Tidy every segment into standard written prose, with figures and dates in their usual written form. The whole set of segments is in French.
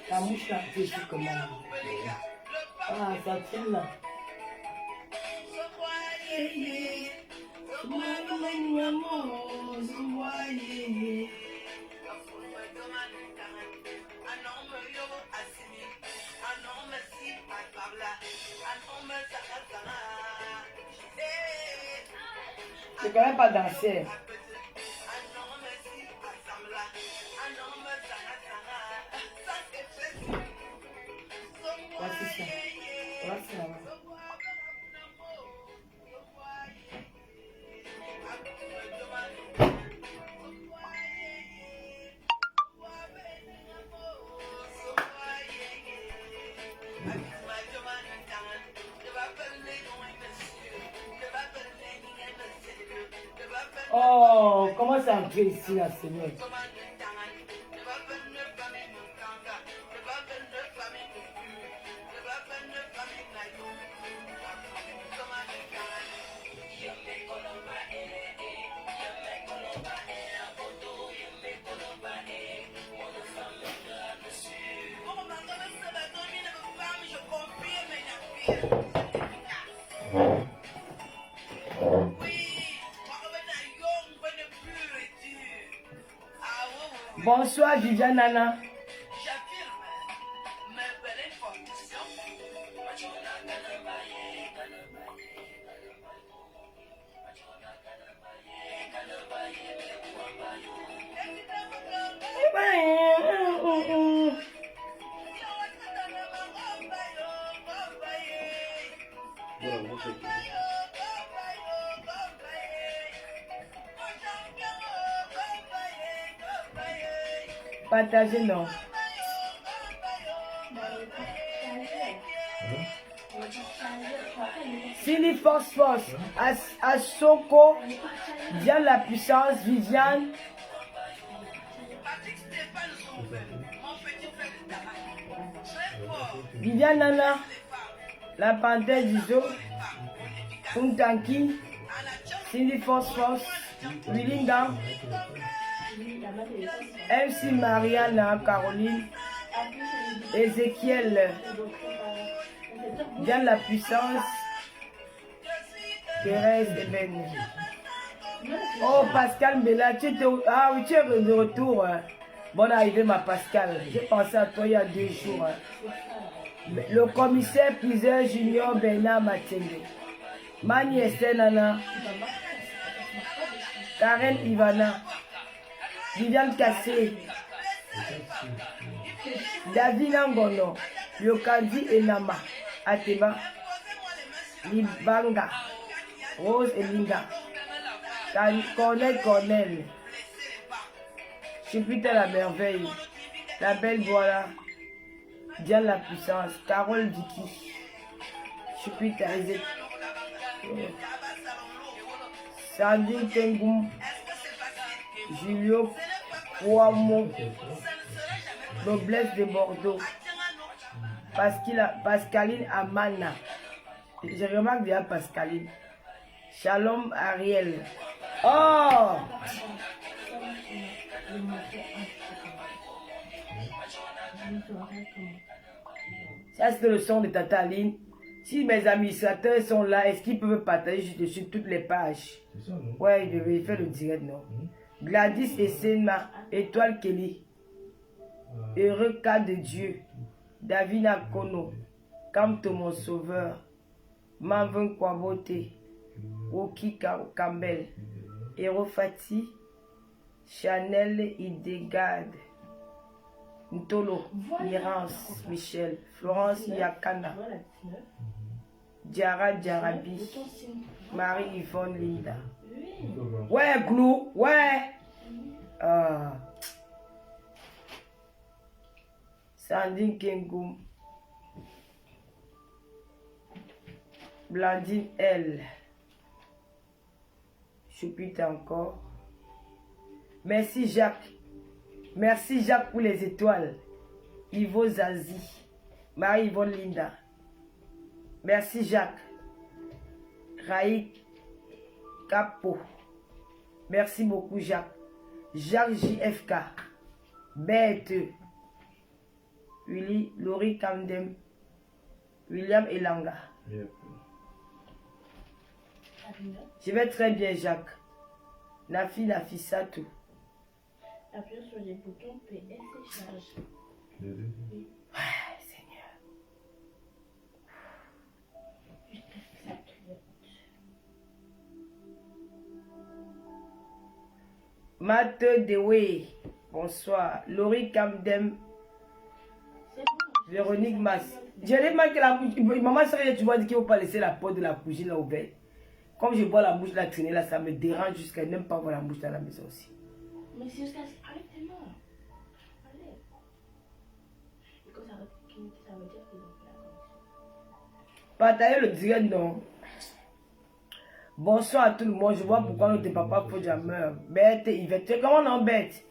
La mouche là, je sais comment. Ah, ça tient là. Je ne connais pas danser. Voici ça. Voici ça. Oh, comment ça fait ici, la Seigneur? Bonsoir, Viviane Nana. Partagez, non. Sili Force Force, Asoko, Diane la puissance, Viviane. Viviane Nana, la panthère d'Iso, Funtanki, Cindy Force Force, Willingham, MC Mariana, Caroline, Ezekiel, Diane la puissance, Thérèse Eben. Oh Pascal Bella, tu es de retour. Bonne arrivée ma Pascal. J'ai pensé à toi il y a 2 jours. Le commissaire priseur Junior Bernard Matende. Mani Esther Nana. Karen Ivana. Viviane Kassé. David Angono. Yokandi Enama. Ateba. Libanga. Rose Elinga. Cornel. Jupiter la merveille. La belle voilà. Diane la puissance. Carole Vicky. Jupiter Sandine Tengoum. Julio Kouamo. Noblesse de Bordeaux. Pascaline Amana. Je remarque déjà Pascaline. Shalom Ariel. Oh! Ça c'est le son de Tata Aline. Si mes administrateurs sont là, est-ce qu'ils peuvent partager dessus toutes les pages? Ouais, je vais faire le direct, non? Gladys et Senma, Étoile Kelly. Heureux cas de Dieu. David Akono. Kamto mon sauveur. Manvin Kwabote. Woki Campbell. Hero Fati. Chanel Idegard. Ntolo. Mirance Michel. Florence Yakana. Diara Diarabi. Marie-Yvonne Linda. Ouais, Glou. Ouais. Sandine Kengoum. Blandine L. Choupite encore. Merci Jacques. Merci Jacques pour les étoiles. Ivo Zazie. Marie-Yvonne Linda. Merci Jacques. Raïk Capo. Merci beaucoup Jacques. Jacques JFK. Bête. Willy, Laurie Camdem. William Elanga. Je vais très bien Jacques. Nafi Satou. Appuyez sur les boutons PS et charge. Oui. Ah, Seigneur. Matt Dewey. Bonsoir. Laurie Camdem. Véronique Mass. Je l'ai marqué la bouche. Maman, tu vois qu'il ne faut pas laisser la porte de la cuisine là ouverte. Comme je vois la bouche là traîner là, ça me dérange jusqu'à n'aime pas voir la bouche dans la maison aussi. Mais c'est jusqu'à... Arrêtez-moi. Allez. Quand ça veut dire qu'ils ont fait la connexion. Partagez le direct, non. Bonsoir à tout le monde. Je vois pourquoi notre papa faut jamais. Bête, Yvette. Comment on bête?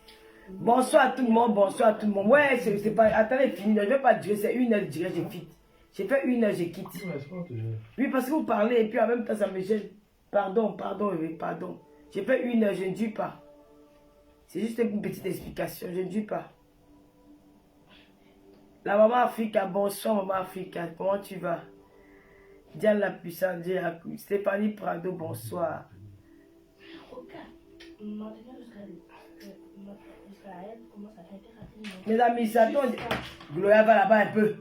Bonsoir à tout le monde. Bonsoir à tout le monde. Ouais, c'est pas. Attendez, fini. Je ne vais pas dire. C'est 1 heure de direct, je quitte. J'ai fait 1 heure, je quitte. Oui, parce que vous parlez et puis en même temps, ça me gêne. Pardon. J'ai fait 1 heure, je ne dis pas. C'est juste une petite explication, je ne dis pas. La maman Africa, bonsoir maman Africa, comment tu vas? Diane la puissante, Stéphanie Prado, bonsoir. Ok. Maintenant, Israël commence à faire rapidement. Mes amis, ça tombe. Gloria va là-bas un peu.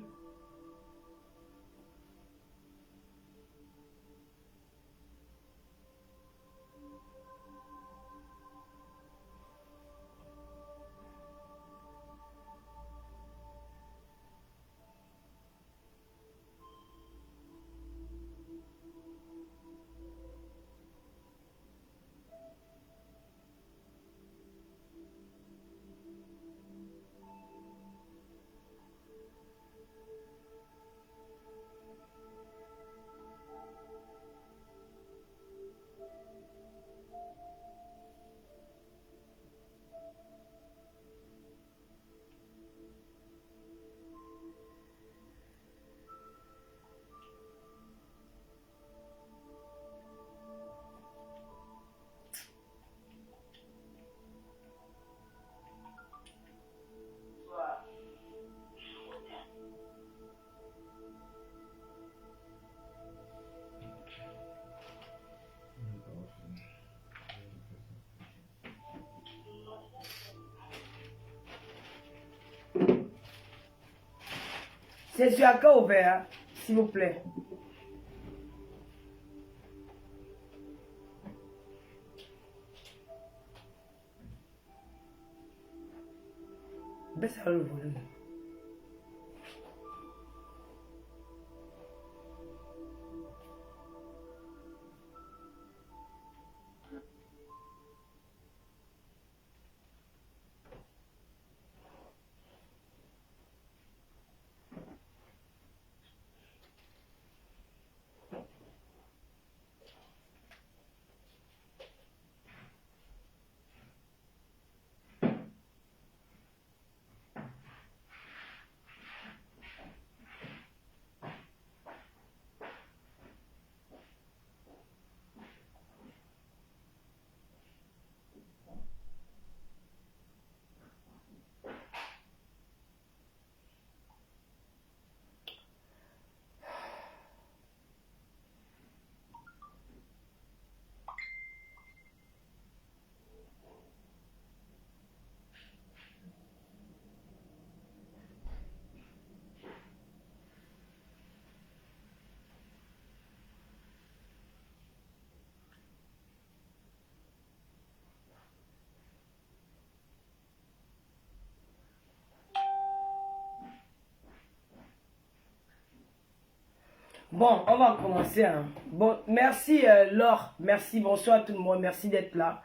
C'est sur accord ouvert, s'il vous plaît. Baisse le volume. Bon, on va commencer. Hein. Bon, merci Laure. Merci, bonsoir à tout le monde. Merci d'être là.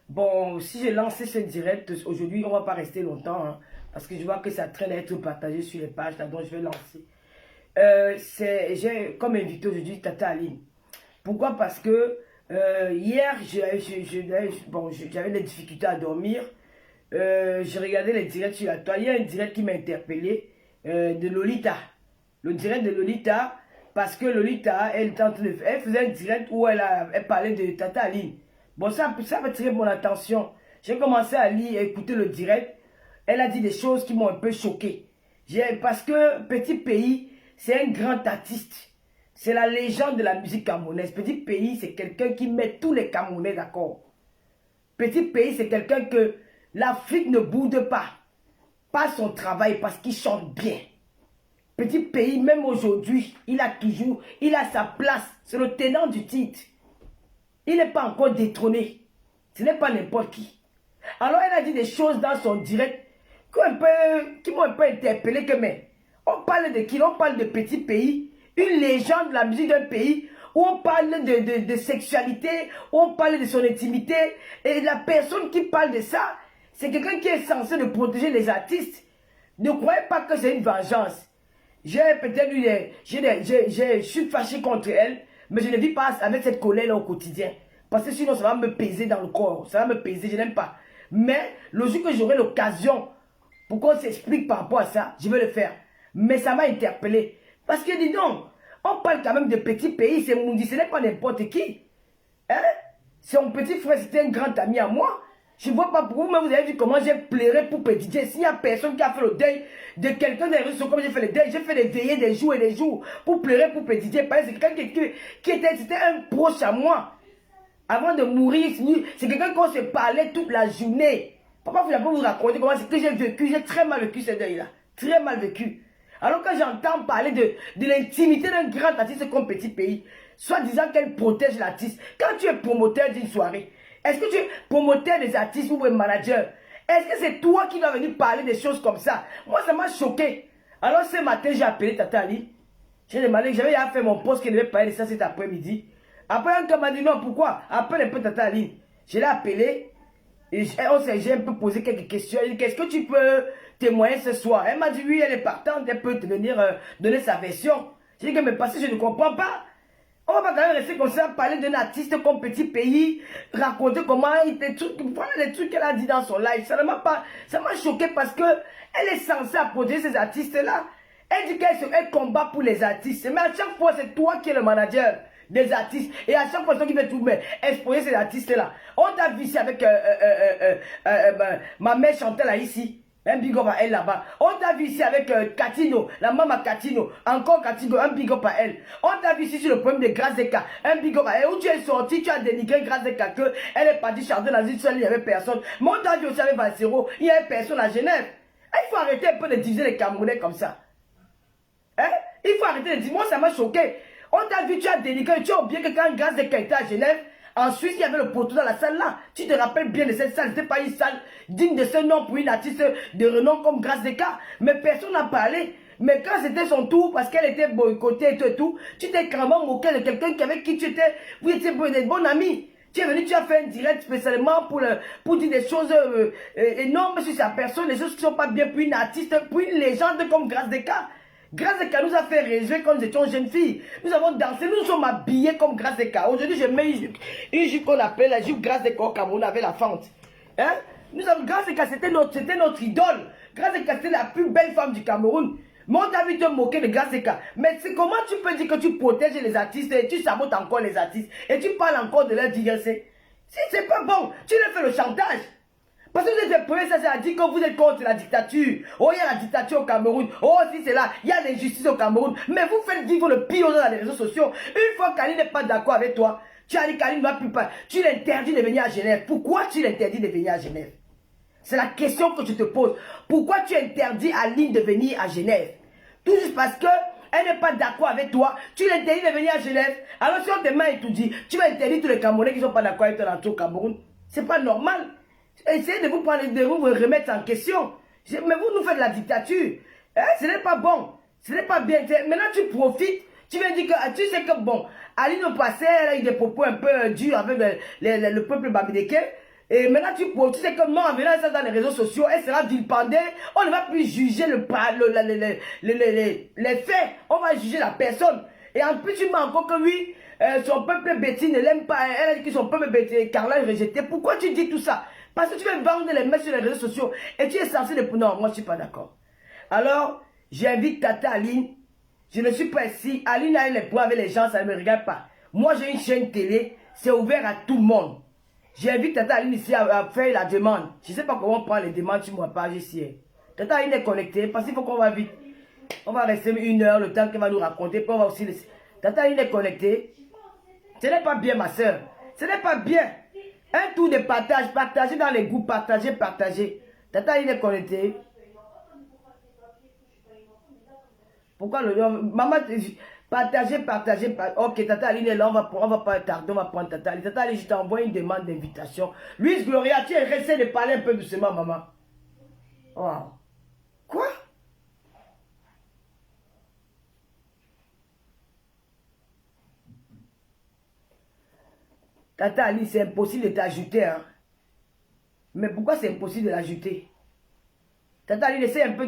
Bon, si j'ai lancé ce direct aujourd'hui, on va pas rester longtemps. Hein, parce que je vois que ça traîne à être partagé sur les pages. Là, donc, je vais lancer. J'ai comme invité aujourd'hui Tata Aline. Pourquoi? Parce que hier, j'avais des difficultés à dormir. J'ai regardé les directs sur la toile. Il y a un direct qui m'a interpellé de Lolita. Le direct de Lolita, parce que Lolita, elle faisait un direct où elle parlait de Tata Aline. Bon, ça va tirer mon attention. J'ai commencé à lire, à écouter le direct. Elle a dit des choses qui m'ont un peu choqué. Parce que Petit Pays, c'est un grand artiste. C'est la légende de la musique camerounaise. Petit Pays, c'est quelqu'un qui met tous les Camerounais d'accord. Petit Pays, c'est quelqu'un que l'Afrique ne boude pas. Pas son travail, parce qu'il chante bien. Petit Pays, même aujourd'hui, il a sa place. C'est le tenant du titre. Il n'est pas encore détrôné. Ce n'est pas n'importe qui. Alors, elle a dit des choses dans son direct qui m'ont un peu interpellé. Mais on parle de qui? On parle de Petit Pays, une légende de la musique d'un pays, où on parle de sexualité, où on parle de son intimité. Et la personne qui parle de ça, c'est quelqu'un qui est censé de protéger les artistes. Ne croyez pas que c'est une vengeance. J'ai peut-être eu je suis fâché contre elle, mais je ne vis pas avec cette colère-là au quotidien. Parce que sinon, ça va me peser dans le corps. Ça va me peser, je n'aime pas. Mais le jour que j'aurai l'occasion pour qu'on s'explique par rapport à ça, je vais le faire. Mais ça m'a interpellé. Parce que dis donc, on parle quand même de Petit Pays, c'est Mundi, ce n'est pas n'importe qui. Hein? C'est mon petit frère, c'était un grand ami à moi. Je ne vois pas pourquoi, mais vous avez vu comment j'ai pleuré pour Petit Dieu. S'il n'y a personne qui a fait le deuil de quelqu'un des réseaux comme j'ai fait le deuil, j'ai fait des veillées des jours et des jours pour pleurer pour Petit Dieu. Parce que c'est quelqu'un c'était un proche à moi. Avant de mourir, c'est quelqu'un qu'on se parlait toute la journée. Papa, je vais vous raconter comment c'est que j'ai vécu. J'ai très mal vécu ce deuil-là. Très mal vécu. Alors quand j'entends parler de l'intimité d'un grand artiste comme Petit Pays, soit disant qu'elle protège l'artiste. Quand tu es promoteur d'une soirée, est-ce que tu es promoteur des artistes ou un manager? Est-ce que c'est toi qui dois venir parler des choses comme ça? Moi, ça m'a choqué. Alors ce matin, j'ai appelé Tata Ali. J'ai demandé que j'avais fait mon poste qui devait parler de ça cet après-midi. Après, un gars m'a dit non, pourquoi? Appelle un peu Tata Ali. Je l'ai appelé. Et j'ai un peu posé quelques questions. Elle dit, qu'est-ce que tu peux témoigner ce soir? Elle m'a dit, oui, elle est partante. Elle peut te venir donner sa version. J'ai dit que, mais parce que je ne comprends pas. On va pas quand même rester comme ça, parler d'un artiste comme Petit Pays, raconter comment il était voilà les trucs qu'elle a dit dans son live. Ça m'a choqué parce que elle est censée protéger ces artistes-là. Elle dit qu'elle combat pour les artistes. Mais à chaque fois, c'est toi qui es le manager des artistes. Et à chaque fois, c'est toi qui fais tout, mais exposer ces artistes-là. On t'a vu ici avec ma mère Chantal là, ici. Un big up à elle là-bas. On t'a vu ici avec Katino, la maman Katino. Encore Katino, un big up à elle. On t'a vu ici sur le problème de Grazeka. Un big up à elle. Où tu es sorti, tu as dénigré Grazeka que elle est partie chanter dans une seule, il n'y avait personne. Mais on t'a vu aussi avec Valsero, il y avait personne à Genève. Il faut arrêter un peu de diviser les Camerounais comme ça. Hein? Il faut arrêter de dire, moi ça m'a choqué. On t'a vu, tu as dénigré, tu as oublié que quand Grazeka était à Genève, en Suisse, il y avait le poteau dans la salle là. Tu te rappelles bien de cette salle. C'était pas une salle digne de ce nom pour une artiste de renom comme Grazeka. Mais personne n'a parlé. Mais quand c'était son tour, parce qu'elle était boycottée et tout, tu t'es carrément moqué de quelqu'un avec qui tu étais, vous étiez des bons amis. Tu es venu, tu as fait un direct spécialement pour dire des choses énormes sur sa personne, des choses qui ne sont pas bien pour une artiste, pour une légende comme Grazeka. Grazeka nous a fait rêver quand nous étions jeunes filles. Nous avons dansé, nous sommes habillés comme Grazeka. Aujourd'hui, je mets une jupe qu'on appelle la jupe Grazeka au Cameroun avec la fente. Hein? Nous avons Grazeka, c'était notre idole. Grazeka, c'était la plus belle femme du Cameroun. Mais on t'a vu te moquer de Grazeka. Mais comment tu peux dire que tu protèges les artistes et tu sabotes encore les artistes et tu parles encore de leur diversité? Si c'est pas bon, tu leur fais le chantage. Parce que vous êtes prêts, ça a dit que vous êtes contre la dictature. Oh, il y a la dictature au Cameroun. Oh, si c'est là, il y a l'injustice au Cameroun. Mais vous faites vivre le pire dans les réseaux sociaux. Une fois qu'Ali n'est pas d'accord avec toi, tu as dit qu'Ali ne va plus pas. Tu l'interdis de venir à Genève. Pourquoi tu l'interdis de venir à Genève? C'est la question que je te pose. Pourquoi tu interdis à Aline de venir à Genève? Tout juste parce que elle n'est pas d'accord avec toi, tu l'interdis de venir à Genève. Alors si on te met et tout dit, tu vas interdire tous les Camerounais qui ne sont pas d'accord avec toi au Cameroun. C'est pas normal. Essayez de vous remettre en question. Mais vous nous faites la dictature. Hein? Ce n'est pas bon. Ce n'est pas bien. Maintenant tu profites Tu veux dire que, tu sais que bon, Aline au passé, elle a eu des propos un peu durs avec le peuple bamileke. Et maintenant, tu sais que moi, en venant ça dans les réseaux sociaux, elle sera vilipendée. On ne va plus juger les faits. On va juger la personne. Et en plus, tu m'as encore que oui, son peuple Betty ne l'aime pas. Elle a dit que son peuple Betty, Carla est rejeté. Pourquoi tu dis tout ça? Parce que tu veux vendre les mettre sur les réseaux sociaux. Et tu es censé les... Non, moi, je ne suis pas d'accord. Alors, j'invite Tata Aline. Je ne suis pas ici. Aline a les points avec les gens, ça ne me regarde pas. Moi, j'ai une chaîne télé. C'est ouvert à tout le monde. J'invite Tata Aline ici à faire la demande. Je ne sais pas comment on prend les demandes sur ma page ici. Tata Aline est connectée parce qu'il faut qu'on va vite. On va rester 1 heure, le temps qu'elle va nous raconter. Puis on va aussi laisser. Tata Aline est connectée. Ce n'est pas bien, ma soeur. Ce n'est pas bien. Un tour de partage. Partagez dans les groupes. Partagez, partagez. Tata Aline est connectée. Pourquoi le maman, partagez, partagez. Ok, Tata Aline est là, on va pas tarder, on va prendre Tata Aline. Tata Aline, je t'envoie une demande d'invitation. Louise Gloria, tu es resté de parler un peu doucement, maman. Wow. Quoi? Tata Aline, c'est impossible de t'ajouter, hein. Mais pourquoi c'est impossible de l'ajouter? Tata Aline, essaie un peu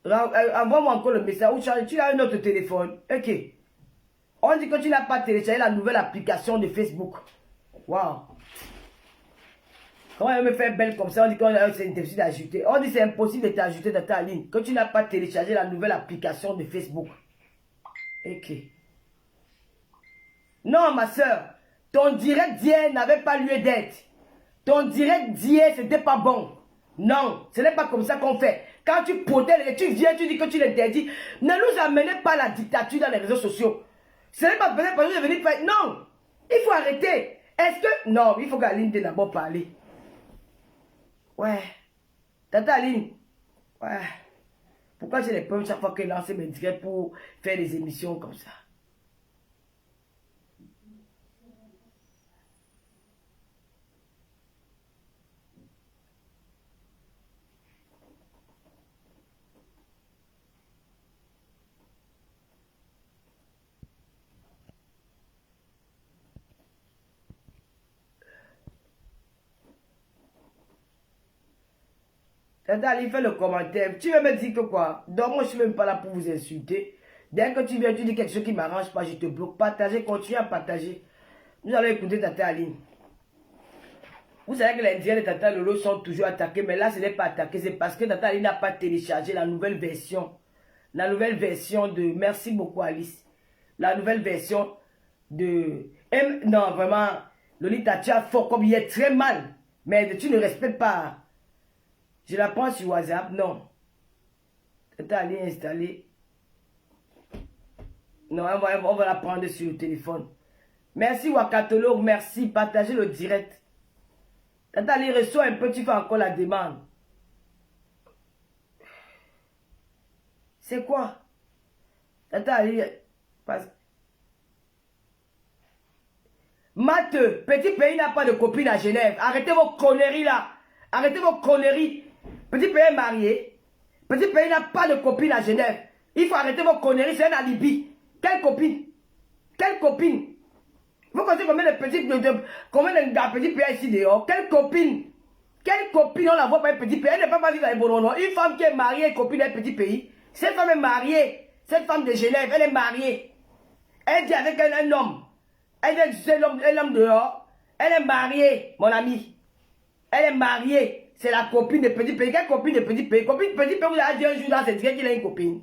envoie-moi encore le message. Ou tu as un autre téléphone. Ok. On dit que tu n'as pas téléchargé la nouvelle application de Facebook. Waouh. Comment elle me fait belle comme ça? On dit que c'est impossible d'ajouter. On dit que c'est impossible de t'ajouter dans ta ligne. Que tu n'as pas téléchargé la nouvelle application de Facebook. Ok. Non, ma soeur. Ton direct d'hier n'avait pas lieu d'être. Ton direct d'hier, c'était pas bon. Non, ce n'est pas comme ça qu'on fait. Quand tu protèges et tu viens, tu dis que tu l'interdis. Ne nous amenez pas la dictature dans les réseaux sociaux. Ce n'est pas peut-être parce que je vais venir faire. Non, il faut arrêter. Est-ce que... Non, il faut qu'Aline t'ait d'abord parler. Ouais. Tata Aline. Ouais. Pourquoi j'ai les preuves chaque fois qu'elle lance mes directs pour faire des émissions comme ça? Tata Aline, fais le commentaire. Tu veux me dire que quoi? Donc moi je ne suis même pas là pour vous insulter. Dès que tu viens, tu dis quelque chose qui ne m'arrange pas, je te bloque. Partagez, continue à partager. Nous allons écouter Tata Aline. Vous savez que les Indiens de Tata Lolo sont toujours attaqués, mais là ce n'est pas attaqué. C'est parce que Tata Aline n'a pas téléchargé la nouvelle version. La nouvelle version de... Merci beaucoup Alice. La nouvelle version de... Non, vraiment, Lolita, tu as fort comme il est très mal. Mais tu ne respectes pas... Je la prends sur WhatsApp, non. Tata Aline installée. Non, on va la prendre sur le téléphone. Merci Wakatolo, merci. Partagez le direct. Tata Aline reçoit un peu, tu fais encore la demande. C'est quoi? Tata Aline... Matheux, petit pays n'a pas de copine à Genève. Arrêtez vos conneries là. Arrêtez vos conneries. Petit pays est marié. Petit pays n'a pas de copine à Genève. Il faut arrêter vos conneries, c'est un alibi. Quelle copine? Quelle copine? Vous connaissez combien de petits pays ici dehors? Quelle copine? Quelle copine on la voit pas un petit pays? Elle ne peut pas vivre avec Bonono. Une femme qui est mariée et copine d'un petit pays. Cette femme est mariée. Cette femme de Genève, elle est mariée. Elle dit avec un homme. Elle dit c'est l'homme dehors. Elle est mariée, mon ami. Elle est mariée. C'est la copine de petit pays. Quelle copine de petit pays? Copine de petit pays, vous avez dit un jour dans ses directs qu'il a une copine.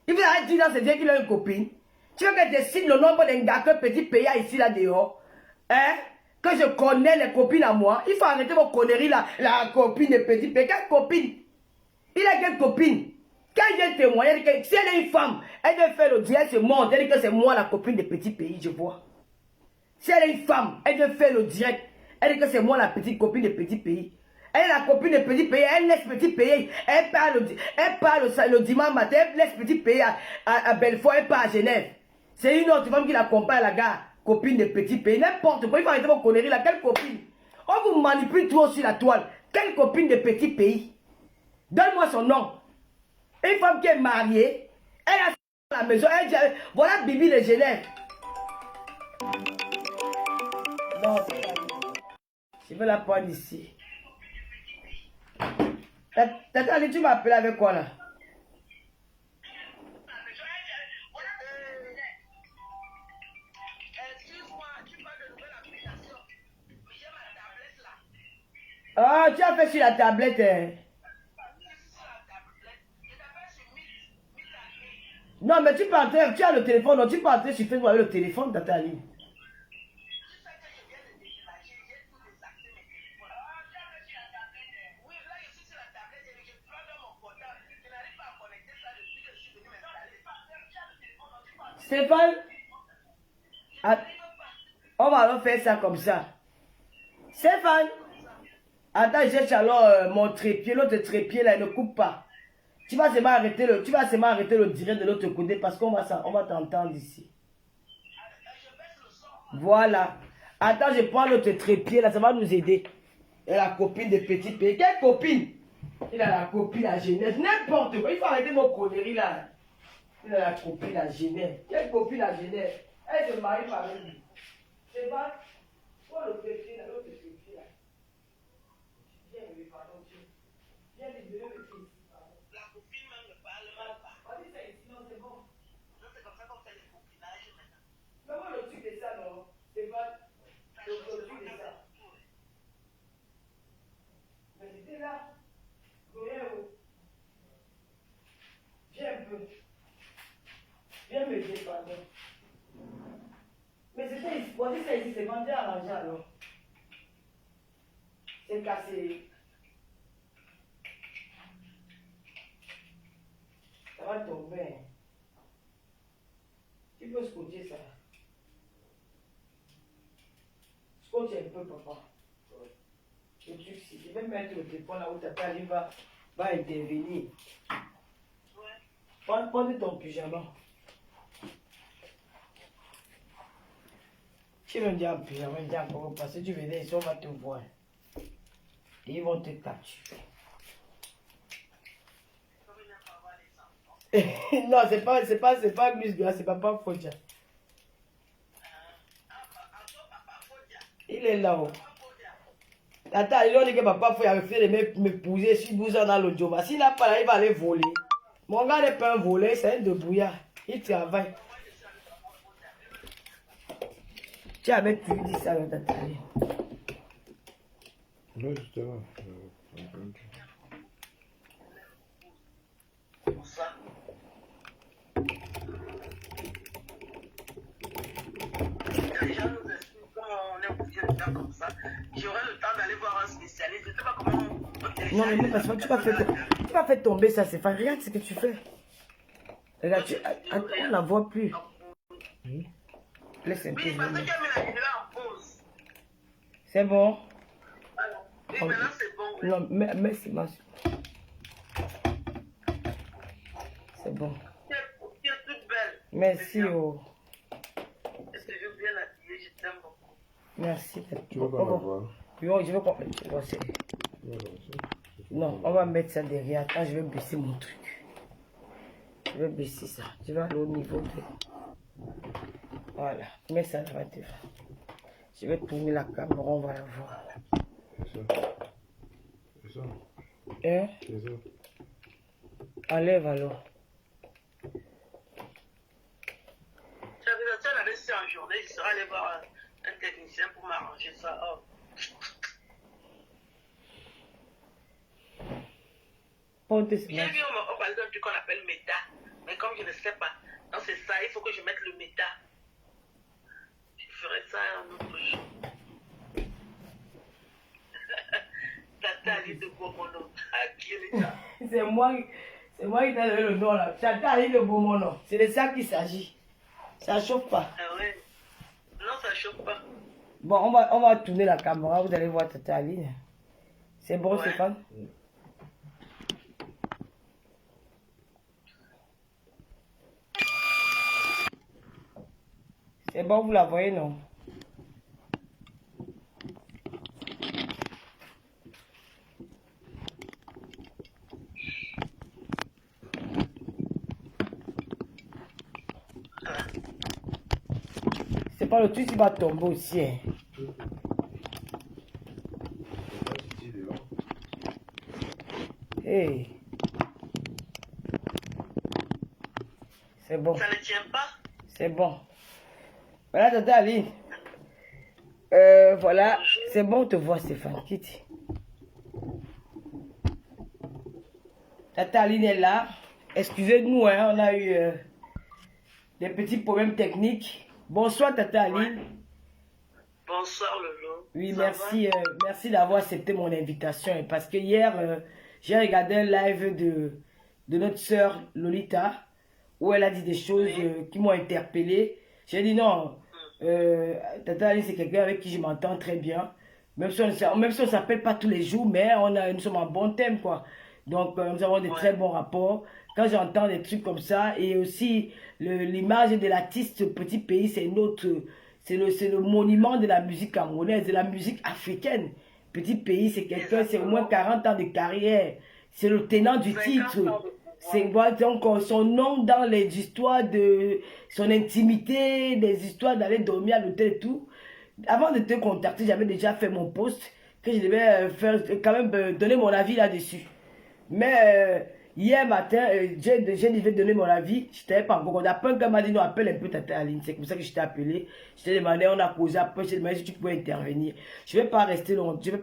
Il vous a dit dans ses directs qu'il a une copine. Tu veux que je décide le nombre d'un gars que petit pays a ici là dehors? Hein? Que je connais les copines à moi. Il faut arrêter vos conneries là. La copine de petit pays. Quelle copine? Il a quelle copine? Quand il vient témoigner, si elle est une femme, elle doit faire le direct, c'est moi. Elle dit que c'est moi la copine de petit pays, je vois. Si elle est une femme, elle doit faire le direct. Elle dit que c'est moi la petite copine de petit pays. Elle est la copine de petit pays, elle laisse petit pays. Elle parle le dimanche matin, elle laisse petit pays à Belfort, elle part à Genève. C'est une autre femme qui l'accompagne à la gare, copine de petit pays. N'importe quoi, il faut arrêter vos conneries là. Quelle copine? On vous manipule trop sur la toile. Quelle copine de petit pays? Donne-moi son nom. Une femme qui est mariée, elle a La maison, elle dit, voilà Bibi de Genève. Non, c'est pas lui. Je vais la prendre ici. Tata, tu m'as appelé avec quoi là? Ah, tu as fait sur la tablette. Hein. Non, mais tu peux entrer, tu as le téléphone, non, tu peux entrer sur Facebook avec le téléphone, Tata Ali. Stéphane, on va alors faire ça comme ça. Stéphane, attends, je cherche alors mon trépied, l'autre trépied là, il ne coupe pas. Tu vas seulement arrêter le direct de l'autre côté parce qu'on va t'entendre ici. Voilà. Attends, je prends l'autre trépied là, ça va nous aider. Et la copine de Petit Pays. Quelle copine? Il a la copine à Genève. N'importe quoi. Il faut arrêter vos conneries là. Il a la copine à Genève. Quelle copine à Genève? Elle se marie pas avec lui. C'est pas. Prends le trépied là, l'autre trépied là. Viens, oui, pardon, Dieu. Viens libérer le fils. La copine même ne parle même pas. On dit ça ici, non, c'est bon. Non, c'est comme ça qu'on fait les copinages maintenant. Comment le truc de ça, non? C'est pas. Le truc de ça. Mais j'étais là. Viens un peu. Viens me dire, pardon. Mais c'était ici. On dit ça ici, c'est vendu à manger alors. C'est cassé. Ça va tomber. Tu peux scotcher ça. Scotch un peu, papa. Le truc, si je vais mettre le téléphone là où Tata Ali va intervenir. Ouais. Prends ton pyjama. Tu veux me dire en pyjama, dis encore parce que tu venais ici, on va te voir. Et ils vont te capturer. Non, c'est pas Gus, c'est Papa Fodja. Il est là-haut. Attends, il a dit que Papa Fodja avait fait de m'épouser sur 12 ans dans le job. S'il n'a pas là, il va aller voler. Mon gars n'est pas un voleur, c'est un débrouillard. Il travaille. Tu avais toujours dit ça avec ta taille. Oui, justement. Ça. Les gens nous expliquent quand on est obligé de faire comme ça. J'aurai le temps d'aller voir un spécialiste. Je ne sais pas comment on non, mais parce que tu vas faire tomber ça, c'est pas. Regarde ce que tu fais. Regarde, on ne la voit plus. Laisse un peu. Oui, parce que tu as mis la vidéo en pause. C'est bon? Alors, oui, maintenant c'est bon. Oui. Non, mais c'est ma. C'est bon. Tu es toute belle. Merci. Oh. Est-ce que je veux bien habiller? Je t'aime beaucoup. Merci. Tu veux qu'on la voie? Je veux qu'on. Non, on va mettre ça derrière. Attends, je vais baisser mon truc. Je vais baisser ça. Je vais aller au niveau de. Voilà. Mets ça devant devant. Je vais tourner la caméra, on va la voir. C'est ça. C'est ça. Hein? C'est ça. Enlève alors. Tu as laissé en journée, je serai allé voir un technicien pour m'arranger ça. Oh. J'ai vu on parle d'un truc qu'on appelle méta. Mais comme je ne sais pas, non c'est ça, il faut que je mette le méta. Je ferai ça un autre jour. Tata Ali de Beaumono. Qui est là? C'est moi qui t'ai donné le nom là. Tata Ali de Beaumono. C'est de ça qu'il s'agit. Ça chauffe pas. Ah ouais. Non, ça chauffe pas. Bon, on va tourner la caméra, vous allez voir Tata Ali. C'est bon, Ouais. Stéphane? C'est bon, vous la voyez, non? pas, le truc, il va tomber aussi. Hein. Hey. C'est bon. Ça ne tient pas. C'est bon. Voilà, Tata Aline. Voilà, c'est bon de te voir, Stéphane. Quitte. Tata Aline est là. Excusez-nous, hein, on a eu des petits problèmes techniques. Bonsoir, Tata Aline. Ouais. Bonsoir, Lolo. Oui, Ça merci, merci d'avoir accepté mon invitation. Parce que hier, j'ai regardé un live de notre sœur Lolita, où elle a dit des choses qui m'ont interpellé. J'ai dit non, Tata Aline, c'est quelqu'un avec qui je m'entends très bien. Même si on ne s'appelle pas tous les jours, mais nous sommes en bon thème, quoi. Donc, nous avons des très bons rapports. Quand j'entends des trucs comme ça, et aussi l'image de l'artiste Petit Pays, c'est le monument de la musique camerounaise, de la musique africaine. Petit Pays, c'est quelqu'un, c'est au moins 40 ans de carrière. C'est le tenant du titre. C'est donc son nom dans les histoires de son intimité, des histoires d'aller dormir à l'hôtel et tout. Avant de te contacter, j'avais déjà fait mon post que je devais faire, quand même donner mon avis là-dessus. Mais hier matin, j'ai devais donner mon avis. Je t'avais pas encore. Après, quand m'a dit, non, appelle un peu Tata Aline. C'est comme ça que je t'ai appelé. Je t'ai demandé, on a causé. Après, je t'ai demandé si tu pouvais intervenir. Je vais pas rester longtemps. Je vais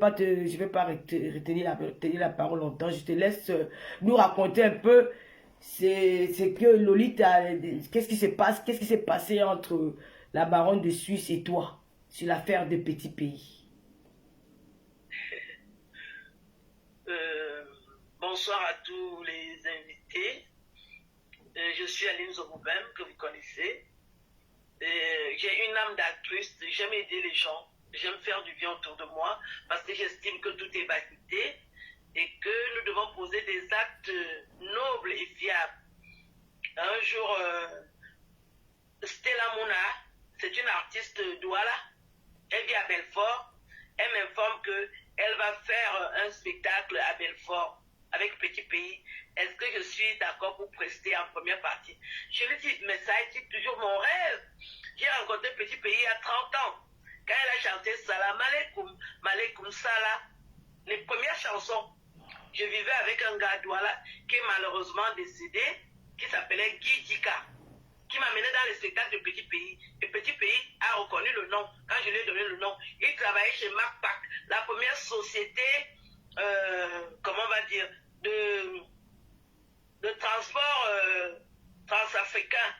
pas retenir la parole longtemps. Je te laisse nous raconter un peu c'est que Lolita, qu'est-ce qui s'est passé entre la baronne de Suisse et toi sur l'affaire de Petit Pays. Bonsoir à tous les invités. Je suis Aline Zoboubem, que vous connaissez. J'ai une âme d'altruiste, j'aime aider les gens, j'aime faire du bien autour de moi parce que j'estime que tout est vanité et que nous devons poser des actes nobles et fiables. Un jour, Stella Mouna, c'est une artiste Douala, elle vit à Belfort, elle m'informe qu'elle va faire un spectacle à Belfort avec Petit Pays. Est-ce que je suis d'accord pour prester en première partie? Je lui dis, mais ça a été toujours mon rêve. J'ai rencontré Petit Pays il y a 30 ans. Quand elle a chanté Salam Alaikum, Malekoum Salah, les premières chansons, je vivais avec un gars Douala qui est malheureusement décédé, qui s'appelait Guy Dika, qui m'a mené dans les spectacles de Petit Pays. Et Petit Pays a reconnu le nom. Quand je lui ai donné le nom, il travaillait chez MacPac, la première société, comment on va dire, de transport transafricain.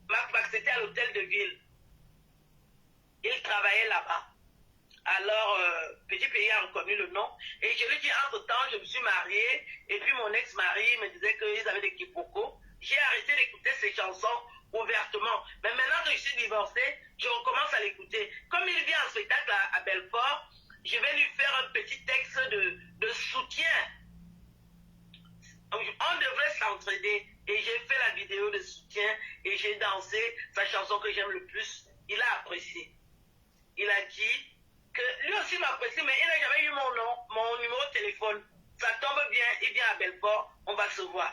MacPac, c'était à l'hôtel de ville. Il travaillait là-bas. Alors, Petit Pays a reconnu le nom. Et je lui dis, entre-temps, je me suis mariée. Et puis, mon ex-mari me disait qu'ils avaient des quiproquos. J'ai arrêté d'écouter ces chansons ouvertement. Mais maintenant que je suis divorcée, je recommence à l'écouter. Comme il vient en spectacle à Belfort, je vais lui faire un petit texte de soutien. On devrait s'entraider. Et j'ai fait la vidéo de soutien et j'ai dansé sa chanson que j'aime le plus. Il a apprécié. Il a dit que lui aussi m'apprécie, mais il n'a jamais eu mon nom, mon numéro de téléphone. Ça tombe bien, il vient à Belfort, on va se voir.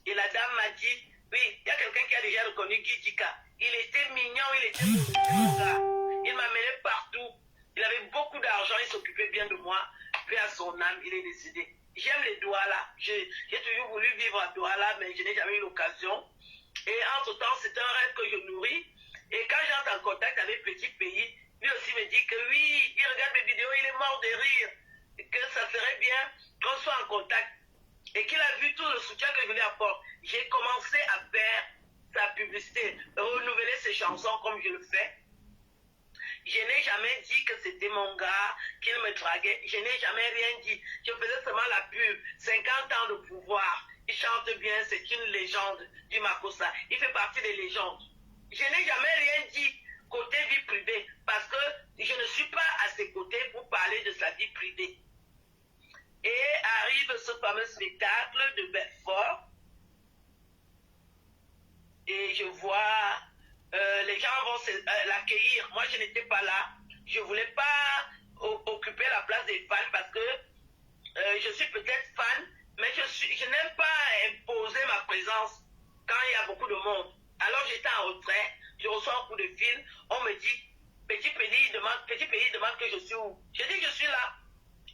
Et la dame m'a dit, oui, il y a quelqu'un qui a déjà reconnu Guy Dika. Il était mignon, il était mon gars. Il m'a mené partout. Il avait beaucoup d'argent, il s'occupait bien de moi. Puis à son âme, il est décédé. J'aime les Douala. J'ai toujours voulu vivre à Douala, mais je n'ai jamais eu l'occasion. Et entre-temps, c'est un rêve que je nourris. Et quand j'entre en contact avec Petit Pays, lui aussi me dit que oui, il regarde mes vidéos, il est mort de rire. Et que ça serait bien qu'on soit en contact. Et qu'il a vu tout le soutien que je lui apporte. J'ai commencé à faire sa publicité, renouveler ses chansons comme je le fais. Je n'ai jamais dit que c'était mon gars, qu'il me draguait. Je n'ai jamais rien dit. Je faisais seulement la pub. 50 ans de pouvoir. Il chante bien, c'est une légende du Makossa. Il fait partie des légendes. Je n'ai jamais rien dit côté vie privée parce que je ne suis pas à ses côtés pour parler de sa vie privée. Et arrive ce fameux spectacle de Belfort. Et je vois les gens vont l'accueillir. Moi, je n'étais pas là. Je ne voulais pas occuper la place des fans parce que je suis peut-être fan, mais je n'aime pas imposer ma présence quand il y a beaucoup de monde. Alors, j'étais en retrait. Je reçois un coup de fil. On me dit, demande, petit pays demande que je suis où? Je dis je suis là.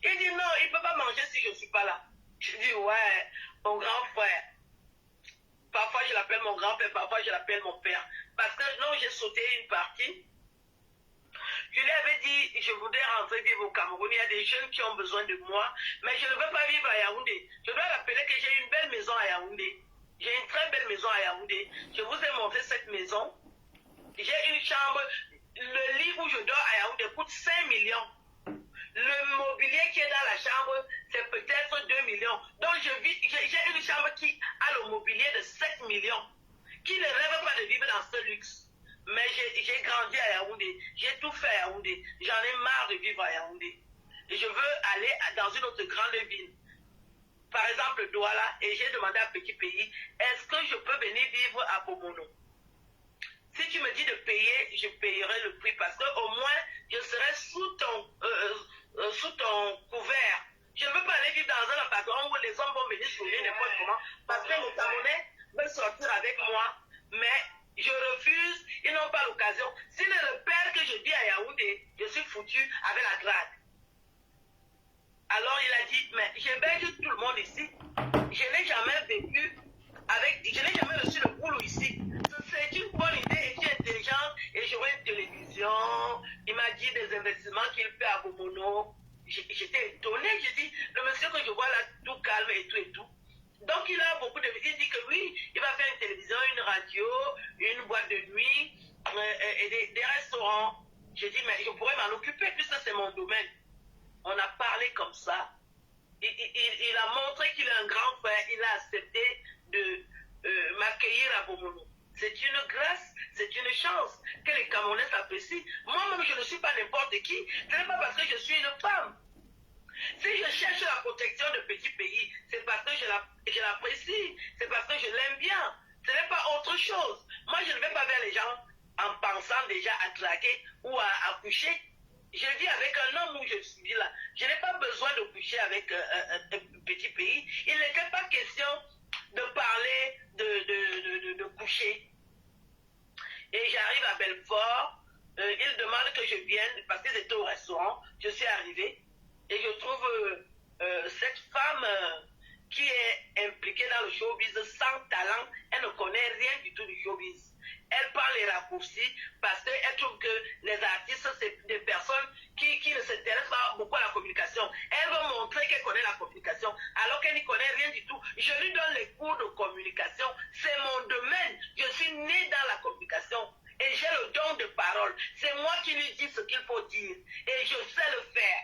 Il dit non, il ne peut pas manger si je ne suis pas là. Je dis ouais, mon grand frère. Parfois je l'appelle mon grand-père, parfois je l'appelle mon père. Parce que non, j'ai sauté une partie. Je lui avais dit, je voudrais rentrer vivre au Cameroun. Il y a des jeunes qui ont besoin de moi, mais je ne veux pas vivre à Yaoundé. Je dois rappeler que j'ai une belle maison à Yaoundé. J'ai une très belle maison à Yaoundé. Je vous ai montré cette maison. J'ai une chambre. Le lit où je dors à Yaoundé coûte 5 millions. Le mobilier qui est dans la chambre, c'est peut-être 2 millions. Donc j'ai une chambre qui a le mobilier de 7 millions. Qui ne rêve pas de vivre dans ce luxe. Mais j'ai grandi à Yaoundé. J'ai tout fait à Yaoundé. J'en ai marre de vivre à Yaoundé. Et je veux aller dans une autre grande ville. Par exemple Douala. Et j'ai demandé à Petit Pays, est-ce que je peux venir vivre à Bomono? Si tu me dis de payer, je payerai le prix parce qu'au moins, je serai sous ton couvert. Je ne veux pas aller vivre dans un appartement où les hommes vont venir soulever n'importe comment parce que les Camerounais veulent sortir avec moi, mais je refuse, ils n'ont pas l'occasion. Si le repère que je dis à Yaoundé, je suis foutu avec la drague. Alors il a dit, mais j'héberge tout le monde ici. Je n'ai jamais vécu je n'ai jamais reçu le boulot ici. C'est une bonne idée et tu es intelligent et j'aurai une télévision. Il m'a dit des investissements qu'il fait à Bomono. J'étais étonné, j'ai dit, le monsieur que je vois là, tout calme et tout et tout. Donc il a beaucoup de... Il dit que oui, il va faire une télévision, une radio, une boîte de nuit et des restaurants. J'ai dit, mais je pourrais m'en occuper puisque c'est mon domaine. On a parlé comme ça. Il a montré qu'il est un grand frère. Il a accepté de m'accueillir à Bomono. C'est une grâce, c'est une chance que les Camerounais s'apprécient. Moi-même, je ne suis pas n'importe qui. Ce n'est pas parce que je suis une femme. Si je cherche la protection de Petit Pays, c'est parce que je l'apprécie. C'est parce que je l'aime bien. Ce n'est pas autre chose. Moi, je ne vais pas vers les gens en pensant déjà à traquer ou à coucher. Je dis avec un homme où je suis là, je n'ai pas besoin de coucher avec un Petit Pays. Il n'était pas question de parler de coucher. Et j'arrive à Belfort, il demande que je vienne parce qu'ils étaient au restaurant. Je suis arrivée et je trouve cette femme qui est impliquée dans le showbiz sans talent. Elle ne connaît rien du tout du showbiz. Elle parle les raccourcis parce qu'elle trouve que les artistes, c'est des personnes qui ne s'intéressent pas beaucoup à la communication. Elle veut montrer qu'elle connaît la communication alors qu'elle n'y connaît rien du tout. Je lui donne les cours de communication. C'est mon domaine. Je suis née dans la communication et j'ai le don de parole. C'est moi qui lui dis ce qu'il faut dire et je sais le faire.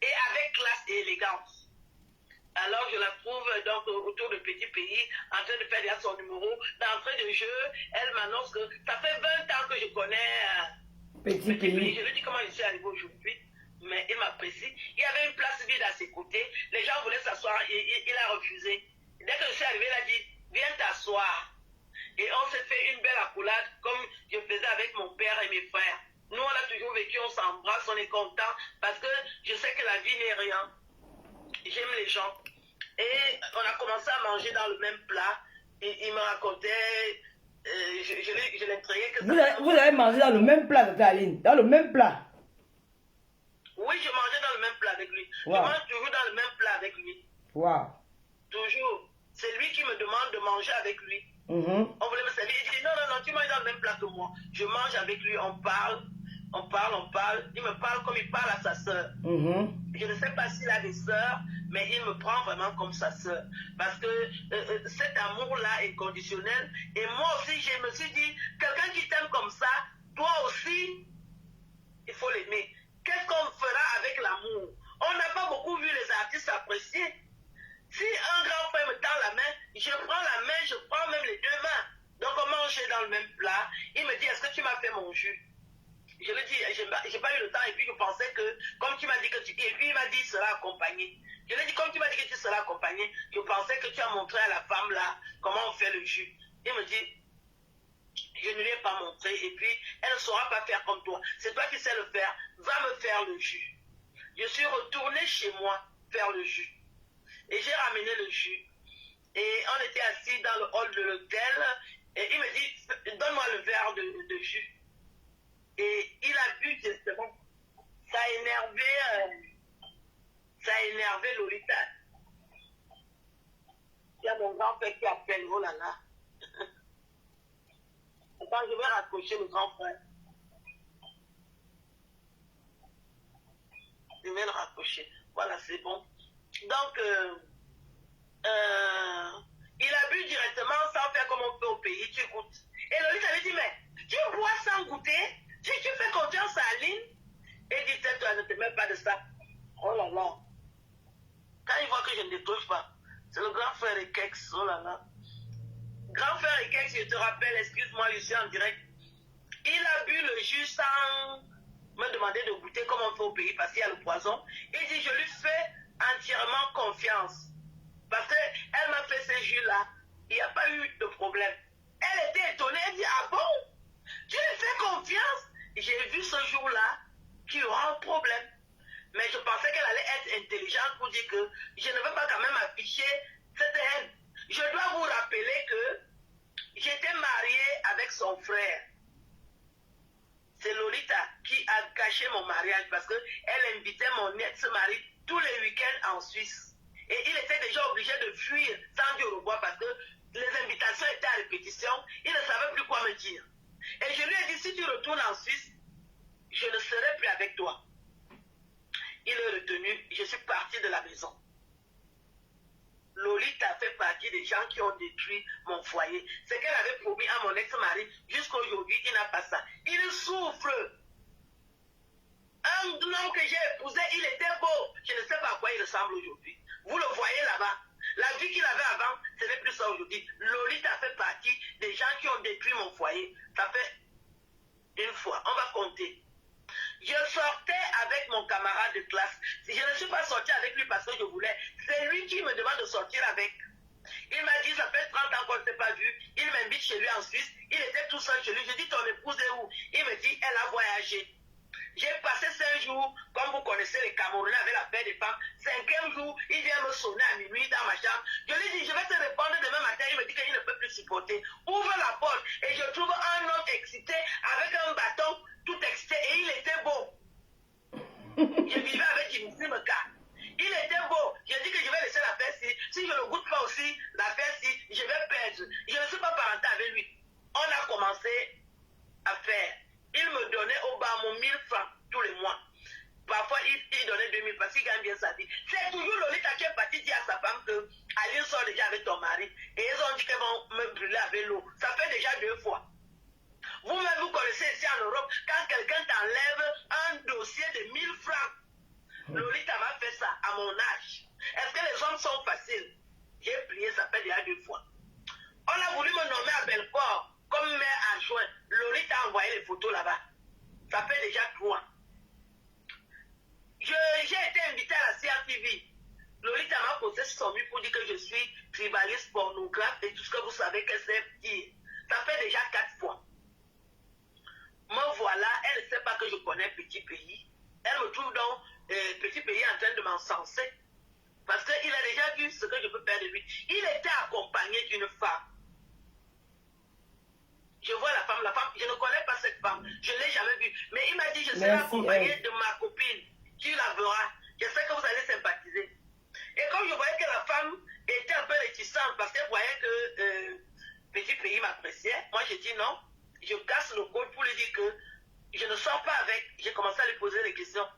Et avec classe et élégance. Alors je la trouve donc autour de Petit Pays, en train de faire déjà son numéro, d'entrée de jeu. Elle m'annonce que ça fait 20 ans que je connais Petit Pays. Je lui dis comment je suis arrivé aujourd'hui, mais il m'apprécie. Il y avait une place vide à ses côtés, les gens voulaient s'asseoir, il a refusé. Dès que je suis arrivé, il a dit, viens t'asseoir. Et on s'est fait une belle accolade comme je faisais avec mon père et mes frères. Nous, on a toujours vécu, on s'embrasse, on est content parce que je sais que la vie n'est rien. J'aime les gens. Et on a commencé à manger dans le même plat. Et il me racontait, je l'intriguais que vous avez mangé dans le même plat, Dr. Aline? Dans le même plat? Oui, je mangeais dans le même plat avec lui. Wow. Je mange toujours dans le même plat avec lui. Wow. Toujours. C'est lui qui me demande de manger avec lui. On voulait me servir. Il dit non, non, non, tu manges dans le même plat que moi. Je mange avec lui, on parle. On parle. Il me parle comme il parle à sa sœur. Je ne sais pas s'il a des sœurs, mais il me prend vraiment comme sa sœur. Parce que cet amour-là est conditionnel. Et moi aussi, je me suis dit, quelqu'un qui t'aime comme ça, toi aussi, il faut l'aimer. Qu'est-ce qu'on fera avec l'amour? On n'a pas beaucoup vu les artistes apprécier. Si un grand frère me tend la main, je prends la main, je prends même les deux mains. Donc on mangeait dans le même plat. Il me dit, est-ce que tu m'as fait mon jus? Je lui dis, j'ai pas eu le temps et puis je pensais que, comme tu m'as dit que tu... Et puis il m'a dit, il sera accompagné. Je lui ai dit, comme tu m'as dit que tu seras accompagné, je pensais que tu as montré à la femme là comment on fait le jus. Il me dit, je ne lui ai pas montré et puis elle ne saura pas faire comme toi. C'est toi qui sais le faire, va me faire le jus. Je suis retournée chez moi faire le jus. Et j'ai ramené le jus. Et on était assis dans le hall de l'hôtel et il me dit, donne-moi le verre de jus. Et il a bu justement. grand frère qui appelle, oh là là. Attends, je vais raccrocher le grand frère. Je vais le raccrocher. Voilà, c'est bon. Donc, il a bu directement sans faire comme on fait au pays, tu goûtes. Et Lolita avait dit, mais tu bois sans goûter, tu fais confiance à Aline. Et il dit, toi, ne te mets pas de ça. Oh là là. Quand il voit que je ne détouche pas, c'est le grand frère Ekex, oh là là. Grand frère Ekex, je te rappelle, excuse-moi, je suis en direct. Il a bu le jus sans me demander de goûter comme on fait au pays parce qu'il y a le poison. Il dit, je lui fais entièrement confiance. Parce qu'elle m'a fait ces jus-là, il n'y a pas eu de problème. Elle était étonnée, elle dit, ah bon? Tu lui fais confiance? J'ai vu ce jour-là qu'il y aura un problème. Mais je pensais qu'elle allait être intelligente pour dire que je ne veux pas quand même afficher cette haine. Je dois vous rappeler que j'étais mariée avec son frère. C'est Lolita qui a caché mon mariage parce qu'elle invitait mon ex-mari tous les week-ends en Suisse. Et il était déjà obligé de fuir sans dire au revoir parce que les invitations étaient à répétition. Il ne savait plus quoi me dire. Et je lui ai dit, si tu retournes en Suisse, je ne serai plus avec toi. Il est retenu, je suis partie de la maison. Lolita fait partie des gens qui ont détruit mon foyer. C'est qu'elle avait promis à mon ex-mari, jusqu'aujourd'hui, il n'a pas ça. Il souffre. Un homme que j'ai épousé, il était beau. Je ne sais pas à quoi il ressemble aujourd'hui. Vous le voyez là-bas. La vie qu'il avait avant, ce n'est plus ça aujourd'hui. Lolita fait partie des gens qui ont détruit mon foyer. Ça fait une fois. On va compter. Je sortais avec mon camarade de classe. Je ne suis pas sortie avec lui parce que je voulais. C'est lui qui me demande de sortir avec. Il m'a dit, ça fait 30 ans qu'on ne s'est pas vu. Il m'invite chez lui en Suisse. Il était tout seul chez lui. Je dis, ton épouse est où? Il me dit, elle a voyagé. J'ai passé 5 jours, comme vous connaissez les Camerounais avec la paix des femmes. 5e jour, il vient me sonner à minuit dans ma chambre. Je lui dis, je vais te répondre demain matin. Il me dit qu'il ne peut plus supporter. Ouvre la porte et je trouve un homme excité avec un bâton tout excité et il était beau. Je vivais avec une Simeka. Il était beau. J'ai dit que je vais laisser la fête-ci. Si je ne goûte pas aussi la fête-ci, je vais perdre. Je ne suis pas parenté avec lui. On a commencé à faire. Il me donnait au bas mon 1000 francs tous les mois. Parfois, il donnait 2000 parce qu'il gagne bien sa vie. C'est toujours Lolita qui est partie dire à sa femme que Aline sort déjà avec ton mari. Et ils ont dit qu'elles vont me brûler avec l'eau. Ça fait déjà 2 fois. Vous-même, vous connaissez ici en Europe, quand quelqu'un t'enlève un dossier de 1000 francs. Lolita m'a fait ça à mon âge. Est-ce que les hommes sont faciles? J'ai plié, ça fait déjà 2 fois. On a voulu me nommer à Belfort comme maire adjoint. Lolita a envoyé les photos là-bas. Ça fait déjà 3 ans. J'ai été invité à la CRTV. Lolita m'a posé son mur pour dire que je suis tribaliste, pornographe et tout ce que vous savez qu'elle sait dire. Ça fait déjà 4 fois. Me voilà, elle ne sait pas que je connais Petit Pays. Elle me trouve donc Petit Pays en train de m'encenser. Parce qu'il a déjà vu ce que je peux faire de lui. Il était accompagné d'une femme. Je vois la femme, je ne connais pas cette femme. Je ne l'ai jamais vue. Mais il m'a dit, je serai accompagné de ma copine. Tu la verras. Je sais que vous allez sympathiser. Et comme je voyais que la femme était un peu réticente parce qu'elle voyait que Petit Pays m'appréciait, moi j'ai dit non. Je casse le code pour lui dire que je ne sors pas avec. J'ai commencé à lui poser des questions.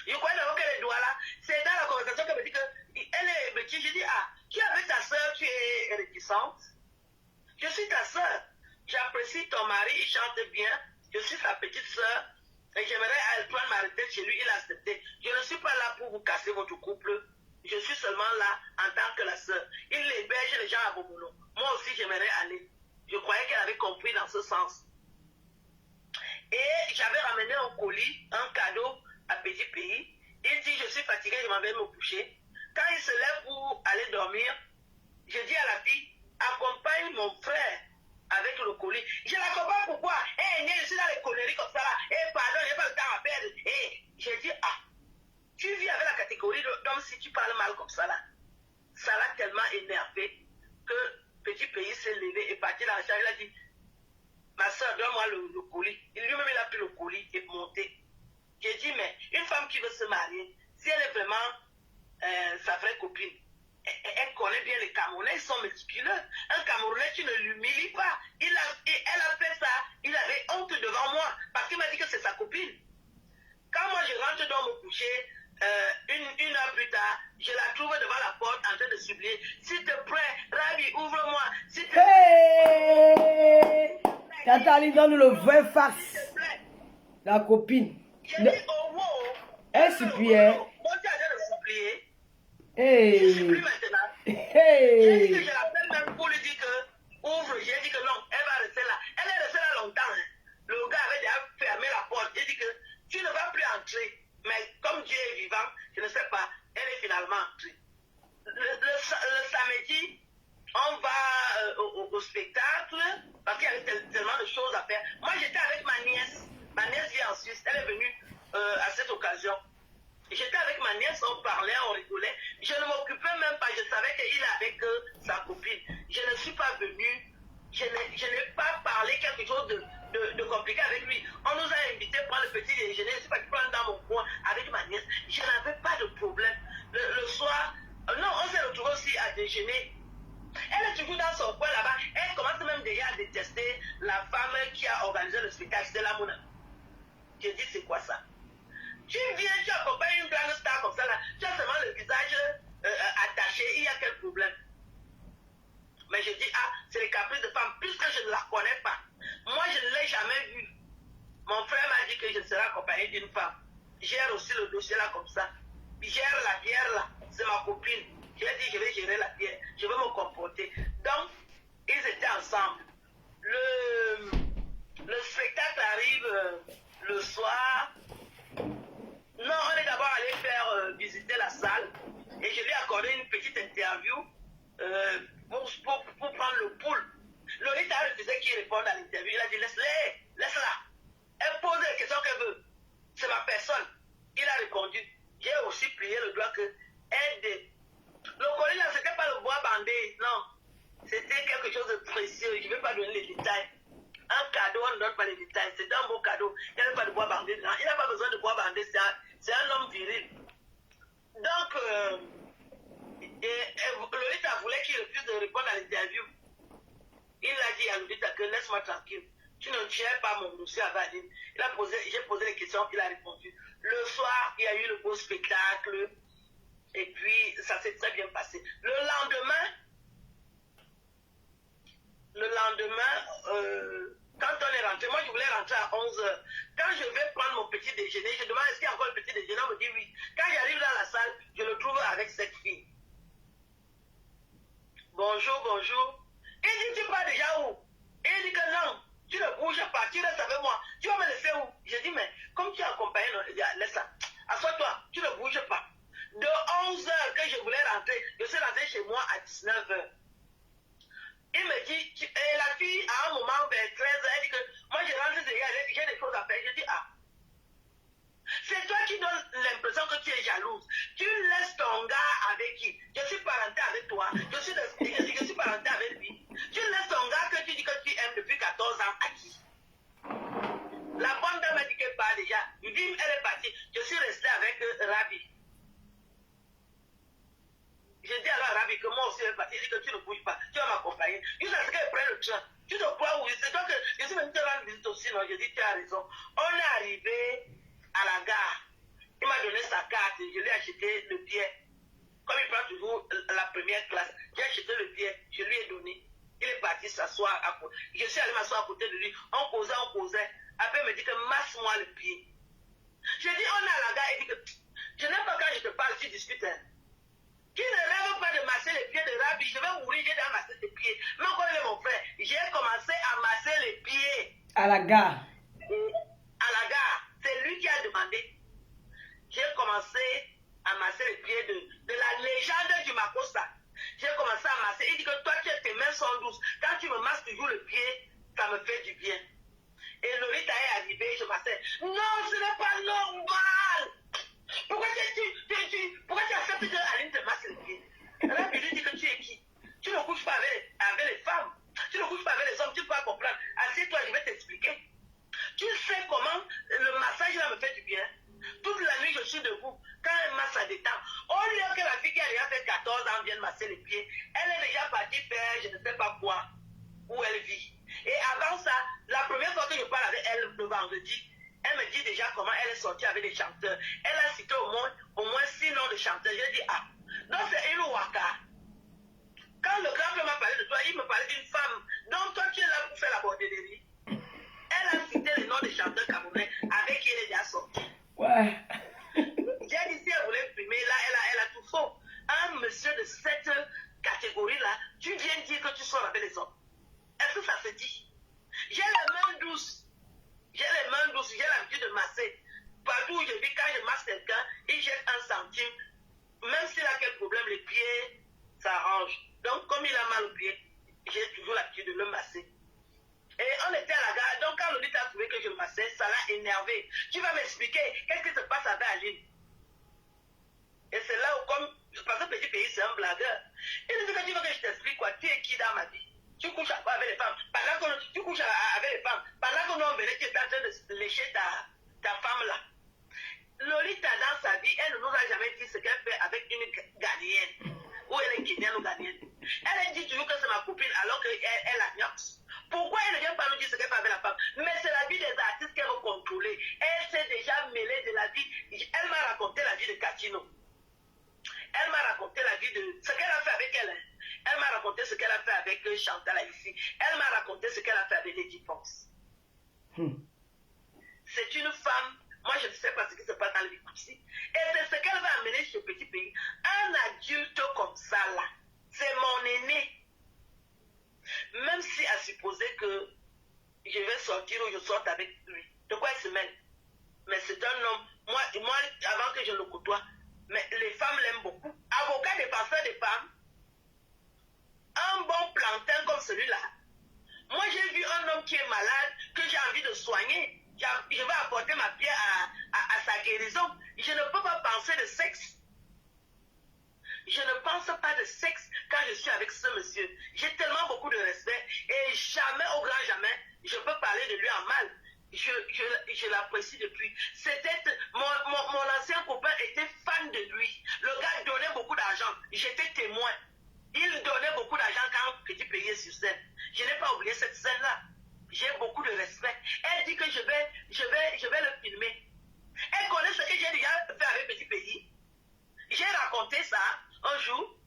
Je crois d'abord qu'elle est doigt là. C'est dans la conversation qu'elle me dit qu'elle est petite. Je dis, ah, tu es avec ta soeur, tu es réticente. Je suis ta soeur. J'apprécie ton mari, il chante bien. Je suis sa petite soeur. Et j'aimerais prendre ma retraite chez lui, il a accepté. Je ne suis pas là pour vous casser votre couple. Je suis seulement là en tant que la soeur. Il héberge les gens à Bomono. Moi aussi, j'aimerais aller. Je croyais qu'elle avait compris dans ce sens. Et j'avais ramené un colis, un cadeau à Petit Pays. Il dit, je suis fatigué, je m'en vais me coucher. Quand il se lève pour aller dormir, je dis à la fille, accompagne mon frère avec le colis. Je l'accompagne pourquoi? Je suis dans les conneries comme ça là. Pardon, je n'ai pas le temps à perdre. Je dis, ah, tu vis avec la catégorie d'hommes si tu parles mal comme ça là. Ça l'a tellement énervé que Petit Pays s'est levé et parti dans la chambre. Il a dit, ma soeur, donne-moi le colis. Lui-même, il a pris le colis et monté. J'ai dit, mais une femme qui veut se marier, si elle est vraiment sa vraie copine, Elle connaît bien les Camerounais, ils sont méticuleux. Un Camerounais, tu ne l'humilies pas. Elle a fait ça, il avait honte devant moi, parce qu'il m'a dit que c'est sa copine. Quand moi je rentre dans mon coucher, une heure plus tard, je la trouve devant la porte en train de supplier. S'il te plaît, Rabi, ouvre-moi. S'il te plaît. Tata Ali donne le vrai face. S'il te plaît. La copine. J'ai dit, oh, wow. Elle suppliait. Moi, tu as en train de supplier. Je Hey. supplie maintenant. J'ai dit que Hey. je l'appelle même pour lui dire que ouvre. J'ai dit que non, elle va rester là. Elle est restée là longtemps. Hein. Le gars avait déjà fermé la porte. J'ai dit que tu ne vas plus entrer. Mais comme Dieu est vivant, je ne sais pas, elle est finalement entrée. Le samedi, on va au spectacle parce qu'il y avait tellement de choses à faire. Moi, j'étais avec ma nièce. Ma nièce vit en Suisse. Elle est venue à cette occasion. J'étais avec ma nièce, on parlait, on rigolait. Je ne m'occupais même pas, je savais qu'il est avec sa copine. Je ne suis pas venue, je n'ai pas parlé quelque chose de compliqué avec lui. On nous a invités pour prendre le petit déjeuner, je ne suis pas prendre dans mon coin avec ma nièce. Je n'avais pas de problème. Le soir, non, on s'est retrouvés aussi à déjeuner. Elle est toujours dans son coin là-bas. Elle commence même déjà à détester la femme qui a organisé le spectacle, c'est la Mouna. J'ai dit, c'est quoi ça? Tu viens, tu accompagnes une grande star comme ça, là, tu as seulement le visage attaché, il y a quel problème? Mais je dis, ah, c'est les caprices de femme, puisque je ne la connais pas. Moi, je ne l'ai jamais vue. Mon frère m'a dit que je serai accompagné d'une femme. Gère aussi le dossier là comme ça. Gère la bière là, c'est ma copine. J'ai dit, je vais gérer la bière, je vais me comporter. Donc, ils étaient ensemble. Le spectacle arrive le soir. Non, on est d'abord allé faire visiter la salle et je lui ai accordé une petite interview pour prendre le pouls. Lolita a refusé qu'il réponde à l'interview. Il a dit laisse-la. Elle pose les questions qu'elle veut. C'est ma personne. Il a répondu. J'ai aussi plié le doigt que aide. Le collier là, c'était pas le bois bandé, non. C'était quelque chose de précieux. Je ne vais pas donner les détails. Un cadeau, on ne donne pas les détails. C'est un beau cadeau. Il n'y avait pas de bois bandé. Non, il n'a pas besoin de bois bandé. C'est un homme viril. Donc, Lolita voulait qu'il refuse de répondre à l'interview. Il a dit à Lolita que laisse-moi tranquille. Tu ne gères pas mon dossier à Vadine. J'ai posé les questions, il a répondu. Le soir, il y a eu le beau spectacle. Et puis, ça s'est très bien passé. Le lendemain, quand on est rentré, moi je voulais rentrer à 11h. Quand je vais prendre mon petit déjeuner, je demande est-ce qu'il y a encore le petit déjeuner, on me dit oui. Quand j'arrive dans la salle, je le trouve avec cette fille. Bonjour. Il dit, tu pars déjà où? Et il dit que non, tu ne bouges pas, tu restes avec moi. Tu vas me laisser où? Je dis, mais comme tu es accompagné, non, laisse ça. Assois-toi, tu ne bouges pas. De 11h que je voulais rentrer, je suis rentré chez moi à 19h. Il me dit, et la fille, à un moment, vers 13h, elle dit que moi, je rentre déjà, j'ai des choses à faire. Je dis, ah, c'est toi qui donnes l'impression que tu es jalouse. Tu laisses ton gars avec qui? Je suis parenté avec toi, je suis parenté avec lui. Tu laisses ton gars que tu dis que tu aimes depuis 14 ans à qui? La bonne dame m'a dit qu'elle part déjà. Il dit, elle est partie. Je suis resté avec Rabi. J'ai dit alors à Rabi que moi aussi elle est partie. Il dit que tu ne bouges pas, tu vas m'accompagner. Jusqu'à ce qu'elle prenne le train. Tu te crois où? C'est toi que je suis venu te rendre visite aussi. Non, j'ai dit tu as raison. On est arrivé à la gare. Il m'a donné sa carte et je lui ai acheté le billet. Comme il prend toujours la première classe, j'ai acheté le billet, je lui ai donné. Il est parti s'asseoir à côté. Je suis allé m'asseoir à côté de lui. On causait. Après, il me dit que masse-moi le pied. Je dis, on est à la gare. Il dit que je n'aime pas quand je te parle, tu discutes. Hein. Tu ne rêves pas de masser les pieds de Rabi. Je vais mourir, j'ai déjà massé tes pieds. Mais encore mon frère, j'ai commencé à masser les pieds. À la gare. À la gare. C'est lui qui a demandé. J'ai commencé à masser les pieds de la légende du Makossa. J'ai commencé à masser. Il dit que toi, tes mains sont douces. Quand tu me masses toujours le pied, ça me fait du bien. Et Lolita est arrivée, je massais. Non, ce n'est pas normal. Pourquoi tu acceptes que Aline te masse les pieds? Là, il lui dit que tu es qui? Tu ne couches pas avec les femmes. Tu ne couches pas avec les hommes. Tu peux pas comprendre. Assieds-toi, je vais t'expliquer. Tu sais comment le massage là me fait du bien. Toute la nuit, je suis debout. Quand elle masse, ça détend. Au lieu que la fille qui a déjà fait 14 ans vienne masser vendredi, elle me dit déjà comment elle est sortie avec des chanteurs. Elle a cité au moins 6 noms de chanteurs. J'ai dit, ah, donc c'est une waka. Quand le grand m'a parlé de toi, il me parlait d'une femme. Donc toi, tu es là pour faire la bordellerie. Elle a cité les noms des chanteurs camerounais avec qui elle est déjà sortie. Ouais. J'ai dit, si elle voulait fumer, là, elle a tout faux. Un monsieur de cette catégorie-là, tu viens dire que tu sors avec les hommes. Est-ce que ça se dit? J'ai les mains douces. J'ai l'habitude de masser. Partout où je vis, quand je masse quelqu'un, il jette 1 centime. Même s'il a quel problème, les pieds s'arrangent. Donc, comme il a mal aux pieds, j'ai toujours l'habitude de le masser. Et on était à la gare, donc quand Lolita a trouvé que je le massais, ça l'a énervé. Tu vas m'expliquer qu'est-ce qui se passe avec Aline. Et c'est là où, comme, parce que Petit Pays, c'est un blagueur. Il dit que tu veux que je t'explique quoi, tu es qui dans ma vie? Tu couches avec les femmes. Pendant que tu couches avec les femmes, pendant que nous on venait, tu es en train de lécher ta femme là. Lolita, dans sa vie, elle ne nous a jamais dit ce qu'elle fait avec une Ghanéenne. Ou elle est guinéenne ou ghanéenne. Elle dit toujours que c'est ma copine alors qu'elle a gnox. Pourquoi elle ne vient pas nous dire ce qu'elle fait avec la femme? Mais c'est la vie des artistes qu'elle veut contrôler. Elle s'est déjà mêlée de la vie. Elle m'a raconté la vie de Catino. Elle m'a raconté la vie de ce qu'elle a fait avec elle. Elle m'a raconté ce qu'elle a fait avec Chantal ici. Elle m'a raconté ce qu'elle a fait avec Lady Fox. C'est une femme, moi je ne sais pas ce qui se passe dans le vie ici. Et c'est ce qu'elle va amener chez Petit Pays. Un adulte comme ça là, c'est mon aîné. Même si à supposer que je vais sortir ou je sorte avec lui, de quoi il se mêle? Mais c'est un homme, moi avant que je le côtoie, mais les femmes l'aiment beaucoup. Avocat défenseur des femmes, un bon plantain comme celui-là. Moi, j'ai vu un homme qui est malade, que j'ai envie de soigner. Je vais apporter ma pierre à sa guérison. Je ne peux pas penser de sexe. Je ne pense pas de sexe quand je suis avec ce monsieur. J'ai tellement beaucoup de respect et jamais, au grand jamais, je peux parler de lui en mal. Je l'apprécie depuis. C'était mon ancien copain était fan de lui. Le gars donnait beaucoup d'argent. J'étais témoin. Il donnait beaucoup d'argent quand Petit Pays est sur scène. Je n'ai pas oublié cette scène-là. J'ai beaucoup de respect. Elle dit que je vais le filmer. Elle connaît ce que j'ai déjà fait avec Petit Pays. J'ai raconté ça un jour.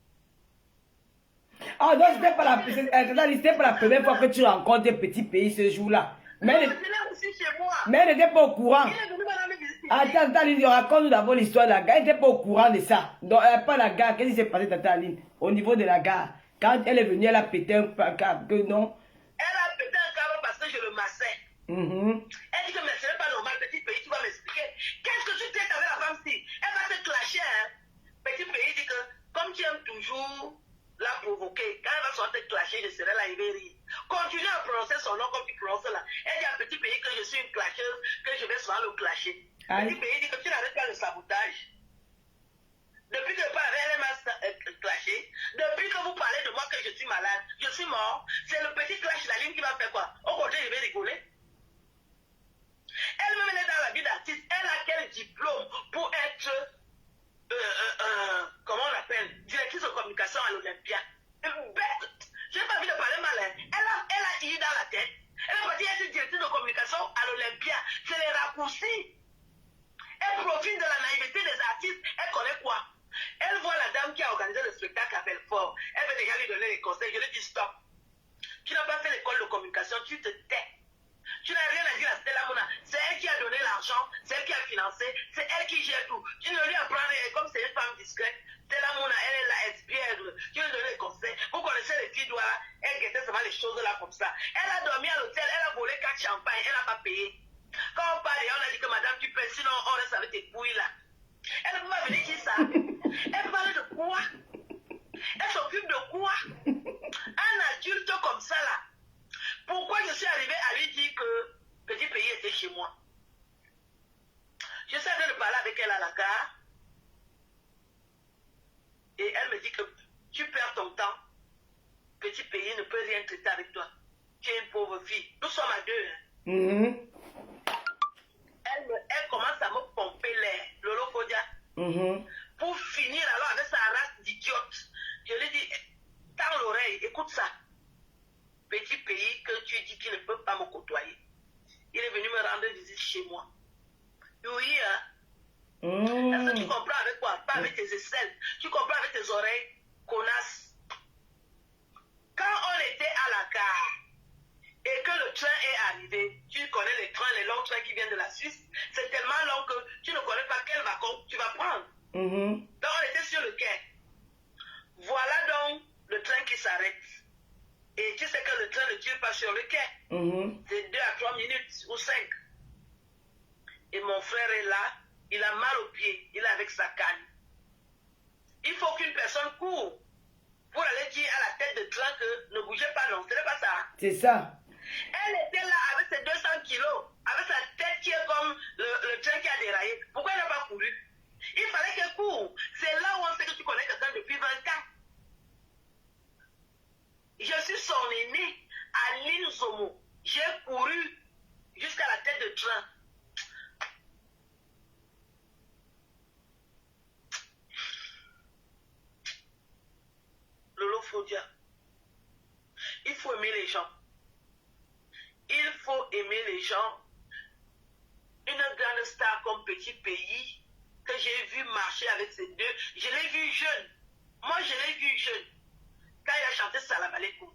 Ah, donc c'était pas la première fois que tu rencontres Petit Pays ce jour-là. Mais elle n'était pas au courant. Attends, raconte-nous d'abord l'histoire de la gare. Elle n'était pas au courant de ça. Donc, pas la gare. Qu'est-ce qui s'est passé, Tata Aline, au niveau de la gare? Quand elle est venue, elle a pété un câble. Non? Elle a pété un câble parce que je le massais. Elle dit que mais ce n'est pas normal, Petit Pays, tu vas m'expliquer. Qu'est-ce que tu traites avec la femme-ci? Elle va te clasher. Hein? Petit Pays dit que comme tu aimes toujours la provoquer, quand elle va sortir te clasher, je serai là, il va rire. Continue à prononcer son nom comme tu prononces là. Elle dit à Petit Pays que je suis une clasheuse, que je vais souvent le clasher. Petit Pays dit que tu n'arrêtes pas le sabotage. Depuis que je parle avec elle, m'a clashé. Depuis que vous parlez de moi que je suis malade, je suis mort. C'est le petit clash la ligne qui va faire quoi? Au côté, je vais rigoler. Elle-même, elle est dans la vie d'artiste. Elle a quel diplôme pour être, comment on appelle, directrice de communication à l'Olympia? Bête. Je n'ai pas envie de parler mal. Hein. Elle a eu dans la tête. Elle a parti être directrice de communication à l'Olympia. C'est les raccourcis. Elle profite de la naïveté des artistes. Elle connaît quoi? Elle voit la dame qui a organisé le spectacle à Belfort. Elle veut déjà lui donner les conseils. Je lui dis stop. Tu n'as pas fait l'école de communication, tu te tais. Tu n'as rien à dire à Stella Mouna. C'est elle qui a donné l'argent, c'est elle qui a financé, c'est elle qui gère tout. Tu ne lui apprends rien. Comme c'est une femme discrète, Stella Mouna, elle est là, espiègle. Tu lui donnes les conseils. Vous connaissez les filles doigts, elle guettait seulement les choses là comme ça. Elle a dormi à l'hôtel, elle a volé 4 champagnes, elle n'a pas payé. Quand on parle, on a dit que madame, tu payes, sinon on reste avec tes couilles là. Elle ne peut pas venir dire ça. Elle parle de quoi? Elle s'occupe de quoi? Un adulte comme ça là. Pourquoi je suis arrivé à lui dire que Petit Pays était chez moi? Je suis arrivé de parler avec elle à la gare. Et elle me dit que tu perds ton temps. Petit Pays ne peut rien traiter avec toi. Tu es une pauvre fille. Nous sommes à deux. Hein? Elle commence à me pomper l'air, Lolo Kodia. Pour finir alors avec sa race d'idiote. Je lui dis, tends l'oreille, écoute ça. Petit Pays que tu dis qu'il ne peut pas me côtoyer. Il est venu me rendre visite Est-ce que tu comprends avec quoi? Pas avec tes aisselles. Tu comprends avec tes oreilles, connasse. Quand on était à la gare et que le train est arrivé, tu connais les trains, les longs trains qui viennent de la Suisse, c'est tellement long que tu ne connais pas quel wagon tu vas prendre. Donc on était sur le quai. Voilà donc le train qui s'arrête. Et tu sais que le train ne tire pas sur le quai. C'est 2 à 3 minutes ou 5. Et mon frère est là, il a mal au pied, il est avec sa canne. Il faut qu'une personne court pour aller dire à la tête de train que ne bougez pas, non, ce n'est pas ça. C'est ça. Elle était là avec ses 200 kilos, avec sa tête qui est comme le train qui a déraillé. Pourquoi elle n'a pas couru? Il fallait qu'elle court. C'est là où on sait que tu connais quelqu'un depuis 20 ans. Je suis son aîné à l'île Zomo. J'ai couru jusqu'à la tête de train. Lolo Fodia. Il faut aimer les gens. Il faut aimer les gens. Une grande star comme Petit Pays que j'ai vu marcher avec ces deux, je l'ai vu jeune. Moi, je l'ai vu jeune. Quand il a chanté Salam Aleikum,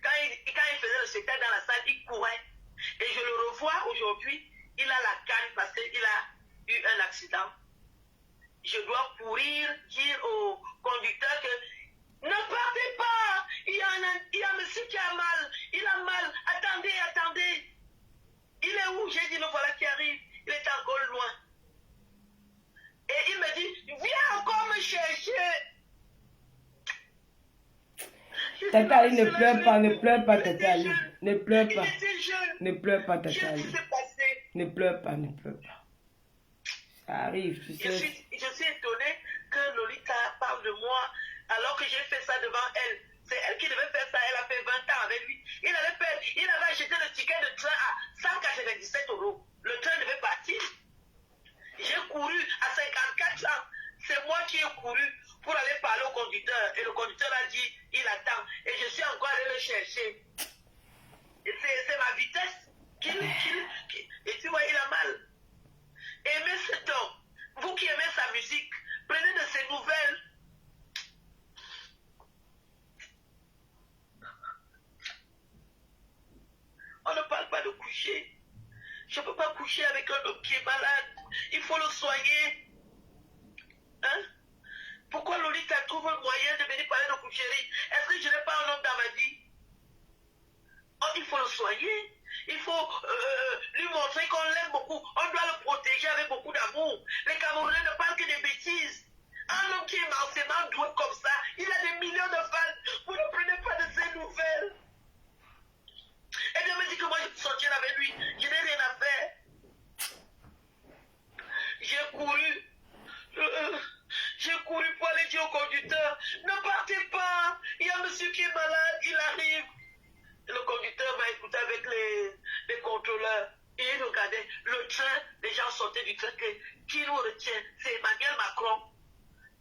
quand il faisait le spectacle dans la salle, il courait. Et je le revois aujourd'hui, il a la canne parce qu'il a eu un accident. Je dois courir, dire au conducteur que ne partez pas, il y a un monsieur qui a mal, il a mal, attendez, attendez. Il est où? J'ai dit, le voilà qui arrive, il est encore loin. Et il me dit, viens encore me chercher. Tata Ali, ne pleure pas, ne pleure pas, Tata Ali. Ne pleure pas. Il était jeune. Ne pleure pas, Tata Qu'est-ce Ali. qui s'est passé? Ne pleure pas, ne pleure pas. Ça arrive, tu Je sais. suis étonnée que Lolita parle de moi alors que j'ai fait ça devant elle. C'est elle qui devait faire ça, elle a fait 20 ans avec lui. Il avait acheté le ticket de train à 197 €. Le train devait partir. J'ai couru à 54 ans. C'est moi qui ai couru pour aller parler au conducteur. Et le conducteur a dit, il attend. Et je suis encore allé le chercher. Et c'est ma vitesse et tu vois, il a mal. Aimez cet homme. Vous qui aimez sa musique, prenez de ses nouvelles. On ne parle pas de coucher. Je ne peux pas coucher avec un homme qui est malade. Il faut le soigner. Hein? Pourquoi Lolita trouve un moyen de venir parler de coucherie? Est-ce que je n'ai pas un homme dans ma vie? Oh, il faut le soigner. Il faut lui montrer qu'on l'aime beaucoup. On doit le protéger avec beaucoup d'amour. Les Camerounais ne parlent que des bêtises. Un homme qui est immensément doué comme ça, il a des millions de fans. Vous ne prenez pas de ses nouvelles. Et bien, me dit que moi, je peux sortir avec lui. Je n'ai rien à faire. J'ai couru. J'ai couru pour aller dire au conducteur, ne partez pas. Il y a un monsieur qui est malade, il arrive. Et le conducteur m'a écouté avec les contrôleurs. Et il regardait le train, les gens sortaient du train. Qui nous retient? C'est Emmanuel Macron.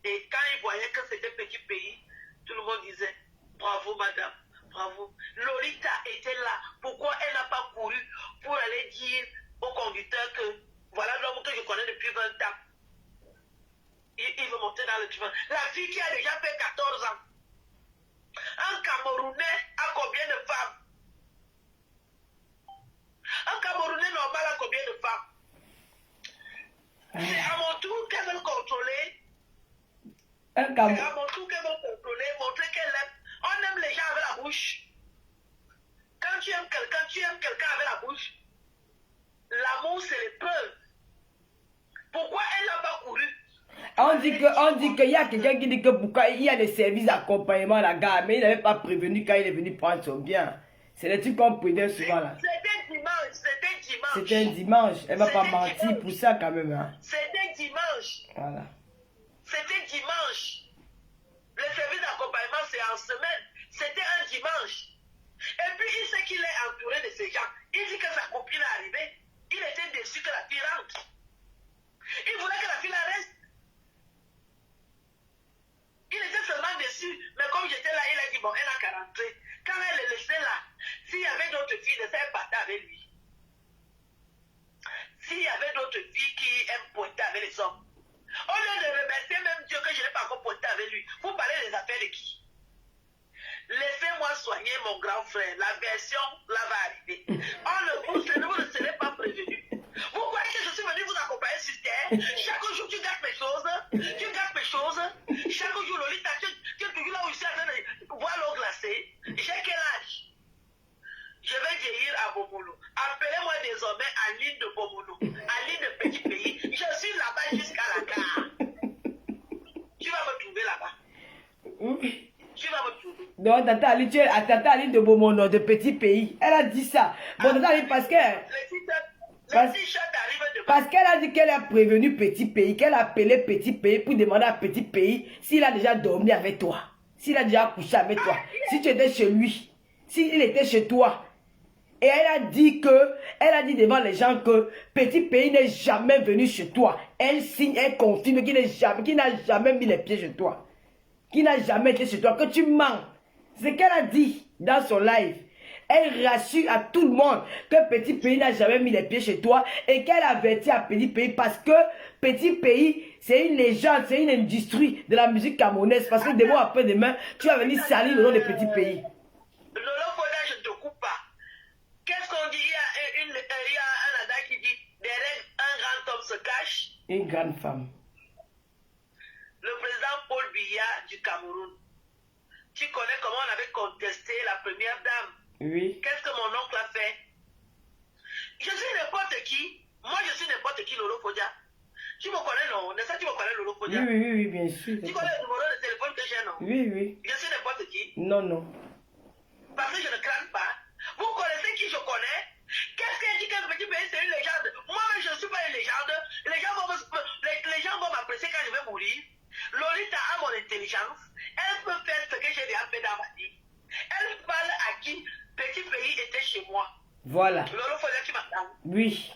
Et quand il voyait que c'était Petit Pays, tout le monde disait, bravo madame, bravo. Lolita était là. Pourquoi elle n'a pas couru pour aller dire au conducteur que voilà l'homme que je connais depuis 20 ans. Il veut monter dans le train. La fille qui a déjà fait 14 ans. Un Camerounais a combien de femmes? Un Camerounais normal a combien de femmes? C'est à mon tour qu'elle veut contrôler. C'est à mon tour qu'elle veut contrôler, montrer qu'elle aime. On aime les gens avec la bouche. Quand tu aimes quelqu'un avec la bouche, l'amour c'est l'épreuve. Pourquoi elle n'a pas couru? On dit qu'il y a quelqu'un qui dit que pourquoi il y a des services d'accompagnement à la gare, mais il n'avait pas prévenu quand il est venu prendre son bien. C'est le truc qu'on prenait souvent là. C'était dimanche. C'était un dimanche. Elle va pas mentir pour ça quand même. Hein. C'était dimanche. Voilà. C'était dimanche. Le service d'accompagnement, c'est en semaine. C'était un dimanche. Et puis, il sait qu'il est entouré de ces gens. Il dit que sa copine est arrivée. Il était déçu que la fille rentre. Il voulait que la fille la reste. Il était seulement déçu. Mais comme j'étais là, il a dit, bon, elle n'a qu'à rentrer. Quand elle est laissée là, s'il y avait d'autres filles, elle partait avec lui. S'il y avait d'autres filles qui aiment pointer avec les hommes, de qui? Laissez-moi soigner mon grand frère. La version là va arriver. Vous ne serez pas prévenu. Vous croyez que je suis venu vous accompagner sur terre? Chaque jour, tu gâtes mes choses. Tu gâtes mes choses. Chaque jour, Lolita, tu es toujours là où je suis en train de boire l'eau glacée. J'ai quel âge? Je vais vieillir à Bomolo. Appelez-moi désormais Aline de Bomolo. Aline de Petit Pays. Je suis là-bas jusqu'à la gare. Tu vas me trouver là-bas. Tu vas me trouver. Donc, Tata Ali, tu es à Tata Ali de Bomono, de Petit Pays. Elle a dit ça. Bon, Tata Ali, parce que... Parce qu'elle a dit qu'elle a prévenu Petit Pays, qu'elle a appelé Petit Pays pour demander à Petit Pays s'il a déjà dormi avec toi. S'il a déjà couché avec toi. Si tu étais chez lui. S'il était chez toi. Et elle a dit devant les gens que Petit Pays n'est jamais venu chez toi. Elle signe, elle confirme qu'il n'a jamais mis les pieds chez toi. Qu'il n'a jamais été chez toi, que tu mens. C'est ce qu'elle a dit dans son live. Elle rassure à tout le monde que Petit Pays n'a jamais mis les pieds chez toi et qu'elle avertit à Petit Pays parce que Petit Pays, c'est une légende, c'est une industrie de la musique camerounaise. Parce que demain après demain, tu vas venir salir le nom de Petit Pays. Lolo Foda, je ne te coupe pas. Qu'est-ce qu'on dit? Il y a un Ada qui dit derrière un grand homme se cache. Une grande femme. Le président Paul Biya du Cameroun. Tu connais comment on avait contesté la première dame? Oui. Qu'est-ce que mon oncle a fait? Je suis n'importe qui. Moi, je suis n'importe qui, Lolo Fodia. Tu me connais, non? N'est-ce pas, tu me connais, Lolo Fodia? Oui, bien sûr. Tu connais le numéro de téléphone que j'ai, non? Oui. Je suis n'importe qui. Non. Parce que je ne crains pas. Vous connaissez qui je connais? Qu'est-ce qu'elle dit que Petit Pays, c'est une légende? Moi-même, je ne suis pas une légende. Les gens vont m'apprécier quand je vais mourir. Lolita a mon intelligence. Elle peut faire ce que j'ai déjà fait dans ma vie. Elle parle à qui Petit Pays était chez moi. Voilà. Lolo Fodia, tu m'entends? Oui.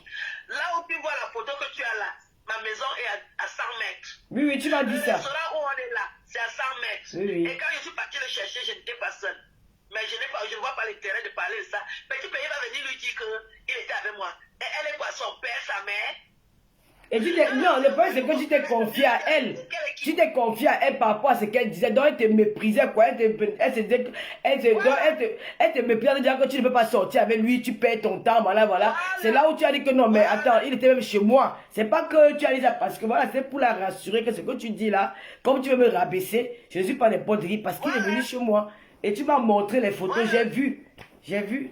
Là où tu vois la photo que tu as là, ma maison est à 100 mètres. Oui, tu m'as dit ça. Le restaurant où on est là, c'est à 100 mètres. Oui. Et quand je suis parti le chercher, je n'étais pas seul. Mais je ne vois pas l'intérêt de parler de ça. Petit Pays va venir lui dire qu'il était avec moi. Et elle est quoi? Son père, sa mère? Et non, le problème c'est que tu t'es confié à elle. Tu t'es confié à elle par rapport à ce qu'elle disait. Donc elle te méprisait quoi. Elle te méprisait de dire que tu ne peux pas sortir avec lui, tu perds ton temps, voilà. C'est là où tu as dit que non, mais attends, il était même chez moi. C'est pas que tu as dit ça parce que voilà, c'est pour la rassurer que ce que tu dis là, comme tu veux me rabaisser, je ne suis pas n'importe qui parce qu'il est venu chez moi. Et tu m'as montré les photos, j'ai vu,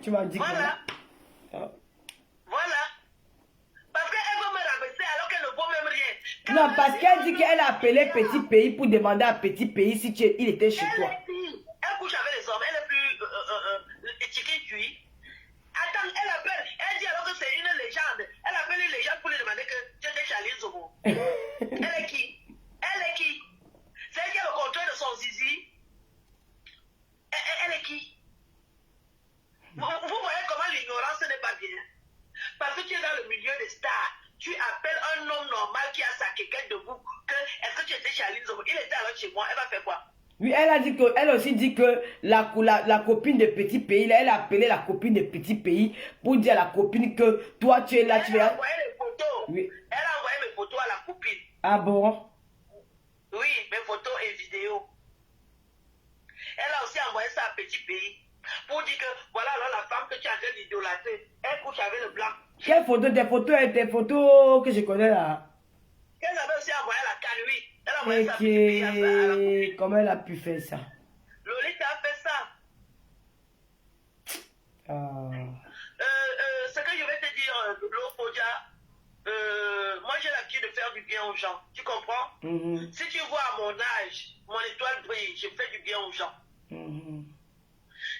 tu m'as dit que... Voilà. Parce qu'elle veut me rabaisser alors qu'elle ne vaut même rien. Non, parce qu'elle dit qu'elle a appelé Petit Pays pour demander à Petit Pays si il était chez toi. Elle couche avec les hommes, elle est plus étiquetée. Attends, elle dit alors que c'est une légende. Elle appelle une légende pour lui demander que tu étais Charlie Zomo. Elle est qui? C'est elle qui a le contrôle de son zizi. Elle est qui? Vous voyez comment l'ignorance n'est pas bien. Parce que tu es dans le milieu des stars. Tu appelles un homme normal qui a sa quéquette debout. Est-ce que tu étais chez Aline Zomo? Il était alors chez moi. Elle va faire quoi? Oui, elle aussi dit que la copine de Petit Pays, là, elle a appelé la copine de Petit Pays pour dire à la copine que toi tu es là, tu es là. Elle a envoyé les photos. Oui. Elle a envoyé mes photos à la copine. Ah bon? Oui, mes photos et vidéos. Elle a aussi envoyé ça à Petit Pays. Pour dire que voilà alors la femme que tu as en train d'idolâtrer, elle couche avec le blanc. Quelle photo? Des photos que je connais là. Elle avait aussi envoyé à la canne, oui. Elle a envoyé ça à Petit Pays, à la copine. Comment elle a pu faire ça? Lolita a fait ça. Ce que je vais te dire, Lofodia, moi j'ai l'habitude de faire du bien aux gens. Tu comprends? Si tu vois à mon âge, mon étoile brille, je fais du bien aux gens.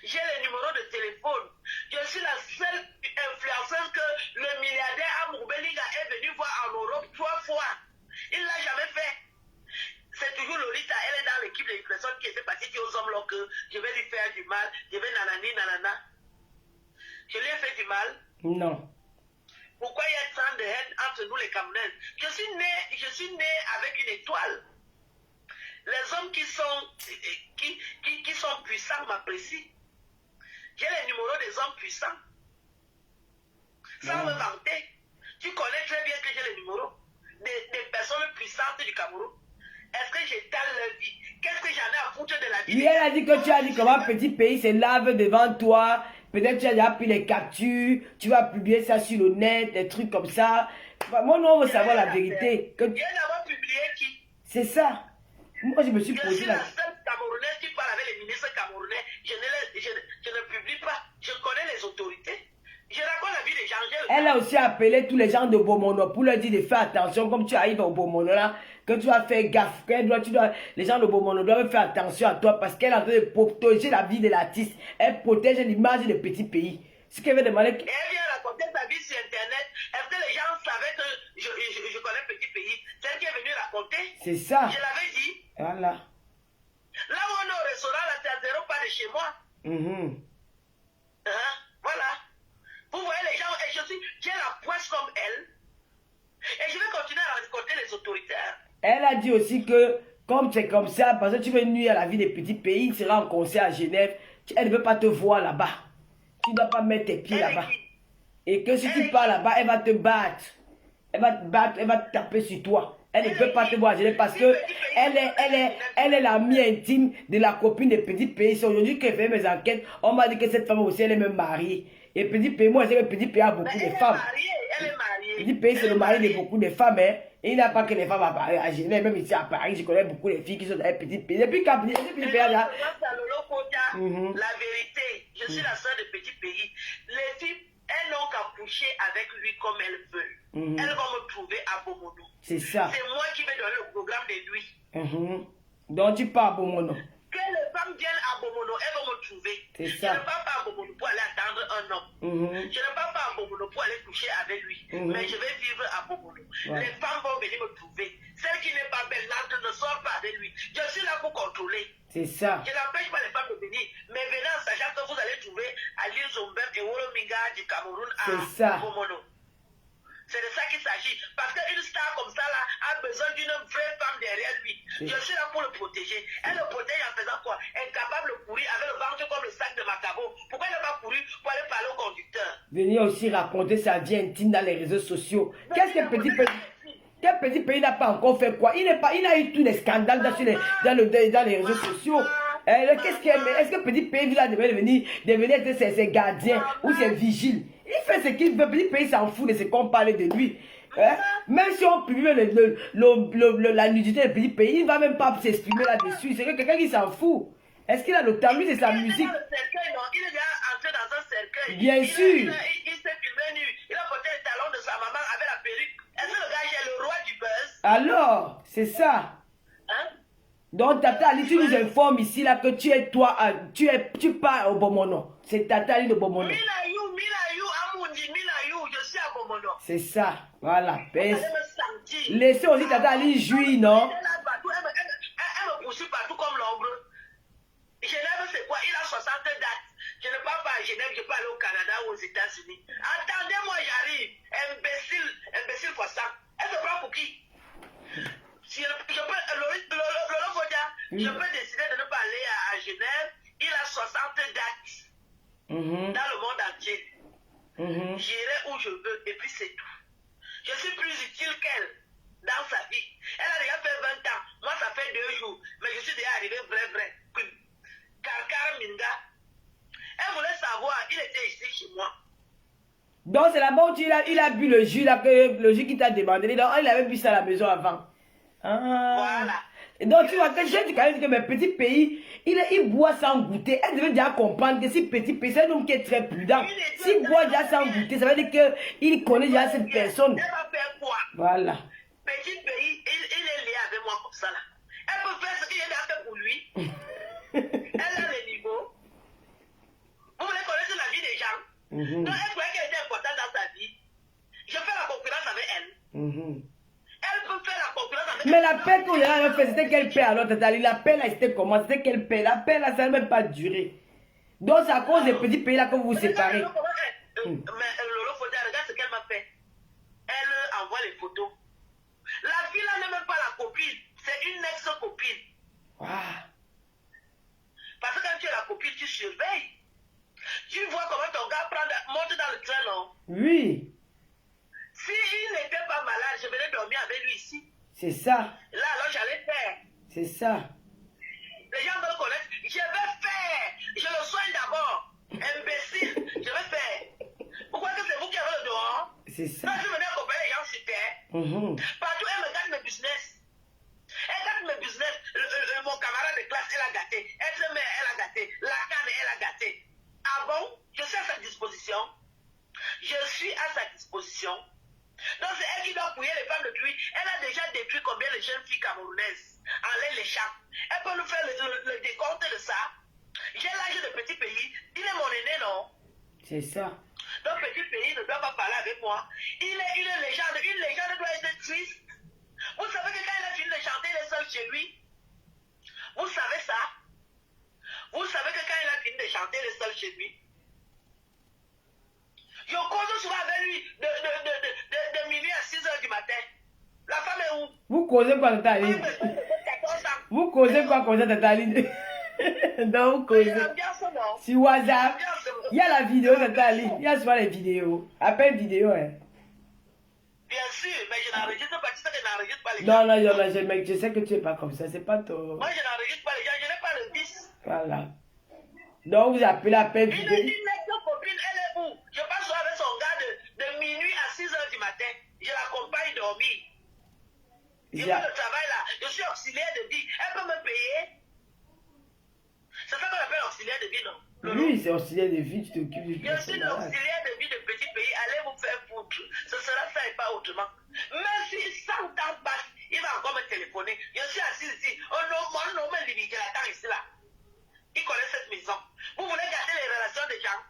J'ai les numéros de téléphone. Je suis la seule influenceuse que le milliardaire Amourbeliga est venu voir en Europe 3 fois. Il ne l'a jamais fait. C'est toujours Lolita, elle est dans l'équipe de personnes qui était partie dire aux hommes là que je vais lui faire du mal, je vais nanana. Je lui ai fait du mal. Non. Pourquoi il y a tant de haine entre nous les Camerounais? Je suis né avec une étoile. Les hommes qui sont puissants m'apprécient. J'ai les numéros des hommes puissants. Sans me vanter. Tu connais très bien que j'ai les numéros des personnes puissantes du Cameroun. Est-ce que j'étale leur vie? Qu'est-ce que j'en ai à foutre de la vie? Lui, elle a dit que tu as dit comment petit pays se lave devant toi. Peut-être tu as déjà pris les captures, tu vas publier ça sur le net, des trucs comme ça. Moi, non, on veut savoir la vérité. Viens d'avoir publié qui? C'est ça. Moi, je me suis Je posé suis la la seule Camerounaise qui parle avec les ministres camerounais. Je ne publie pas. Je connais les autorités. Je raconte la vie des gens. Elle a aussi appelé tous les gens de Bomono pour leur dire de faire attention. Comme tu arrives au Bomono là, que tu vas faire gaffe. Les gens de Bomono doivent faire attention à toi parce qu'elle est en train de protéger la vie de l'artiste. Elle protège l'image des petits pays. Ce qu'elle veut demander. Elle vient raconter sa vie sur Internet. Est-ce que les gens savaient que je connais petit pays? C'est elle qui est venue raconter. C'est ça. Je l'avais dit. Voilà. Là où on est au restaurant, là, c'est à 0 pas de chez moi. Voilà. Vous voyez les gens, et j'ai la poisse comme elle. Et je vais continuer à raconter les autorités. Elle a dit aussi que, comme c'est comme ça, parce que tu veux nuire à la vie des petits pays, il sera en concert à Genève, elle ne veut pas te voir là-bas. Tu ne dois pas mettre tes pieds là-bas. Et que si tu pars là-bas, elle va te battre. Elle va te battre, elle va te taper sur toi. Elle ne peut pas te voir à Genève parce que elle est l'amie intime de la copine des petits pays. C'est aujourd'hui que j'ai fait mes enquêtes. On m'a dit que cette femme aussi, elle est même mariée. Et petit pays, moi, je sais que petit pays a beaucoup de femmes. Elle est mariée. Petit pays, c'est le mari de beaucoup de femmes. Hein. Et il n'y a pas que les femmes à Genève, même ici à Paris, je connais beaucoup de filles qui sont dans les petits pays. Depuis quand petit pays là. La vérité, je suis la sœur de petit pays. Les filles, elles n'ont qu'à coucher avec lui comme elles veulent. Elles vont me trouver à Bomono. C'est ça. C'est moi qui vais donner le programme de lui. Donc tu pars à Bomono. Que les femmes viennent à Bomono, elles vont me trouver. C'est Je ça. ne pars pas à Bomono pour aller attendre un homme. Je ne pars pas à Bomono pour aller coucher avec lui. Mais je vais vivre à Bomono. Ouais. Les femmes vont venir me trouver. Celle qui n'est pas belle, l'autre ne sort pas avec lui. Je suis là pour contrôler. C'est ça. Je n'empêche pas les femmes de venir. Mais venez en sachant que vous allez trouver à l'île Zombem et Wolominga du Cameroun à Bomono. C'est de ça qu'il s'agit. Parce qu'une star comme ça là a besoin d'une vraie femme derrière lui. Je suis là pour le protéger. Elle le protège en faisant quoi? Incapable de courir avec le ventre comme le sac de Macabo. Pourquoi elle n'a pas couru pour aller parler au conducteur? Venir aussi raconter sa vie intime dans les réseaux sociaux. Qu'est-ce que petit pays? Quel petit pays n'a pas encore fait quoi? Il a eu tous les scandales dans les réseaux sociaux. Est-ce que petit pays va devenir être ses gardiens ou ses vigiles? Il fait ce qu'il veut. Petit pays s'en fout de ce qu'on parle de lui. Hein? Même si on publie la nudité du petit pays, il ne va même pas s'exprimer là-dessus. C'est quelqu'un qui s'en fout. Est-ce qu'il a le temps? Lui, c'est sa musique. Il est déjà entré dans un cercueil. Bien sûr. Il s'est filmé nu. Il a porté le talon de sa maman avec la perruque. Est-ce que le gars est le roi du buzz? Alors, c'est ça. Hein? Donc, Tata Ali, tu nous informes ici là que tu pars au Bomono. C'est Tata Ali de Bomono. Minayu, Amundi, Minayu, je suis à Bomono. C'est ça. Voilà. Elle me sentit. Laissez aussi Tata Ali jouir, non? Elle me poursuit partout comme l'ombre. Genève, c'est quoi? Il a 60 dates. Je ne pars pas à Genève, je peux aller au Canada ou aux États-Unis. Attendez-moi, j'arrive. Imbécile fois ça. Elle se prend pour qui? Si je peux décider de ne pas aller à Genève. Il a 60 dates dans le monde entier. J'irai où je veux et puis c'est tout. Je suis plus utile qu'elle dans sa vie. Elle a déjà fait 20 ans. Moi, ça fait 2 jours. Mais je suis déjà arrivé vrai. Karkar Minga. Elle voulait savoir, il était ici chez moi. Donc c'est là-bas où il a bu le jus, là, le jus qu'il t'a demandé. Donc, il avait bu ça à la maison avant. Voilà. Et donc tu vois, j'ai dit quand même que mes petits pays, il boit sans goûter. Elle devait déjà comprendre que si petit pays, c'est un homme qui est très prudent. S'il boit déjà sans goûter, ça veut dire qu'il connaît déjà cette personne. Elle va faire quoi? Voilà. Petit pays, il est lié avec moi comme ça là. Elle peut faire ce qu'il a fait pour lui. Elle a le niveau. Vous voulez connaître la vie des gens? Donc elle croyait qu'elle était importante dans sa vie. Je fais la concurrence avec elle. Elle peut faire la concurrence avec elle. Mais la paix qu'on a fait, c'était quelle paix alors, Tata Ali? La paix là, c'était comment? C'était quelle paix? La paix là, ça n'a même pas duré. Donc c'est à cause des petits pays là que vous vous séparez. Mais Lolo Fodia, regarde ce qu'elle m'a fait. Elle envoie les photos. La fille là n'est même pas la copine. C'est une ex-copine. Wow. Parce que quand tu es la copine, tu surveilles. Tu vois comment ton gars monte dans le train, non? Oui. S'il n'était pas malade, je venais dormir avec lui ici. C'est ça. Là, alors j'allais faire. C'est ça. C'est ça. Donc, je venais accompagner les gens sur terre. Partout, elle me gâte mes business. Elle gâte mes business. Mon camarade de classe, elle a gâté. Elle a gâté. La canne, elle a gâté. Ah bon? Je suis à sa disposition. Je suis à sa disposition. Donc, c'est elle qui doit fouiller les femmes de pluie. Elle a déjà détruit combien de jeunes filles camerounaises en l'air les champs. Elle peut nous faire le décompte de ça. J'ai l'âge de petit pays. Il est mon aîné, non? C'est ça. Donc, petit pays ne doit pas parler avec moi. Il est une légende. Une légende doit être triste. Vous savez que quand il a fini de chanter, il est seul chez lui. Vous savez ça? Vous savez que quand il a fini de chanter, il est seul chez lui. Je cause souvent avec lui de minuit à 6 h du matin. La femme est où? Vous causez quoi, Tata Aline? Vous causez quoi, Tata Aline? Non, vous causez. Sur WhatsApp, il y a la vidéo, Tata Aline. Il y a souvent les vidéos. Appelle vidéo, hein. Bien sûr, mais je n'enregistre pas. Tu sais que je n'enregistre pas les gens. Non, je sais que tu n'es pas comme ça. C'est pas ton. Moi, je n'enregistre pas les gens. Je n'ai pas le 10. Voilà. Donc, vous appelez appel vidéo. Une copine, elle est où? Je passe avec son gars de minuit à 6 h du matin. Je l'accompagne dormir. Je fais le travail là. Je suis auxiliaire de vie. Elle peut me payer. C'est ça qu'on appelle auxiliaire de vie, non? Oui, c'est auxiliaire de vie, tu t'occupes du Je suis l'auxiliaire de vie de petit pays. Allez vous faire foutre. Ce sera ça et pas autrement. Même si 100 ans passe, il va encore me téléphoner. Je suis assis ici. Mon nom est limité. Attends ici là. Il connaît cette maison. Vous voulez gâter les relations des gens?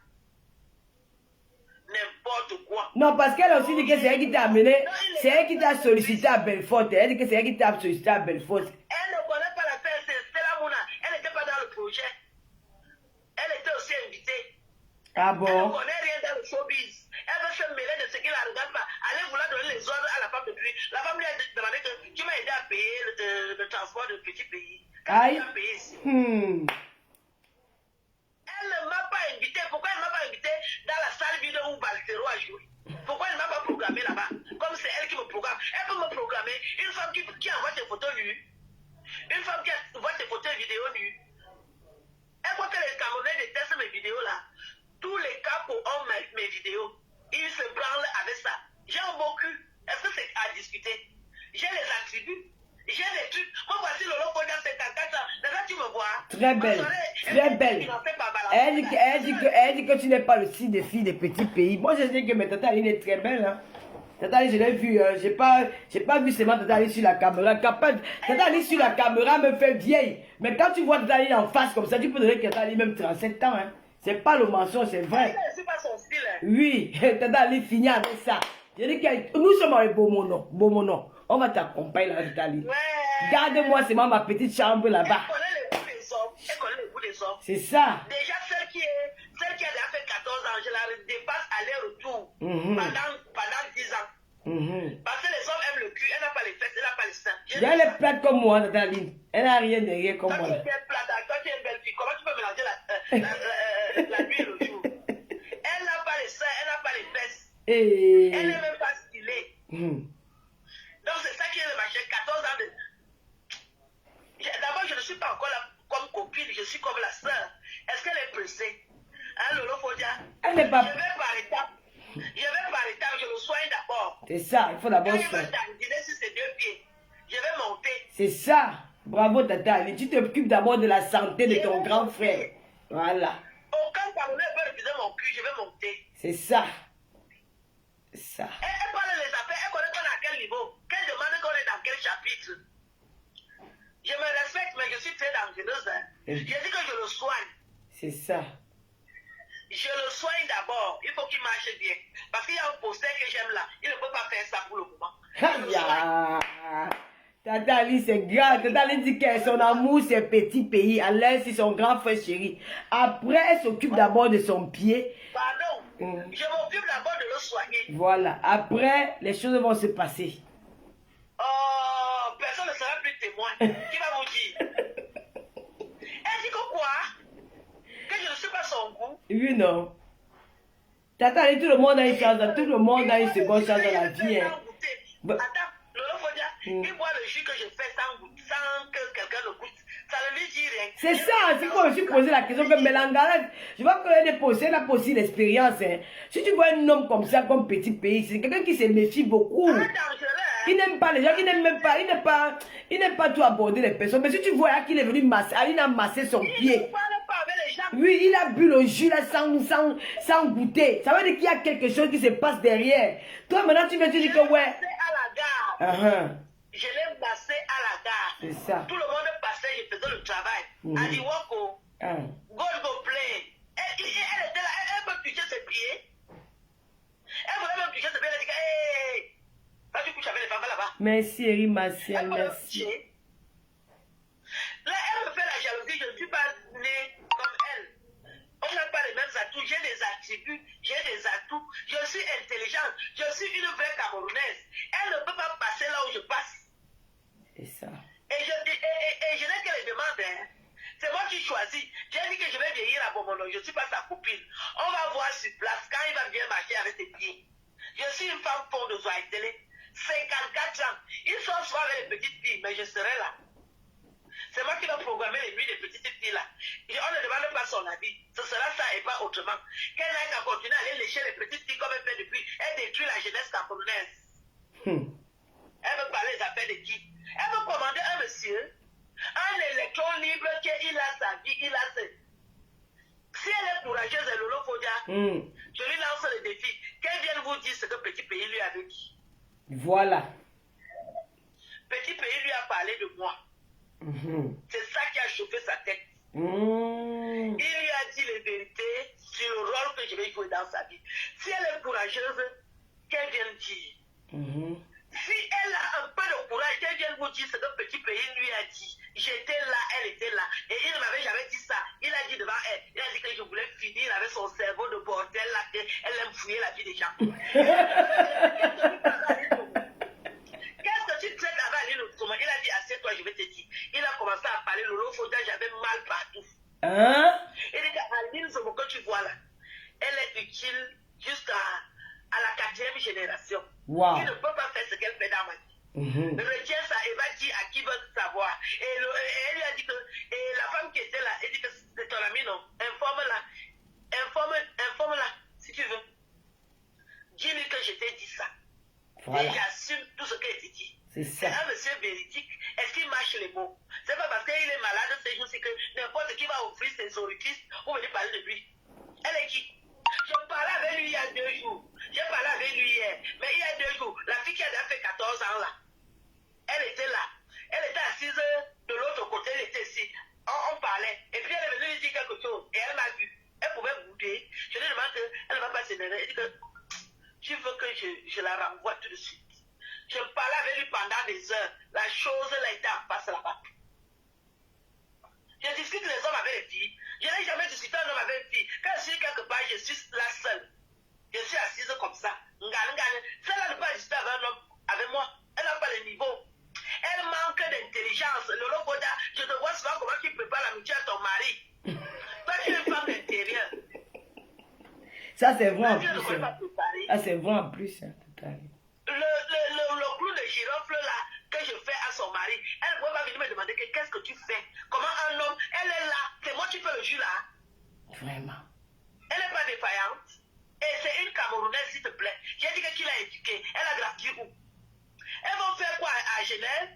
N'importe quoi. Non, parce qu'elle a aussi dit que c'est elle qui t'a amené, c'est elle qui t'a sollicité à Belfort. Elle dit que c'est elle qui t'a sollicité à Belfort. Elle ne connaît pas l'affaire, c'est Stella Mouna. Elle n'était pas dans le projet. Elle était aussi invitée. Ah bon? Elle ne connaît rien dans le showbiz. Elle veut se mêler de ce qui ne la regarde pas. Allez vouloir donner les ordres à la femme de pluie. La femme lui a demandé que tu m'as aidé à payer le transport de petit pays. Aïe. Elle ne m'a pas invité. Pourquoi elle ne m'a pas invité dans la salle vidéo où Baltero a joué? Pourquoi elle ne m'a pas programmé là-bas? Comme c'est elle qui me programme. Elle peut me programmer une femme qui envoie ses photos nues. Une femme qui envoie ses photos et vidéos nues. Elle voit que les Camerounais détestent mes vidéos là. Tous les capos ont mes vidéos. Ils se branlent avec ça. J'ai un beau cul. Est-ce que c'est à discuter? J'ai les attributs. J'ai des trucs. Moi, voici le logo dans 54 ans. Déjà, tu me vois. Très belle. Très belle. Elle dit que tu n'es pas le style de fille des petits pays. Moi, je dis que mais Tata Aline est très belle. Hein. Tata Aline, je l'ai vu. J'ai pas vu seulement Tata Aline sur la caméra. Tata Aline sur la caméra me fait vieille. Mais quand tu vois Tata Aline en face comme ça, tu peux donner que Tata Aline même 37 ans. Hein. C'est pas le mensonge, c'est vrai. C'est pas son style. Hein. Oui, Tata Aline finit avec ça. Je dis que nous sommes avec Beaumono. On va t'accompagner là, Tata Aline. Ouais. Garde-moi seulement ma petite chambre là-bas. Elle connaît les goûts des hommes. Elle connaît les goûts des hommes. C'est ça. Déjà, celle qui a déjà fait 14 ans, je la dépasse aller-retour pendant 10 ans. Parce que les hommes aiment le cul, elle n'a pas les fesses, elle n'a pas les seins. Elle est plate comme moi, Tata Aline. Elle n'a rien derrière comme moi. Toi, tu es plate, toi, tu es une belle fille. Comment tu peux mélanger la nuit et le jour? Elle n'a pas les seins, elle n'a pas les fesses. Elle n'est même pas stylée. Donc, c'est ça qui est le machin. 14 ans de. D'abord, je ne suis pas encore là comme copine, je suis comme la sœur. Est-ce qu'elle est pressée? Hein, Lolo Fodia? Elle n'est pas. Je vais par étapes. Je le soigne d'abord. C'est ça, il faut d'abord Quand il soigner. va t'ardiner sur ses 2 pieds, je vais monter. C'est ça. Bravo, Tata Aline. Tu t'occupes d'abord de la santé de ton grand frère. Voilà. Aucun Camerounais peut refuser mon cul, je vais monter. C'est ça. C'est ça. Elle parle les affaires, elle connaît qu'on est à quel niveau. Qu'elle demande qu'on est dans quel chapitre. Je me respecte, mais je suis très dangereuse. Hein. Je dis que je le soigne. C'est ça. Je le soigne d'abord. Il faut qu'il marche bien. Parce qu'il y a un poster que j'aime là. Il ne peut pas faire ça pour le moment. Je le soigne. Tata Aline, c'est grave. Tata Aline dit que son amour, c'est petit pays. Elle, c'est son grand frère chéri. Après, elle s'occupe d'abord de son pied. Pardon. Je m'occupe d'abord de le soigner. Voilà. Après, les choses vont se passer. Oh, personne ne sera plus témoin. Qui va vous dire? Elle dit que quoi? Que je ne suis pas son goût. Oui, non. Tata Aline, tout le monde a une chance. Tout le monde a une seconde chance dans la vie. Hein. Attends, Lolo Fodia, il boit le jus que je fais sans que quelqu'un le goûte. Ça ne lui dit C'est ça, c'est quoi je me suis posé la question que Mélangala, je vois qu'elle a posé l'expérience. Hein. Si tu vois un homme comme ça, comme petit pays, c'est quelqu'un qui se méfie beaucoup. Il n'aime pas les gens, il n'aime même pas, il n'aime pas tout aborder les personnes. Mais si tu vois qu'il est venu masser, il a massé son pied. Oui, il a bu le jus là sans goûter. Ça veut dire qu'il y a quelque chose qui se passe derrière. Toi maintenant tu veux te dire que ouais. Je l'ai massé à la gare. C'est ça. Tout le monde passait, je faisais le travail. Elle dit Woko, God go play. Elle était là, elle me touchait ses pieds. Elle voulait me toucher ses pieds, elle a dit hey, là tu couches avec les femmes là-bas. Merci Eri Martial, merci. Là, elle me fait la jalousie, je ne suis pas née comme elle. On n'a pas les mêmes atouts, j'ai des attributs, j'ai des atouts, je suis intelligente, je suis une vraie Camerounaise. Elle ne peut pas passer là où je passe. C'est ça. Et je n'ai que les demandes. Hein. C'est moi qui choisis. J'ai dit que je vais vieillir à Bomono, je ne suis pas sa copine. On va voir sur place quand il va bien marcher avec ses pieds. Je suis une femme fond de Zoaïtélé, 54 ans. Ils sont souvent avec les petites filles, mais je serai là. C'est moi qui vais programmer les nuits des petites filles là. Et on ne demande pas son avis. Ce sera ça et pas autrement. Qu'elle n'a qu'à continuer à aller lécher les petites filles comme elle fait depuis. Elle détruit la jeunesse camerounaise. Elle veut parler des affaires de qui? Elle veut commander un monsieur, un électron libre qu'il a sa vie, il a ses... Si elle est courageuse, et Lolo Fodia, je lui lance le défi. Qu'elle vienne vous dire ce que Petit Pays lui avait dit. Voilà. Petit Pays lui a parlé de moi. C'est ça qui a chauffé sa tête. Il lui a dit les vérités sur le rôle que je vais jouer dans sa vie. Si elle est courageuse, qu'elle vienne dire. Si elle a un peu de courage, qu'elle vienne vous dire ce que Petit Pays lui a dit. J'étais là, elle était là. Et il ne m'avait jamais dit ça. Il a dit devant elle, il a dit que je voulais finir avec son cerveau de bordel là, qu'elle aime fouiller la vie des gens. Qu'est-ce que tu traites avec Aline Outouma? Il a dit, assieds-toi, je vais te dire. Il a commencé à parler, Lolo Foda, j'avais mal partout. Il dit qu'Aline, ce que tu vois là, elle est utile jusqu'à la 4e génération. Wow. Il ne peut pas faire ce qu'elle fait dans ma vie. Retiens ça et va dire à qui veut savoir. Et elle lui a dit que et la femme qui était là, elle dit que c'est ton ami, non? Informe-la. Informe-la, si tu veux. Dis-lui que je t'ai dit ça. Voilà. Et j'assume tout ce qui a été dit. C'est un monsieur véridique. Est-ce qu'il marche les mots? C'est pas parce qu'il est malade ces jours-ci que n'importe qui va offrir ses orifices pour venir parler de lui. Elle est qui? Je parlais avec lui il y a 2 jours. J'ai parlé avec lui hier. Mais il y a 2 jours, la fille qui a déjà fait 14 ans là, elle était là. Elle était assise de l'autre côté, elle était ici. On parlait. Et puis elle est venue lui dire quelque chose. Et elle m'a vu. Elle pouvait bouder. Je lui demande qu'elle ne va pas s'énerver. Elle dit que tu veux que je la renvoie tout de suite. Je parlais avec lui pendant des heures. La chose elle a été en face là-bas. Je discute les hommes avec les filles. Je n'ai jamais discuté un homme avec une fille. Quand je suis quelque part, je suis là seule. Je suis assise comme ça. Celle-là ne peut pas discuter avec un homme, avec moi. Elle n'a pas le niveau. Elle manque d'intelligence. Lolo Boda, je te vois souvent comment tu prépares l'amitié à ton mari. Toi, tu es une femme d'intérieur. Ça, c'est vrai en plus. Ah, c'est vrai en plus. Le clou de girofle là que je fais à son mari, elle ne peut pas venir me demander qu'est-ce que tu fais. Comment un homme, elle est là. C'est moi qui fais le jus là. Vraiment. Elle n'est pas défaillante. Et c'est une Camerounaise, s'il te plaît. J'ai dit que tu l'as éduquée. Elle a grandi où? Elles vont faire quoi à Genève?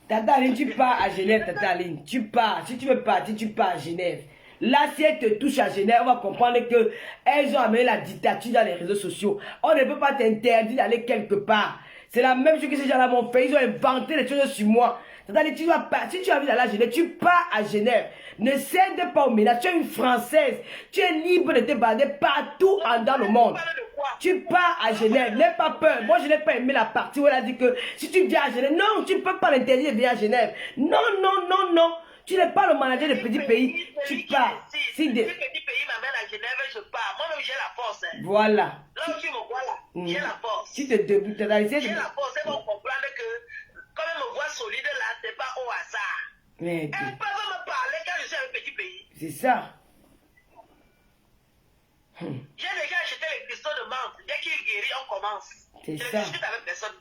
Tata Aline, tu pars à Genève, Tata Aline. Tu pars. Si tu veux partir, tu pars à Genève. Là, si elle te touche à Genève, on va comprendre qu'elles ont amené la dictature dans les réseaux sociaux. On ne peut pas t'interdire d'aller quelque part. C'est la même chose que ces gens-là m'ont fait. Ils ont inventé les choses sur moi. Tata Aline, tu dois partir. Si tu as envie d'aller à Genève, tu pars à Genève. Ne cède pas au ménage. Tu es une Française. Tu es libre de te balader partout dans le monde. Tu pars à Genève. N'aie pas peur. Moi, je n'ai pas aimé la partie où elle a dit que si tu viens à Genève, non, tu ne peux pas l'interdire de venir à Genève. Non, non, non, non. Tu n'es pas le manager de petit pays. Tu pars. Si petit pays m'amène à Genève, je pars. Moi-même, j'ai la force. Hein. Voilà. Là où tu me vois là, j'ai la force. Tu te débutes. J'ai la force. Elles vont comprendre que comme elle me voit solide là, c'est pas au hasard. Mais elles peuvent me parler quand je suis un petit pays. C'est ça. J'ai déjà acheté les cristaux de menthe. Dès qu'il guérit, on commence. C'est je ça. discute avec personne.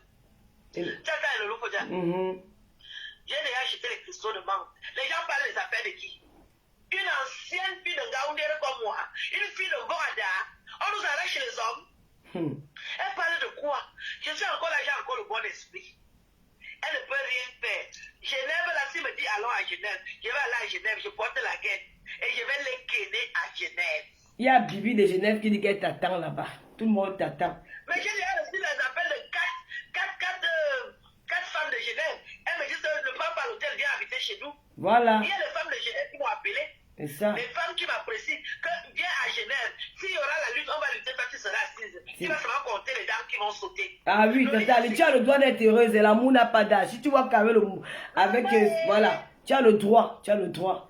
Tu as le loup, Je J'ai déjà acheté les cristaux de menthe. Les gens parlent des affaires de qui? Une ancienne fille de Gaoundéré comme moi, une fille de Gorada, on nous arrache les hommes. Elle parle de quoi? Je suis encore là, j'ai encore le bon esprit. Elle ne peut rien faire. Genève, là, s'il me dit allons à Genève, je vais aller à Genève, je porte la guette et je vais les guéner à Genève. Il y a Bibi de Genève qui dit qu'elle t'attend là-bas. Tout le monde t'attend. Mais j'ai déjà reçu les appels de 4 femmes de Genève. Elles me disent ne pars pas à l'hôtel, viens habiter chez nous. Voilà. Il y a les femmes de Genève qui m'ont appelé. C'est ça. Les femmes qui m'apprécient, que viens à Genève. S'il y aura la lutte, on va lutter, toi tu seras assise. Tu vas seulement compter les dames qui vont sauter. Ah oui, tata, tu as le droit d'être heureuse et l'amour n'a pas d'âge. Si tu vois qu'avec le voilà, tu as le droit, tu as le droit.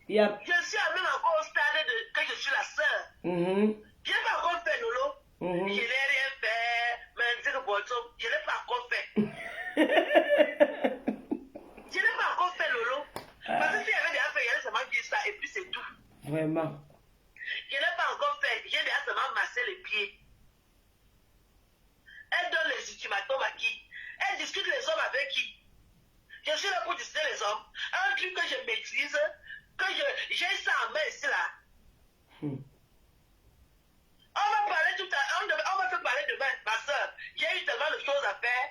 Il y a... Je suis même encore au stade de que je suis la sœur. Je n'ai pas encore fait Lolo. Je n'ai rien fait. Mais je n'ai pas encore fait. Je n'ai pas encore fait Lolo. Parce que s'il y avait déjà fait, il y allait seulement dire ça et puis c'est tout. Vraiment. Je n'ai pas encore fait. J'ai déjà seulement massé les pieds. Elle donne les ultimatums à qui? Elle discute les hommes avec qui? Je suis là pour discuter les hommes. Un truc que je maîtrise, que j'ai ça en main ici là. On va parler tout à l'heure, on va te parler demain, ma soeur. J'ai eu tellement de choses à faire.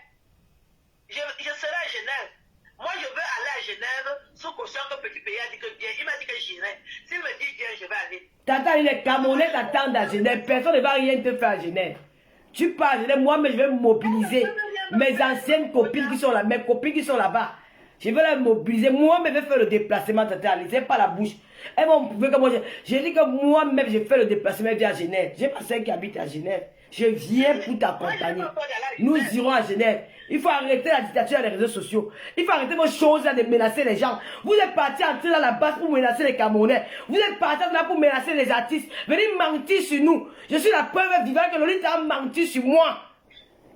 Je serai à Genève. Moi, je veux aller à Genève sous caution que Petit Pays a dit que viens. Il m'a dit que j'irai. S'il me dit viens, je vais aller. Tata, les Camerounais t'attendent à Genève. Personne ne va rien te faire à Genève. Tu pars à Genève, moi-même, je vais mobiliser mes anciennes copines qui sont là, mes copines qui sont là-bas. Je vais les mobiliser. Moi-même, je vais faire le déplacement, tata. Laissez pas la bouche. Elles vont prouver que moi, j'ai dit que moi-même, je fais le déplacement via Genève. J'ai pas celle qui habite à Genève. Je viens pour t'accompagner. Nous irons à Genève. Il faut arrêter la dictature des réseaux sociaux. Il faut arrêter vos choses là de menacer les gens. Vous êtes partis entrer dans la base pour menacer les Camerounais. Vous êtes partis là pour menacer les artistes. Venez mentir sur nous. Je suis la preuve vivante que Lolita a menti sur moi.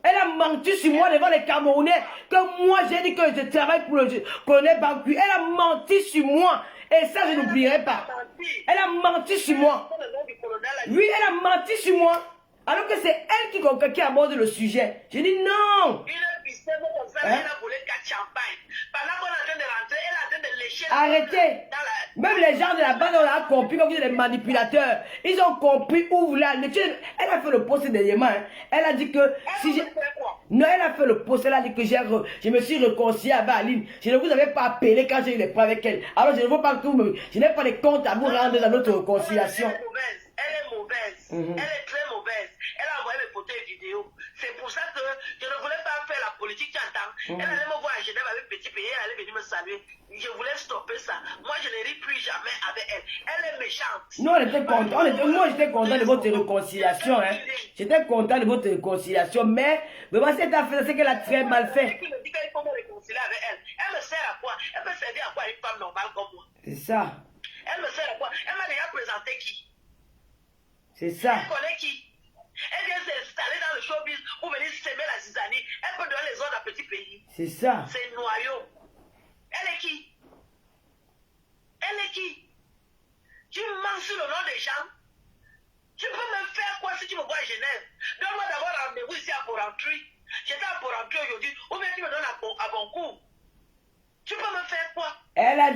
Elle a menti sur moi devant les Camerounais. Que moi j'ai dit que je travaille pour le colonel Banqui. Elle a menti sur moi. Et ça je n'oublierai pas. Elle a menti sur moi. Oui, elle a menti sur moi. Alors que c'est elle qui aborde le sujet. J'ai dit non. Elle a volé 4 champagnes. Pendant qu'on est en train de rentrer, elle est en train de lécher. Arrêtez. Même les gens de la base, on a compris comme vous êtes des manipulateurs. Ils ont compris où vous voulez aller. Elle a fait le poste dernièrement. Hein. Elle a dit que si j'ai... Non, elle a fait le poste. Elle a dit que je me suis réconcilié avec Aline. Je ne vous avais pas appelé quand j'ai eu les preuves avec elle. Alors je ne veux pas que vous me... Je n'ai pas de compte à vous rendre dans notre réconciliation. Elle est mauvaise. Elle est mauvaise. Elle est très mauvaise. Elle a envoyé mes photos et vidéos. C'est pour ça que je ne voulais pas faire la politique, tu entends. Elle allait me voir à Genève avec Petit Pays, elle allait venir me saluer. Je voulais stopper ça. Moi, je ne ris plus jamais avec elle. Elle est méchante. Nous, on était contents. Moi, j'étais content de votre réconciliation. Hein. J'étais content de votre réconciliation. Mais, vraiment, cette affaire, c'est qu'elle a très mal fait. Elle me dit qu'il faut me réconcilier avec elle. Elle me sert à quoi? Elle peut servir à quoi une femme normale comme moi? C'est ça. Elle me sert à quoi? Elle m'a déjà présenté qui? C'est ça. Elle connaît qui? Elle vient s'installer dans le showbiz pour venir s'aimer la zizanie. Elle peut donner les ordres à Petit Pays. C'est ça. C'est noyau. Elle est qui? Elle est qui? Tu mens sur le nom des gens? Tu peux me faire quoi si tu me vois à Genève? Donne-moi d'abord rendez-vous ici à Porrentruy. J'étais à Porrentruy aujourd'hui. Ou bien tu me donnes à Boncourt. Tu peux me faire quoi? Elle a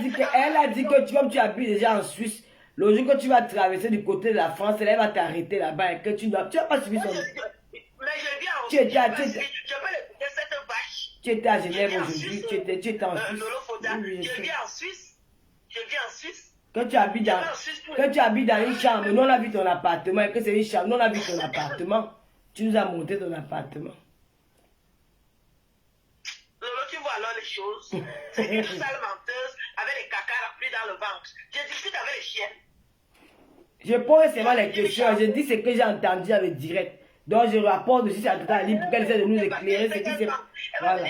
dit que comme tu habites déjà en Suisse, le jour que tu vas traverser du côté de la France, elle va t'arrêter là-bas et que tu n'as pas suivi son... Mais je viens en Suisse. Je peux l'écouter cette vache. Tu étais à Genève aujourd'hui, tu étais en Suisse. Je viens en Suisse. Je viens en Suisse. Quand tu habites dans une chambre, nous on a vu ton appartement et que c'est une chambre, nous on a vu ton appartement. Tu nous as monté ton appartement. Lolo, tu vois alors les choses. C'est une sale menteuse avec les caca remplis dans le ventre. Je discute avec les chiens. Je pose seulement les questions. Je dis ce que j'ai entendu avec direct. Donc je rapporte aussi à Tata Ali pour qu'elle essaie de nous éclairer ce qui s'est passé. Voilà.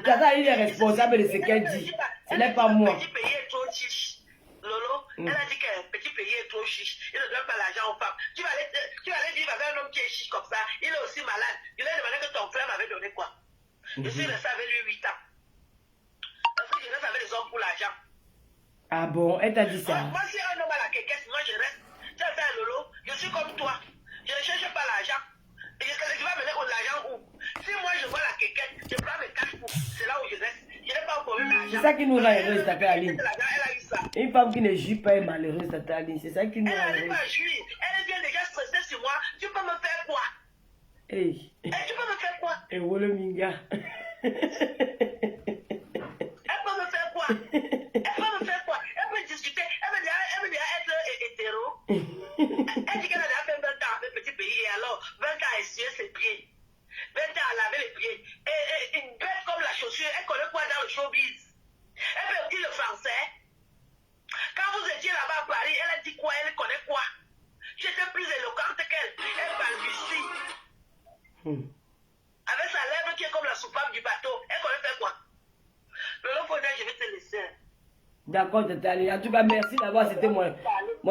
Tata Ali est responsable de ce qu'elle dit. Ce n'est pas moi. Petit Pays est trop chiche. Lolo, elle a dit que Petit Pays est trop chiche. Il ne donne pas l'argent aux femmes. Tu vas aller vivre avec un homme qui est chiche comme ça. Il est aussi malade. Je lui ai demandé que ton frère m'avait donné quoi. Je suis resté avec lui 8 ans. Parce que je reste avec les hommes pour l'argent. Ah bon, elle t'a dit ça? Moi, si un homme a la quéquette, moi je reste. Tu as fait Lolo, je suis comme toi. Je ne cherche pas l'argent. Et je vais mener l'argent où? Si moi je vois la quéquette, je prends mes cash pour. C'est là où je reste. Je n'ai pas C'est ça qui nous rend heureuse, Tata Aline. Elle a eu ça. Une femme qui ne joue pas est malheureuse, Tata Aline. C'est ça qui nous Elle rend n'arrive heureuse. pas à jouir. Elle vient déjà stressée sur moi. Tu peux me faire quoi? Hey. Et tu peux me faire quoi? Et voilà, Minga. Elle peut me faire quoi? Elle peut me faire quoi? Elle peut discuter. Elle veut déjà être hétéro. Elle dit qu'elle a déjà fait 20 ans avec Petit Pays. Et alors, 20 ans à essuyer ses pieds. 20 ans à laver les pieds. Et une bête comme la chaussure, elle connaît quoi dans le showbiz? Elle peut dire le français. Quand vous étiez là-bas à Paris, elle a dit quoi? Elle connaît quoi? J'étais plus éloquente qu'elle. Elle balbutie. Avec sa lèvre qui est comme la soupape du bateau. Elle connaît faire quoi? Le long je vais te laisser. D'accord, Tata Aline. En tout cas, merci d'avoir accepté mon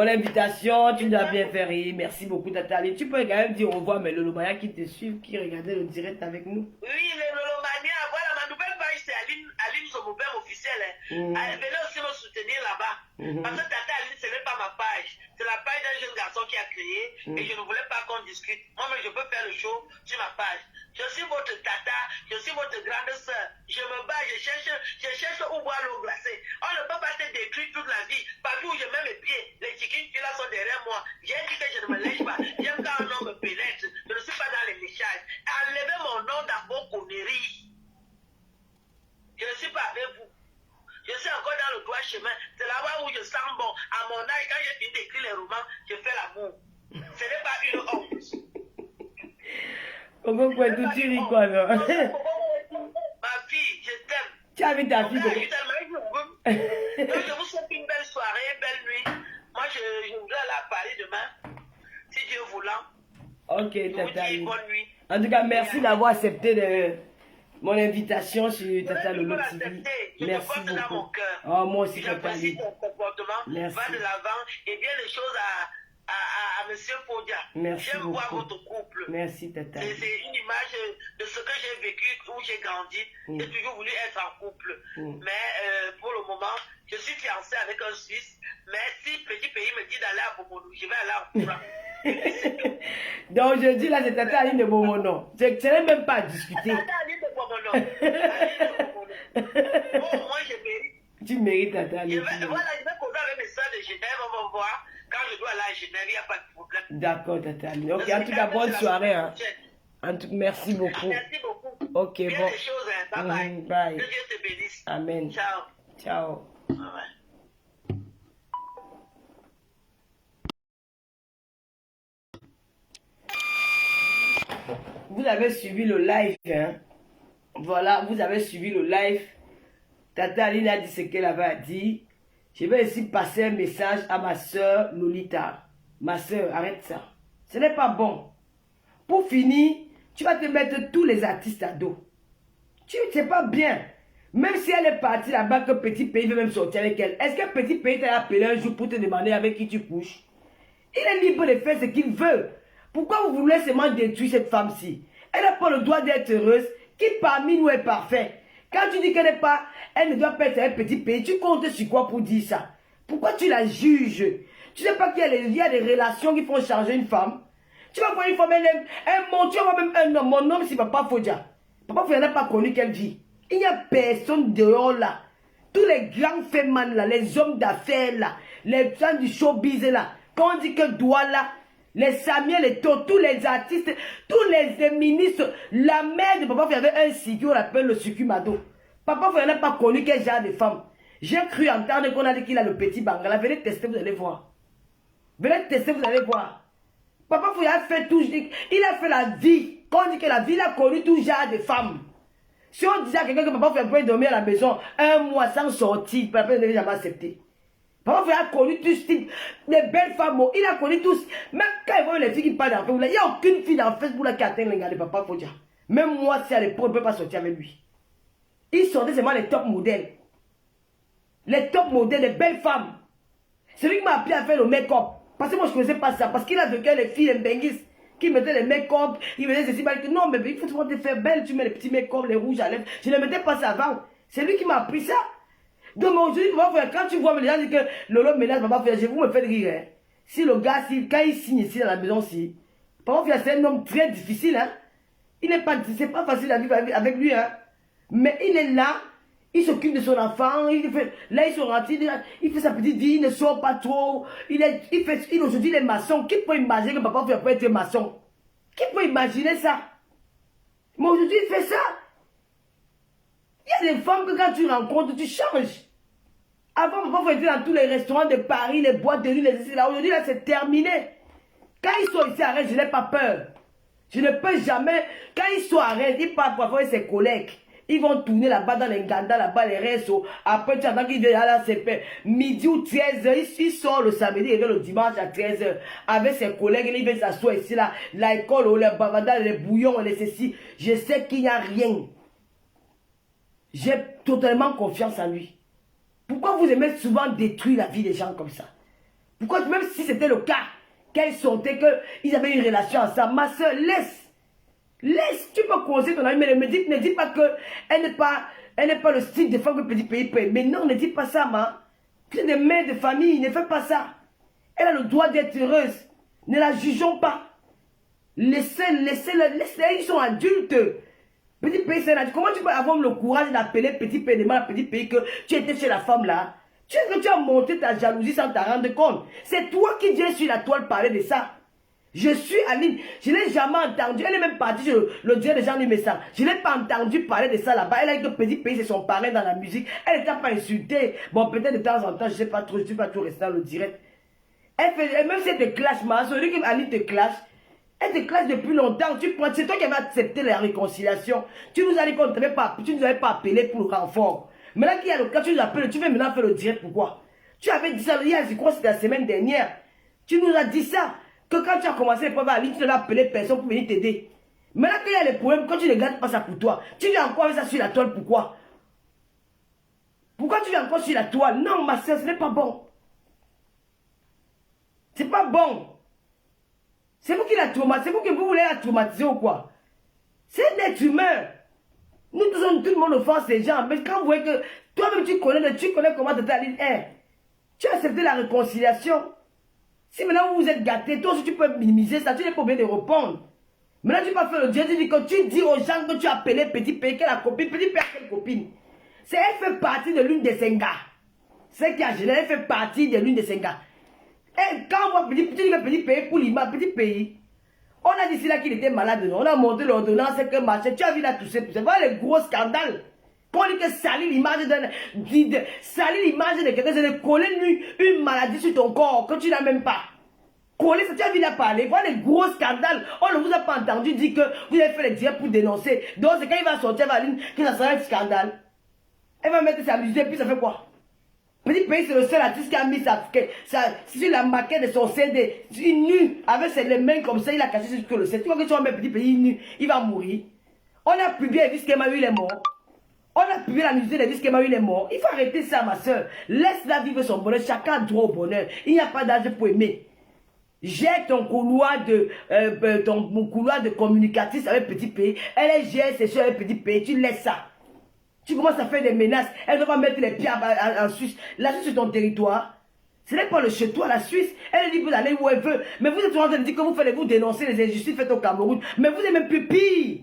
invitation. Tu nous as bien fait rire. Merci beaucoup, Tata Aline. Tu peux quand même dire au revoir, mais le Lomania qui te suit, qui regardait le direct avec nous. Oui, le Lomania, voilà, ma nouvelle page, c'est Aline Somobert officielle. Venez aussi me soutenir là-bas. Parce que Tata Aline, ce n'est pas ma page. C'est la page d'un jeune garçon qui a créé et je ne voulais pas qu'on discute. Moi, mais je peux faire le show sur ma page. Je suis votre tata, je suis votre grande soeur. Je me bats, je cherche où boire l'eau glacée. On ne peut pas te détruire toute la vie. Partout où je mets mes pieds, les chickens là sont derrière moi. J'ai dit que je ne me lèche pas. J'aime quand un homme me pénètre. Je ne suis pas dans les léchages. Enlevez mon nom dans vos conneries. Je ne suis pas avec vous. Je suis encore dans le droit chemin. C'est là-bas où je sens bon. À mon âge, quand j'ai fini d'écrire les romans, je fais l'amour. Ce n'est pas une honte. Comment quoi, tout tu ris quoi, là? Ma fille, je t'aime. Tu as vu ta fille? Donc, je vous souhaite une belle soirée, belle nuit. Moi, je voudrais aller à Paris demain, si Dieu voulant. Ok, Je vous Tata dis Aline. bonne nuit. En tout cas, merci d'avoir accepté mon invitation sur Tata Lolo TV. Merci beaucoup. Oh, moi aussi, Tata J'apprécie Aline. ton comportement. Merci. Va de l'avant et bien les choses à Monsieur Fodia. Merci J'aime voir beaucoup. votre couple. Merci, Tata Aline. C'est une image de ce que j'ai vécu, où j'ai grandi. J'ai toujours voulu être en couple. Mais pour le moment, je suis fiancé avec un Suisse. Mais si Petit Pays me dit d'aller à Bomonou, je vais aller à Bomonou. Donc, je dis là, c'est Tata Aline de Bomono. Je n'ai même pas à discuter. Tata Aline de Bomono. Aline de Bomono. Bon, moi, je mérite. Tu mérites, Tata Aline. Voilà, je vais causer avec mes soeurs de Genève, on va voir. Quand je dois aller à Genève, il n'y a pas de problème. D'accord, Tata Aline. Ok, en tout cas, bonne soirée. Hein. En tout cas, merci beaucoup. Merci beaucoup. Ok, Bien bon. des choses, hein. Bye bye. Bye. Que Dieu te bénisse. Amen. Ciao. Ciao. Bye bye. Vous avez suivi le live, hein? Voilà, vous avez suivi le live. Tata Aline a dit ce qu'elle avait à dire. Je vais ici passer un message à ma soeur Lolita. Ma soeur, arrête ça. Ce n'est pas bon. Pour finir, tu vas te mettre tous les artistes à dos. Tu ne sais pas bien. Même si elle est partie là-bas, que Petit Pays veut même sortir avec elle. Est-ce que Petit Pays t'a appelé un jour pour te demander avec qui tu couches? Il est libre de faire ce qu'il veut. Pourquoi vous voulez seulement détruire cette femme-ci? Elle n'a pas le droit d'être heureuse. Qui parmi nous est parfait? Quand tu dis qu'elle n'est pas, elle ne doit pas être un Petit Pays, tu comptes sur quoi pour dire ça? Pourquoi tu la juges? Tu ne sais pas qu'il y a des relations qui font changer une femme? Tu vas voir une femme, elle aime un monde, tu vas voir même un homme. Mon homme, c'est Papa Fodia. Papa Fodia n'a pas connu quelle vie. Il n'y a personne dehors là. Tous les grands femmes là, les hommes d'affaires là, les gens du showbiz là, quand on dit que Douala, les Samuel et tous les artistes, tous les ministres, la mère de Papa Fodia avait un circuit, on l'appelle le circuit Mado. Papa Fodia n'a pas connu quel genre de femme. J'ai cru entendre qu'on a dit qu'il a le petit Bangala. Venez tester, vous allez voir. Venez tester, vous allez voir. Papa Fodia a fait tout, il a fait la vie. Quand on dit que la vie, il a connu tout genre de femmes. Si on disait à quelqu'un que Papa Fodia pouvait dormir à la maison un mois sans sortir, Papa Fodia n'avait jamais accepté. Papa Fodia a connu tous types, des belles femmes, il a connu tous. Même quand il voit les filles qui parlent dans Facebook, il n'y a aucune fille dans Facebook là qui atteint le gars de Papa Fodia. Même moi, si à l'époque, je ne peux pas sortir avec lui. Ils sortaient seulement les top modèles. Les top modèles, les belles femmes. C'est lui qui m'a appris à faire le make-up. Parce que moi, je ne connaissais pas ça. Parce qu'il a vécu les filles, les benguistes, qui mettaient les make-up, ils mettaient ceci, non, mais il faut te faire belle, tu mets les petits make-up, les rouges à lèvres. Je ne mettais pas ça avant. C'est lui qui m'a appris ça. Donc aujourd'hui, quand tu vois les gens disent que Lolo menace Papa Fodia, je vous me faites rire. Hein. Si le gars, quand il signe ici dans la maison, Papa Fodia, c'est un homme très difficile. Hein. C'est pas facile à vivre avec lui. Hein. Mais il est là, Il s'occupe de son enfant, là ils sont rentrés, il fait sa petite vie, il ne sort pas trop. Aujourd'hui il est maçon. Qui peut imaginer que papa peut être maçon? Qui peut imaginer ça? Mais aujourd'hui il fait ça. Il y a des femmes que quand tu rencontres, tu changes. Avant, papa était dans tous les restaurants de Paris, les boîtes de nuit, les ici, là. Aujourd'hui là c'est terminé. Quand ils sont ici à Rennes, je n'ai pas peur. Je ne peux jamais, quand ils sont à Rennes, ils partent parfois avec ses collègues. Ils vont tourner là-bas dans les Ganda, là-bas, les restos. Après, tu attends qu'ils viennent là, c'est midi ou 13h. Il sort le samedi et le dimanche à 13h. Avec ses collègues, ils viennent s'asseoir ici, là. L'alcool, les bavada, les bouillons, les ceci. Je sais qu'il n'y a rien. J'ai totalement confiance en lui. Pourquoi vous aimez souvent détruire la vie des gens comme ça? Pourquoi, même si c'était le cas, qu'elles sortaient, qu'ils avaient une relation ensemble, ma soeur, laisse. Laisse, tu peux conseiller ton ami, mais ne dis pas qu'elle n'est pas le style de femme que Petit Pays peut. Mais non, ne dis pas ça, ma. Tu es des mères de famille, ne fais pas ça. Elle a le droit d'être heureuse. Ne la jugeons pas. Laissez-les, ils sont adultes. Petit Pays, c'est adulte. Comment tu peux avoir le courage d'appeler Petit Pays, demander à Petit Pays que tu étais chez la femme là? Tu as monté ta jalousie sans t'en rendre compte. C'est toi qui viens sur la toile parler de ça. Je suis Aline, je ne l'ai jamais entendu. Elle est même partie sur le direct des gens du message. Je ne l'ai pas entendu parler de ça là-bas. Elle a dit que Petit Pays, c'est son parrain dans la musique. Elle n'était pas insultée. Bon, peut-être de temps en temps, je ne sais pas trop, je ne suis pas trop resté dans le direct. Même si elle te clash, celui qui Aline te clash, elle te clash depuis longtemps. C'est toi qui avais accepté la réconciliation. Tu nous as dit qu'on ne t'avait pas, tu nous avais pas appelé pour le renfort. Maintenant qu'il y a le cas, tu nous appelles, tu veux maintenant faire le direct, pourquoi? Tu avais dit ça hier, je crois que c'était la semaine dernière. Tu nous as dit ça. Que quand tu as commencé les problèmes à ligne, tu n'as appelé personne pour venir t'aider. Maintenant qu'il y a les problèmes, quand tu ne gardes pas ça pour toi, tu viens encore avec ça sur la toile, pourquoi? Pourquoi tu viens encore sur la toile? Non, ma soeur, ce n'est pas bon. C'est pas bon. C'est vous qui la traumatisez, c'est vous qui vous voulez la traumatiser ou quoi? C'est un être humain. Nous tous, tout le monde offense les gens, mais quand vous voyez que toi-même tu connais comment tu es à ligne 1, tu as accepté la réconciliation. Si maintenant vous êtes gâtés, toi aussi tu peux minimiser ça, tu n'es pas obligé de répondre. Maintenant tu peux faire le dieu, tu dis aux gens que tu as appelé Petit Pays, quelle copine, Petit Pays, quelle copine. C'est elle fait partie de l'une de ses gars. C'est qui a gêné, elle fait partie de l'une de ses gars. Et quand on voit Petit Pays pour l'image, Petit Pays, on a dit là qu'il était malade, on a monté l'ordonnance, que machin, tu as vu là tout ça, c'est pas les gros scandales. Pour lui que salir l'image de quelqu'un, c'est de coller une maladie sur ton corps que tu n'as même pas. Coller ça, tu as vu là parler, voilà les gros scandales. On ne vous a pas entendu dire que vous avez fait les directs pour dénoncer. Donc c'est quand il va sortir Valine que ça sera un scandale. Elle va mettre sa musique et puis ça fait quoi? Petit Pays, c'est le seul artiste qui a mis ça sur la maquette de son CD, nu, avec les mains comme ça, il a caché sur le CD. Tu vois que tu vas mettre Petit Pays nu, il va mourir. On a publié les disques qu'Emmaüel il est mort. On a publié la musique des disques qu'Emmaüel il est mort. Il faut arrêter ça, ma soeur. Laisse-la vivre son bonheur. Chacun a droit au bonheur. Il n'y a pas d'âge pour aimer. J'ai ton couloir de communicatrice avec Petit Pays. Elle est gère ses soeurs avec Petit Pays. Tu laisses ça. Tu commences à faire des menaces. Elle doit pas mettre les pieds en Suisse. La Suisse, c'est ton territoire. Ce n'est pas le chez toi, la Suisse. Elle dit que vous allez où elle veut. Mais vous êtes en train de dire que vous dénoncez les injustices faites au Cameroun. Mais vous êtes même plus pire.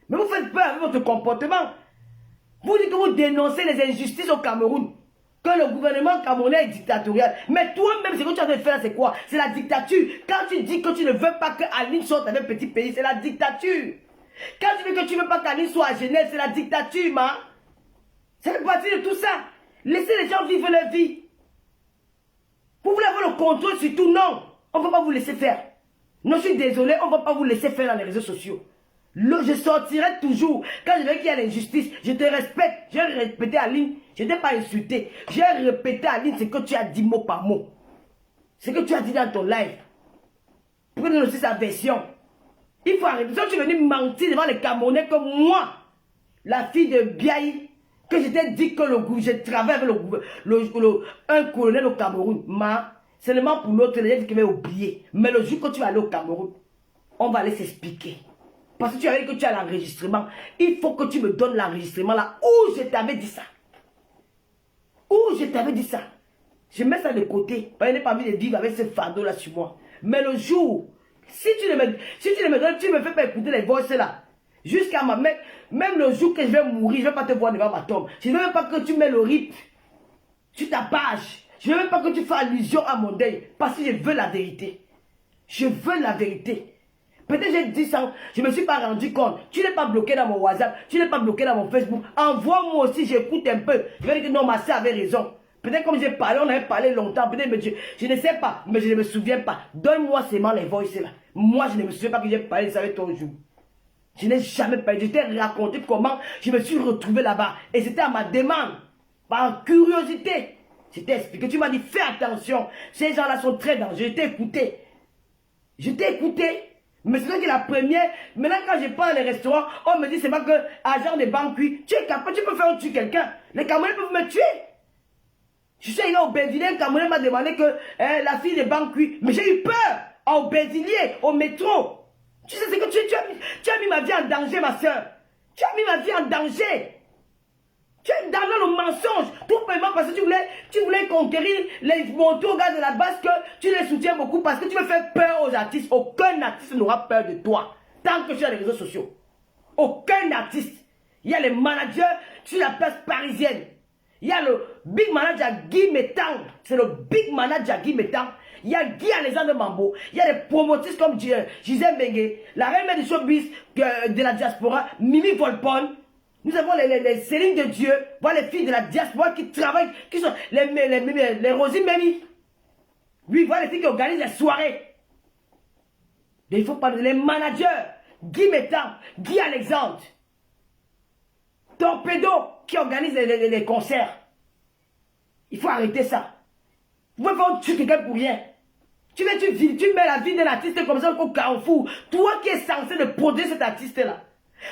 Mais vous faites peur avec votre comportement. Vous dites que vous dénoncez les injustices au Cameroun. Que le gouvernement camerounais est dictatorial. Mais toi-même, ce que tu as de faire, c'est quoi? C'est la dictature. Quand tu dis que tu ne veux pas que Aline sorte avec Petit Pays, c'est la dictature. Quand tu dis que tu ne veux pas qu'Aline soit à Genève, c'est la dictature, ma. Ça fait partie de tout ça. Laissez les gens vivre leur vie. Vous voulez avoir le contrôle sur tout? Non. On ne va pas vous laisser faire. Non, je suis désolé, on ne va pas vous laisser faire dans les réseaux sociaux. Je sortirai toujours. Quand je veux qu'il y a l'injustice, je te respecte. J'ai répété à Aline, je ne t'ai pas insulté. J'ai répété à Aline ce que tu as dit mot par mot. Ce que tu as dit dans ton live. Pour dénoncer sa version. Il faut arrêter. Si tu es venu mentir devant les Camerounais que moi, la fille de Biaï, que je t'ai dit que je travaille avec un colonel au Cameroun. Seulement pour l'autre, les gens qui vont oublier. Mais le jour que tu vas aller au Cameroun, on va aller s'expliquer. Parce que tu avais dit que tu as l'enregistrement. Il faut que tu me donnes l'enregistrement là où je t'avais dit ça. Où je t'avais dit ça. Je mets ça de côté. Je n'ai pas envie de vivre avec ce fardeau là sur moi. Mais le jour, si tu ne me donnes, tu ne me fais pas écouter les voix là. Jusqu'à ma mère, même le jour que je vais mourir, je ne vais pas te voir devant ma tombe. Je ne veux même pas que tu mets le rip sur ta page. Je ne veux même pas que tu fasses allusion à mon deuil. Parce que je veux la vérité. Je veux la vérité. Peut-être j'ai dit ça, je ne me suis pas rendu compte. Tu n'es pas bloqué dans mon WhatsApp, tu n'es pas bloqué dans mon Facebook. Envoie-moi aussi, j'écoute un peu. Je vais dire que non, ma soeur avait raison. Peut-être comme j'ai parlé, on avait parlé longtemps. Peut-être, mais je ne sais pas, mais je ne me souviens pas. Donne-moi seulement les voices là. Moi, je ne me souviens pas que j'ai parlé de ça avec toi aujourd'hui. Je n'ai jamais parlé. Je t'ai raconté comment je me suis retrouvé là-bas. Et c'était à ma demande, par curiosité. Je t'ai expliqué. Tu m'as dit, fais attention. Ces gens-là sont très dangereux. Je t'ai écouté. Je t'ai écouté. Mais c'est vrai que la première, maintenant quand je parle dans les restaurants, on me dit c'est pas que agent de banque, tu es capable, tu peux faire tuer quelqu'un. Les Camerounais peuvent me tuer. Je suis allé au Bédilier, un Camerounais m'a demandé que la fille de banque, mais j'ai eu peur. Au Bédilier, au métro. Tu sais ce que tu as mis ma vie en danger, ma soeur. Tu as mis ma vie en danger. Tu es dans le mensonge. Tout simplement parce que tu voulais conquérir les motos gars de la base, que tu les soutiens beaucoup parce que tu veux faire peur aux artistes. Aucun artiste n'aura peur de toi tant que tu as les réseaux sociaux. Aucun artiste. Il y a les managers sur la place parisienne. Il y a le big manager Guy Métang. C'est le big manager Guy Métang. Il y a Guy Alexandre Mambo. Il y a des promotrices comme Gisèle Bengue, la reine du showbiz de la diaspora, Mimi Volpone. Nous avons les Céline de Dieu, voilà les filles de la diaspora qui travaillent, qui sont les Rosine Memi. Oui, voilà les filles qui organisent les soirées. Mais il faut parler les managers, Guy Métan, Guy Alexandre, Torpedo qui organise les concerts. Il faut arrêter ça. Vous pouvez pas tuer quelqu'un pour rien. Tu mets la vie d'un artiste comme ça au carrefour. Toi qui es censé de produire cet artiste-là.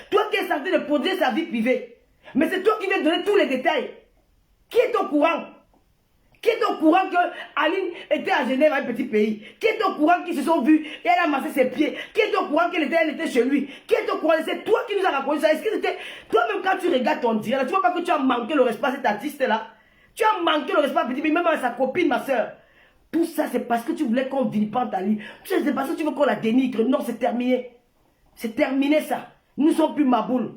Toi qui es censé de produire sa vie privée. Mais c'est toi qui viens donner tous les détails. Qui est au courant? Qui est au courant que Aline était à Genève, un petit pays? Qui est au courant qu'ils se sont vus et elle a massé ses pieds? Qui est au courant qu'elle était chez lui? Qui est au courant? C'est toi qui nous as raconté ça. Est-ce que c'était... Toi-même quand tu regardes ton direct, tu vois pas que tu as manqué le respect à cet artiste-là? Tu as manqué le respect à petit pays, même à sa copine, ma soeur. Tout ça, c'est parce que tu voulais qu'on vilipende Aline. C'est parce que tu veux qu'on la dénigre. Non, c'est terminé. C'est terminé ça. Nous ne sommes plus Maboule.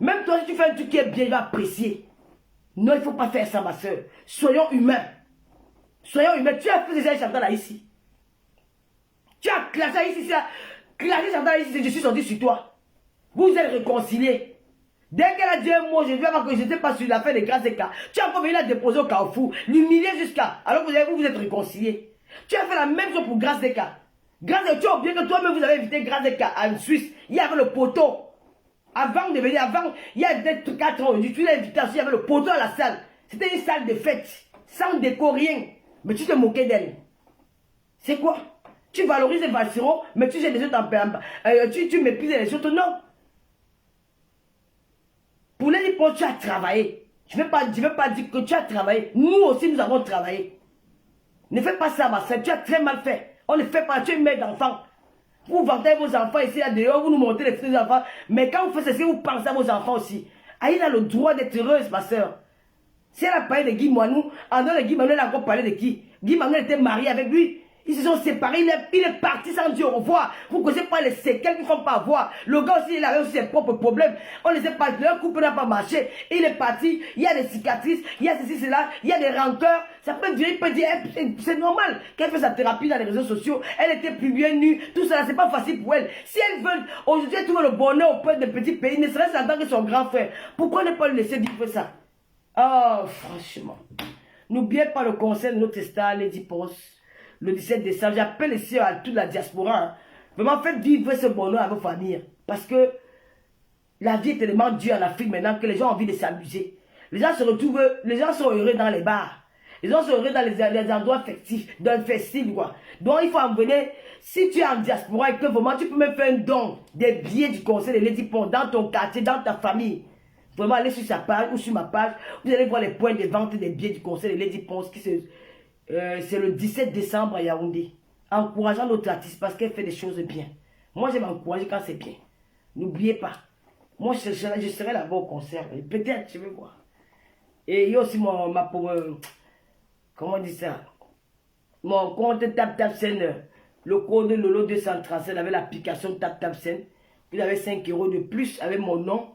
Même toi, si tu fais un truc qui est bien apprécié. Non, il ne faut pas faire ça, ma soeur. Soyons humains. Soyons humains. Tu as fait déjà Chantal là ici. Tu as classé ici. Classé Chantal là ici. Je suis sorti sur toi. Vous êtes réconciliés. Dès qu'elle a dit un mot, je vais voir que je n'étais pas sur l'affaire de Grâce Eka. Tu as encore venu la déposer au Carrefour. L'humilier jusqu'à. Alors que vous êtes réconciliés. Tu as fait la même chose pour Grâce Eka. Grâce Eka, tu as oublié que toi-même vous avez invité Grâce Eka en Suisse. Il y avait le poteau. Avant de venir, il y a peut-être 4 ans, tu l'as invité, il y avait le poteau à la salle. C'était une salle de fête. Sans déco, rien. Mais tu te moquais d'elle. C'est quoi? Tu valorises les Valsero, mais tu jettes les autres en paix. Tu méprises les autres, non. Pour les hippos, tu as travaillé. Je ne veux pas dire que tu as travaillé. Nous aussi, nous avons travaillé. Ne fais pas ça, ma soeur. Tu as très mal fait. On ne fait pas. Tu es une mère d'enfant. Vous vendez vos enfants ici, là dehors, vous nous montrez les petits enfants. Mais quand vous faites ça, vous pensez à vos enfants aussi. Aïe a le droit d'être heureuse, ma soeur. Si elle a parlé de Guy Moinou, en dehors de Guy Moinou, elle a encore parlé de qui? Guy Moinou était marié avec lui. Ils se sont séparés, il est parti sans dire au revoir. Vous ne connaissez pas les séquelles qu'ils ne font pas voir. Le gars aussi, il avait aussi ses propres problèmes. On ne sait pas, leur couple n'a pas marché. Il est parti, il y a des cicatrices, il y a ceci, cela, il y a des rancœurs. Ça peut dire, il peut dire, c'est normal qu'elle fait sa thérapie dans les réseaux sociaux. Elle était plus bien nue, tout ça, c'est pas facile pour elle. Si elle veut, aujourd'hui, trouver le bonheur auprès des petits pays, ne serait-ce en tant que son grand frère, pourquoi ne pas lui laisser vivre ça? Oh, franchement. N'oubliez pas le conseil de notre star, Lady Post. Le 17 décembre, j'appelle ici à toute la diaspora. Hein. Vraiment, faites vivre ce bonheur à vos familles. Parce que la vie est tellement dure en Afrique maintenant que les gens ont envie de s'amuser. Les gens se retrouvent, les gens sont heureux dans les bars. Les gens sont heureux dans les endroits festifs, dans le festival, quoi. Donc, il faut en venir. Si tu es en diaspora et que vraiment, tu peux même faire un don des billets du conseil de Lady Pont dans ton quartier, dans ta famille. Vraiment, allez sur sa page ou sur ma page. Vous allez voir les points de vente des billets du conseil de Lady Pont qui se... c'est le 17 décembre à Yaoundé. Encourageant notre artiste parce qu'elle fait des choses bien. Moi, je m'encourage quand c'est bien. N'oubliez pas. Moi, je serai là-bas au concert. Peut-être, je vais voir. Et il y a aussi comment on dit ça? Mon compte TapTapSend. Le code Lolo 237 avec l'application TapTapSend. Vous avez 5 € de plus avec mon nom,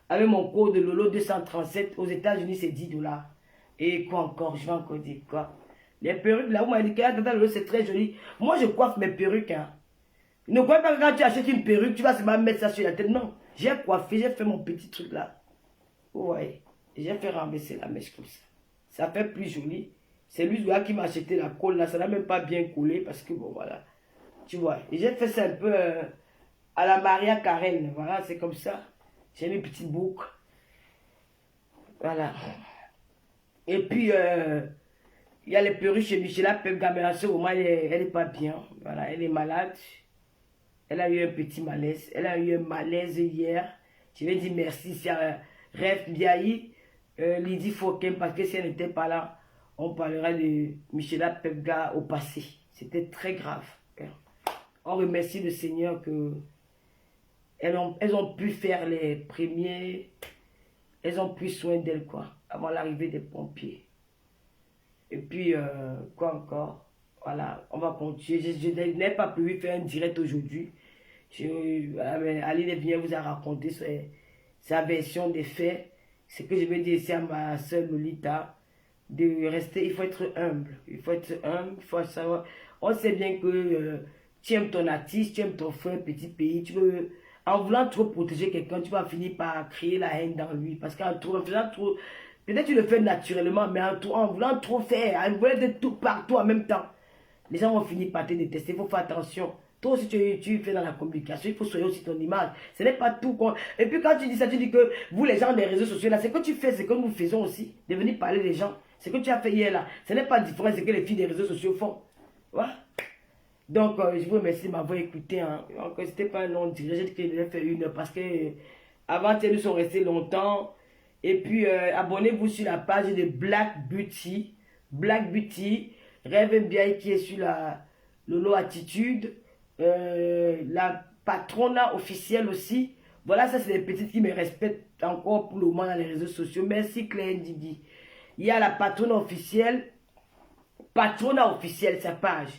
avec mon code de Lolo 237. Aux États-Unis, c'est 10 $. Et quoi encore? Je vais encore dire quoi? Les perruques, là, vous m'avez dit que Tata Lolo, c'est très joli. Moi, je coiffe mes perruques. Hein. Ne croyez pas que quand tu achètes une perruque, tu vas seulement mettre ça sur la tête. Non, j'ai coiffé, j'ai fait mon petit truc là. Ouais, j'ai fait renverser la mèche comme ça. Ça fait plus joli. C'est lui qui m'a acheté la colle là, ça n'a même pas bien collé parce que bon, voilà. Tu vois, et j'ai fait ça un peu à la Maria Karen. Voilà, c'est comme ça. J'ai mis une petite boucle. Voilà. Et puis, il y a les perruques chez Michela Pepga, mais en ce moment, elle n'est pas bien. Voilà, elle est malade. Elle a eu un petit malaise. Elle a eu un malaise hier. Je vais dire merci. C'est Rêve Biaï, Lydie Fouquet, parce que si elle n'était pas là, on parlera de Michela Pepga au passé. C'était très grave. On remercie le Seigneur que elles ont pu faire les premiers. Elles ont pris soin d'elle, quoi, avant l'arrivée des pompiers. Et puis, quoi encore? Voilà, on va continuer. Je n'ai pas prévu faire un direct aujourd'hui. Aline vient vous a raconté sa version des faits. Ce que je vais dire ici à ma soeur Lolita, de rester, il faut être humble. Il faut être humble, il faut savoir. On sait bien que tu aimes ton artiste, tu aimes ton frère, petit pays. Tu veux, en voulant trop protéger quelqu'un, tu vas finir par créer la haine dans lui. Parce qu'en faisant trop, peut-être tu le fais naturellement, mais en voulant trop faire, en voulant être tout partout en même temps, les gens vont finir par te détester. Il faut faire attention. Toi aussi, tu fais dans la communication, il faut soigner aussi ton image. Ce n'est pas tout. Et puis quand tu dis ça, tu dis que vous, les gens des réseaux sociaux, là, c'est que tu fais, c'est que nous faisons aussi. De venir parler des gens. Ce que tu as fait hier, là, ce n'est pas différent de ce que les filles des réseaux sociaux font. Voilà. Donc, je vous remercie de m'avoir écouté. Hein. Ce n'était pas un long direct que je devais faire une heure parce que avant, nous sommes restés longtemps. Et puis, abonnez-vous sur la page de Black Beauty. Black Beauty. Rêve bien qui est sur la Lolo Attitude. La patrona officielle aussi. Voilà, ça c'est les petites qui me respectent encore pour le moment dans les réseaux sociaux. Merci Claire Didi. Il y a la patrona officielle, sa page.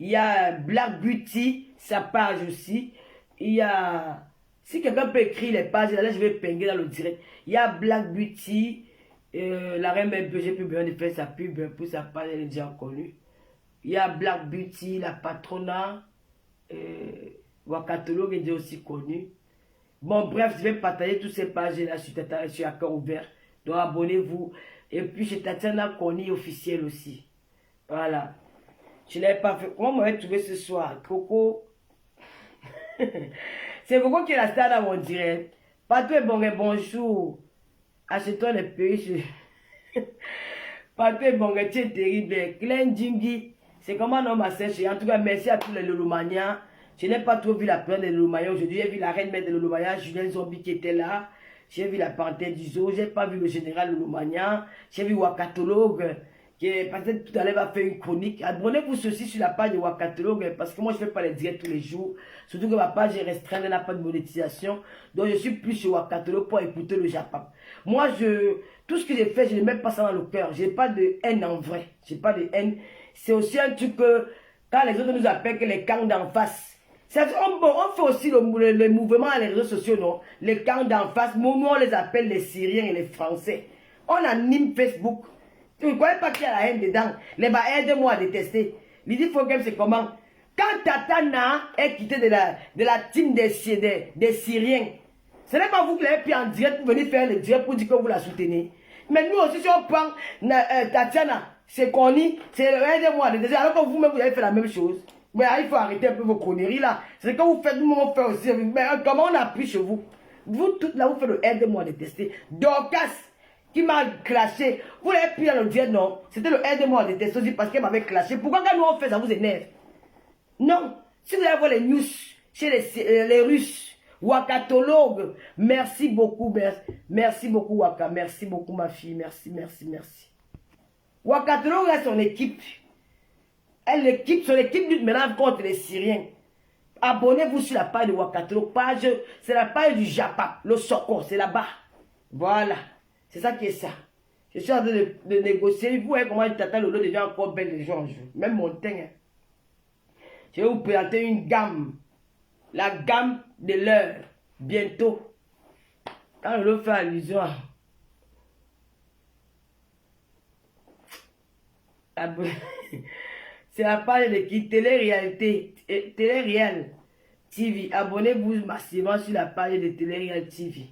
Il y a Black Beauty, sa page aussi. Il y a, si quelqu'un peut écrire les pages, là je vais pinguer dans le direct. Il y a Black Beauty, la reine même, j'ai plus besoin de faire sa pub pour sa page, elle est déjà connue. Il y a Black Beauty, la patrona. Wakatologue est aussi connu. Bon, bref, je vais partager toutes ces pages-là sur Accord Ouvert. Donc, abonnez-vous. Et puis, chez Tatiana Koni officiel aussi. Voilà. Je n'avais pas fait. Comment m'avait trouvé ce soir? Coco. C'est Coco qui est la star dans mon direct. Patou est bon, bonjour. Achetons les pays. Patou est bon, tu es terrible. Glenn Jingi. C'est comment un homme à sécher. En tout cas, merci à tous les Lolomaniens. Je n'ai pas trop vu la plainte des Lolomaniens aujourd'hui. J'ai vu la reine mère des Lolomaniens, Julien Zombie qui était là. J'ai vu la panthère du zoo. Je n'ai pas vu le général Lolomanian. J'ai vu Wakatologue qui peut-être tout à l'heure va faire une chronique. Abonnez-vous ceci sur la page de Wakatologue parce que moi je ne fais pas les directs tous les jours. Surtout que ma page est restreinte, elle n'a pas de monétisation. Donc je suis plus sur Wakatologue pour écouter le Japon. Moi, tout ce que j'ai fait, je ne mets pas ça dans le cœur. Je n'ai pas de haine en vrai. Je n'ai pas de haine. C'est aussi un truc que quand les autres nous appellent que les camps d'en face. On fait aussi le mouvement à les réseaux sociaux, non? Les camps d'en face, nous on les appelle les Syriens et les Français. On anime Facebook. Tu ne croyais pas qu'il y a la haine dedans? Les bah, aide-moi à détester. Lydie Fogem, c'est comment? Quand Tatana est quitté de la team des Syriens, ce n'est pas vous qui l'avez pris en direct pour venir faire le direct pour dire que vous la soutenez. Mais nous aussi, si on prend Tatiana, c'est Connie, c'est aide-moi à détester. Alors que vous-même, vous avez fait la même chose. Mais il faut arrêter un peu vos conneries là. C'est que vous faites, nous on fait aussi. Mais comment on a pris chez vous? Vous toutes là, vous faites le aide-moi à détester. Dorcas, qui m'a clashé. Vous l'avez pris dans le direct, non? C'était le aide-moi à détester aussi parce qu'elle m'avait clashé. Pourquoi quand nous on fait ça vous énerve? Non. Si vous allez voir les news chez les Russes, Wakatologue, merci beaucoup, merci beaucoup Waka, merci beaucoup ma fille, merci. Wakatologue a son équipe. Son équipe lutte maintenant contre les Syriens. Abonnez-vous sur la page de Wakatologue. C'est la page du Japon, le Soko, c'est là-bas. Voilà. C'est ça qui est ça. Je suis en train de négocier. Vous voyez comment Tata Lolo devient encore belle les gens. Même mon teint. Hein. Je vais vous présenter une gamme. La gamme de l'heure. Bientôt. Quand je fais allusion à... C'est la page de qui Télé-Réalité, Télé-Réel TV. Abonnez-vous massivement sur la page de Télé-Réel TV.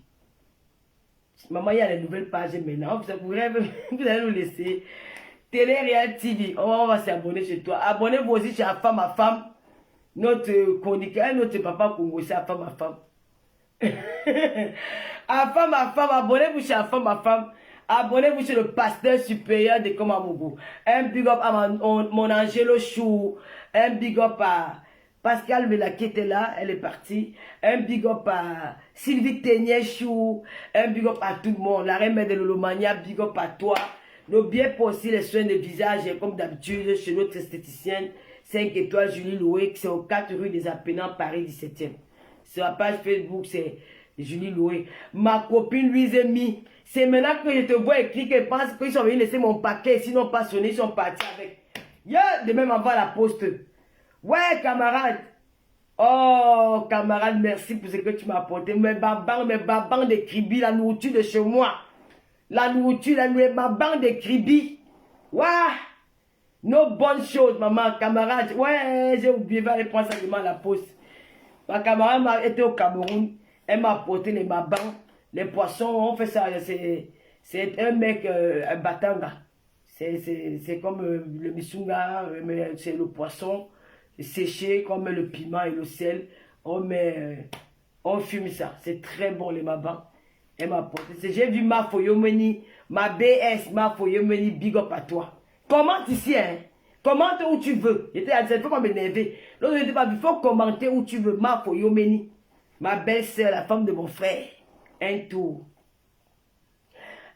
Maman, il y a les nouvelles pages maintenant. Vous allez nous laisser. Télé-Réel TV. On va s'abonner chez toi. Abonnez-vous aussi chez Femme à Femme. Notre chroniqueur, notre papa congolais, à Femme à Femme. À Femme à Femme, abonnez-vous chez Femme à Femme. Abonnez-vous sur le pasteur supérieur de Komamougou. Un big up à mon Angelo Chou. Un big up à Pascal Mela qui était là, elle est partie. Un big up à Sylvie Ténier Chou. Un big up à tout le monde. La reine de Lolomania, big up à toi. Nous bien aussi les soins de visage, comme d'habitude, chez notre esthéticienne 5 étoiles Julie Loué, qui c'est au 4 rue des Apennins, Paris 17e. Sur la page Facebook, c'est Julie Loué. Ma copine Louise Mi. C'est maintenant que je te vois écrire qu'elle pense qu'ils sont venus laisser mon paquet, sinon pas sonné, ils sont partis avec. De même avant la poste. Ouais, camarade. Oh, camarade, merci pour ce que tu m'as apporté. Mes babans de kribi, la nourriture de chez moi. La nourriture, ma bande de kribi. Ouais. Nos bonnes choses, maman, camarade. Ouais, j'ai oublié, va aller prendre ça demain à la poste. Ma camarade m'a été au Cameroun. Elle m'a apporté les mabans. Les poissons, on fait ça, c'est un mec, un batanga. C'est comme le misunga, mais c'est le poisson séché, comme le piment et le sel. On fume ça, c'est très bon les mabans. Elle m'a apporté. J'ai vu ma Foyomeni, ma BS, ma Foyomeni, big up à toi. Commente ici, hein. Commente où tu veux. J'étais à cette fois m'énerver. L'autre n'était pas, il faut commenter où tu veux. Ma Foyomeni, ma belle-sœur, la femme de mon frère. Un tour.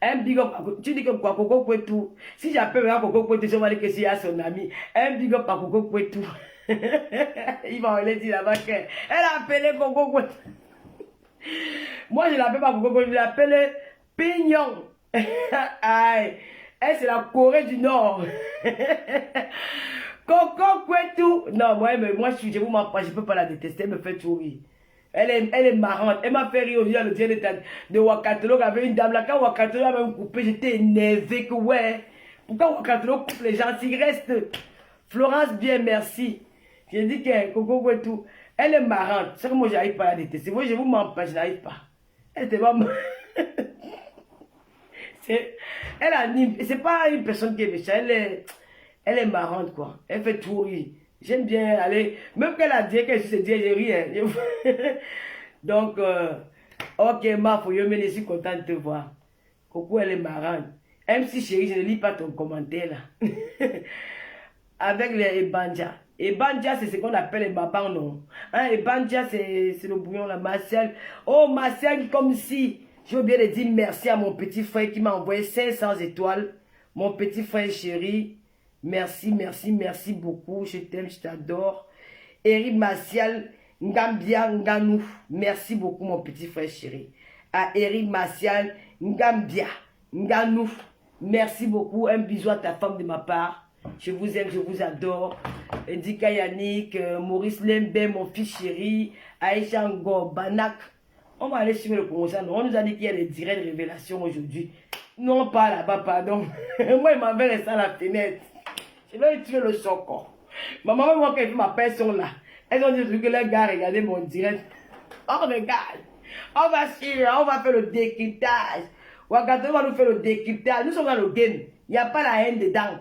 Un big up. Tu dis que quoi, Coco Kwetou. Si j'appelle un Coco Kwetou, je vais dire que c'est à son ami. Un big up à Coco Kwetou. Il va aller dire là-bas qu'elle a appelé Coco Kwetou. Moi, je l'appelle pas Coco Kwetou, je l'appelle Pignon. Aïe. Elle, c'est la Corée du Nord. Coco Kwetou. Non, moi, je vous mens pas, je peux pas la détester, elle me fait tout rire. Elle est marrante. Elle m'a fait rire aujourd'hui à le dire de Wakatolo. Avec une dame là. Quand Wakatolo m'a même coupé, j'étais énervé que ouais. Pourquoi Wakatolo coupe les gens? S'il reste. Florence, bien, merci. J'ai dit que Coco Kwetou, elle est marrante. C'est que moi, j'arrive pas à la détester. Moi, je vous mens pas, je n'arrive pas. Elle était pas. Elle anime. C'est pas une personne qui est méchante. Elle est marrante, quoi. Elle fait tout rire. J'aime bien aller, même qu'elle a dit qu'elle se dit, j'ai rien. Donc, ok, ma je suis content de te voir. Coco, elle est marrante. MC chérie, je ne lis pas ton commentaire là. Avec les Ebanja. Ebanja, c'est ce qu'on appelle les babans, non? Hein, Ebanja, c'est le bouillon là, Martial. Oh, Martial, comme si, j'ai oublié de dire merci à mon petit frère qui m'a envoyé 500 étoiles. Mon petit frère chéri. Merci, merci, merci beaucoup. Je t'aime, je t'adore. Eric Martial, Ngambia, Nganou. Merci beaucoup, mon petit frère chéri. À Eric Martial, Ngambia, Nganou. Merci beaucoup. Un bisou à ta femme de ma part. Je vous aime, je vous adore. Dika Yannick, Maurice Lembe, mon fils chéri. Aïcha Ngo, Banak. On va aller suivre le conseil. On nous a dit qu'il y a des directs de révélation aujourd'hui. Non, pas là-bas, pardon. Moi, il m'avait resté à la fenêtre. Je vais tuer le choc. Maman, moi, quand ma personne là, elles ont dit que les gars, regardez mon direct. On regarde. On va suivre, on va faire le décryptage. Ouagato va nous faire le décryptage. Nous sommes dans le game. Il n'y a pas la haine dedans.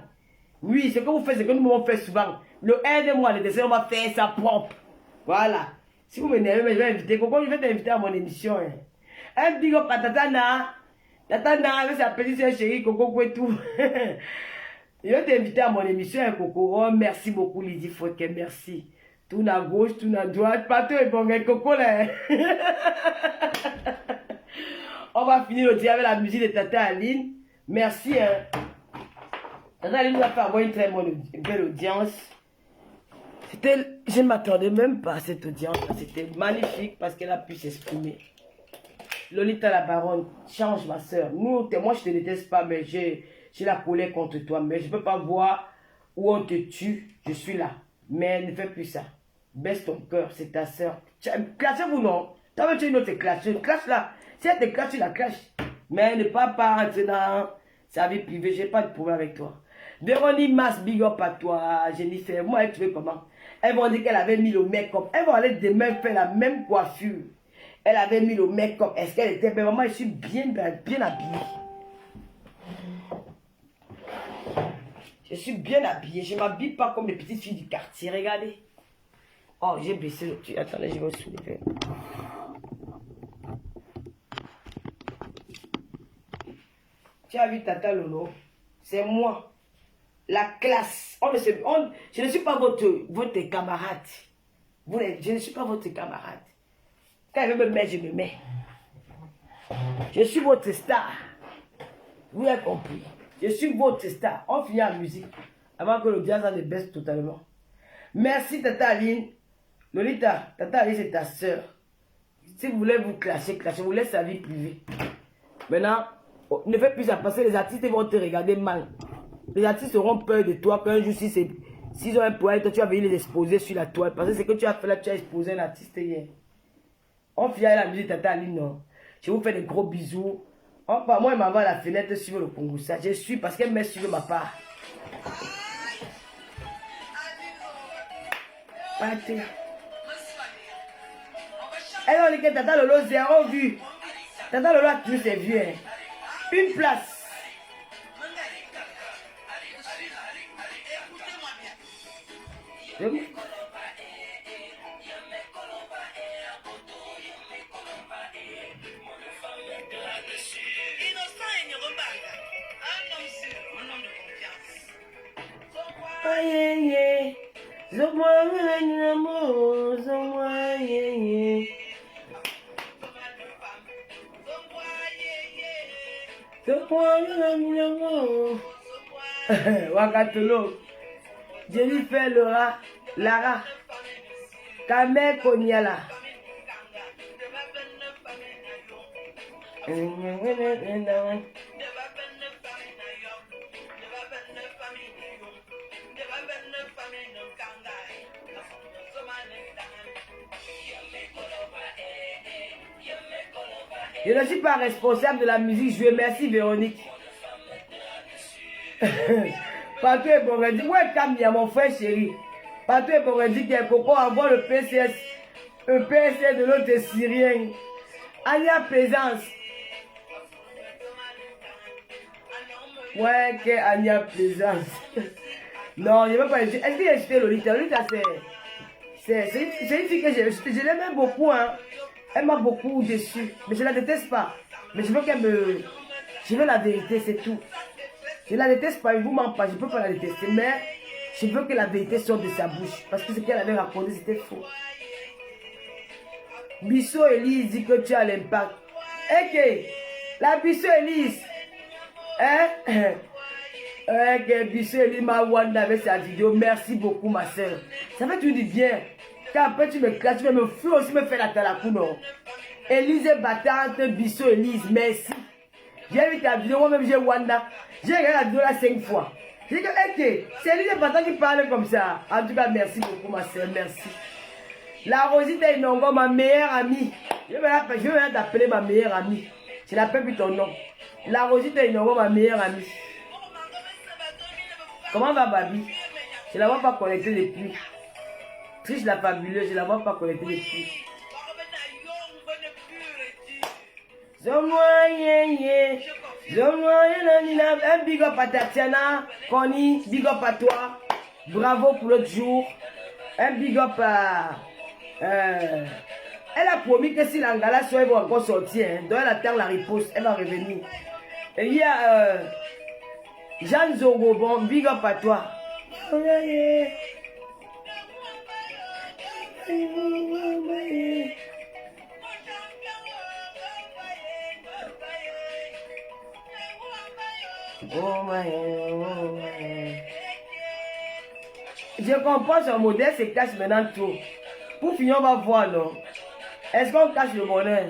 Oui, ce que vous faites, c'est que nous, on fait souvent. Le aide-moi, le dessin, on va faire ça propre. Voilà. Si vous m'énervez, je vais inviter. Coco, je vais t'inviter à mon émission. Hein. Un big up à Tatana. Tatana, avec sa petite soeur chérie, Coco Kwetou. Je vais t'inviter à mon émission, hein, Coco. Oh, merci beaucoup, Lydie Fouquet, merci. Tout à gauche, tout à droite, partout est bon, Coco, là. On va finir le dire avec la musique de Tata Aline. Merci, hein. Tata Aline nous a fait avoir une très belle audience. Je ne m'attendais même pas à cette audience. C'était magnifique parce qu'elle a pu s'exprimer. Lolita la baronne, change ma soeur. Moi, je te déteste pas, mais j'ai la colère contre toi. Mais je ne peux pas voir où on te tue. Je suis là. Mais ne fais plus ça. Baisse ton cœur, c'est ta soeur. Classez-vous, non? Toi, tu as une autre classe. Une classe là. Si elle te classe, tu la clashes. Mais ne pas rentrer dans sa vie privée. Je n'ai pas de problème avec toi. Véronique Mas, big up à toi. Jennifer, moi, elle trouvait comment? Elles vont dire qu'elle avait mis le make-up. Elles vont aller demain faire la même coiffure. Elle avait mis le make-up. Est-ce qu'elle était belle? Maman, je suis bien habillée. Je suis bien habillée. Je ne m'habille pas comme les petites filles du quartier. Regardez. Oh, j'ai baissé le truc. Attendez, je vais soulever. Tu as vu Tata Lolo? C'est moi. La classe. Je ne suis pas votre camarade. Je ne suis pas votre camarade. Quand elle veut me mettre, je me mets. Je suis votre star. Vous avez compris. Je suis votre star. On finit la musique avant que le jazz ne baisse totalement. Merci Tata Aline. Lolita, Tata Aline c'est ta soeur. Si vous voulez vous clasher, vous laissez sa vie privée. Maintenant, ne faites plus ça parce que les artistes vont te regarder mal. Les artistes auront peur de toi qu'un jour, s'ils ont un problème, toi tu vas venir les exposer sur la toile. Parce que ce que tu as fait là, tu as exposé un artiste hier. On finit la musique Tata Aline, non. Je vous fais des gros bisous. Moi, elle m'envoie à la fenêtre suivre le Congo. Ça, je suis parce qu'elle m'a suivi ma part. Elle a dit que Tata Lolo, zéro vu. Tata Lolo a tué ses vues. Hein. Une place. Wakatolo, Jennifer Lara, Kame Konyala. Je ne suis pas responsable de la musique jouée. Merci Véronique. Partout est pour dire, ouais, Camille, mon frère chéri. Partout est pour dire qu'il Coco envoie le PCS de l'autre Syrien. Anya Plaisance. Ouais, que Anya Plaisance. Non, je ne veux pas dire. Est-ce qu'il a acheté Lolita? Lolita, c'est une fille que je l'aime beaucoup, hein. Elle m'a beaucoup déçu. Mais je ne la déteste pas. Mais je veux qu'elle me... Je veux la vérité, c'est tout. Je ne la déteste pas, je ne vous mens pas, je ne peux pas la détester. Mais je veux que la vérité sorte de sa bouche. Parce que ce qu'elle avait raconté, c'était faux. Bissot Elise dit que tu as l'impact. Ok. La Bissot Elise. Hein? Ok, Bissot Elise m'a wanda avec sa vidéo. Merci beaucoup, ma soeur. Ça fait du bien. Quand après tu me classes, tu vas me faire aussi me faire la talakou, non? Élise battante, Bissot Élise, merci. J'ai vu ta vidéo, moi-même j'ai Wanda. J'ai regardé la vidéo là 5 fois. J'ai dit que, ok, c'est Élise battante qui parle comme ça. En tout cas, merci beaucoup, ma soeur, merci. La Rosita Inongo, ma meilleure amie. Je vais t'appeler ma meilleure amie. Je l'appelle plus ton nom. La Rosita Inongo, ma meilleure amie. Comment va Babi? Je ne la vois pas connectée depuis. Triche la fabuleuse, je ne la vois pas connectée depuis. Un big up à Tatiana, Connie, big up à toi. Bravo pour l'autre jour. Un big up à... elle a promis que si l'Angala soit, elle va encore sortir. Hein. Donc elle attend la riposte, elle va revenir. Et il y a Jeanne Zogobon, big up à toi. Je comprends son modèle se cache maintenant trop. Pour finir, on va voir, non? Est-ce qu'on cache le bonheur?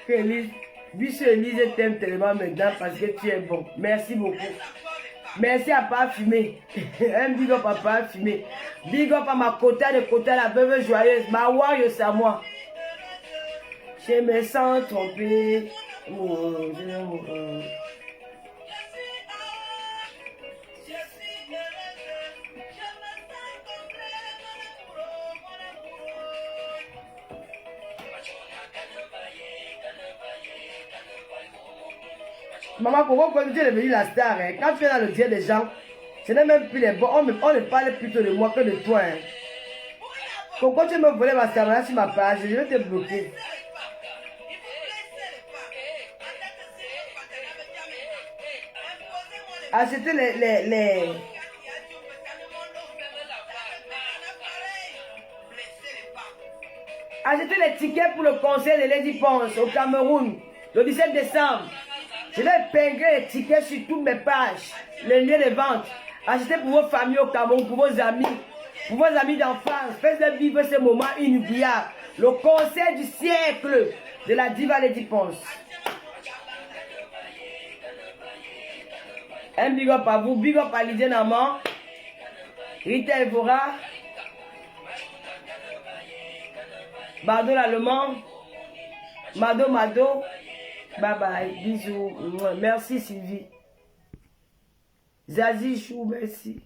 Élise, Bissot Élise t'aime tellement maintenant parce que tu es bon. Merci beaucoup. Merci à pas fumer. Un big up à pas fumer. Big up à ma Kota de Kota, la veuve joyeuse. Ma warrior, c'est à moi. Je me sens trompé. Maman, pourquoi tu es devenue la star? Hein? Quand tu es dans le dieu des gens, ce n'est même plus les bons. On ne parle plutôt de moi que de toi. Hein? Pourquoi tu me volais ma caméra sur ma page? Je vais te bloquer. Achetez Achetez les tickets pour le concert de Lady Ponce au Cameroun le 17 décembre. Je vais épingler les tickets sur toutes mes pages, les liens de vente. Achetez pour vos familles au Cameroun, pour vos amis d'enfance. Faites vivre ce moment inoubliable. Le concert du siècle de la diva Lady Ponce. Un big up à vous, big up à Lydia Naman, Rita Evora, Bardo l'Allemand, Mado. Bye bye, bisous. Merci Sylvie. Zazie Chou, merci.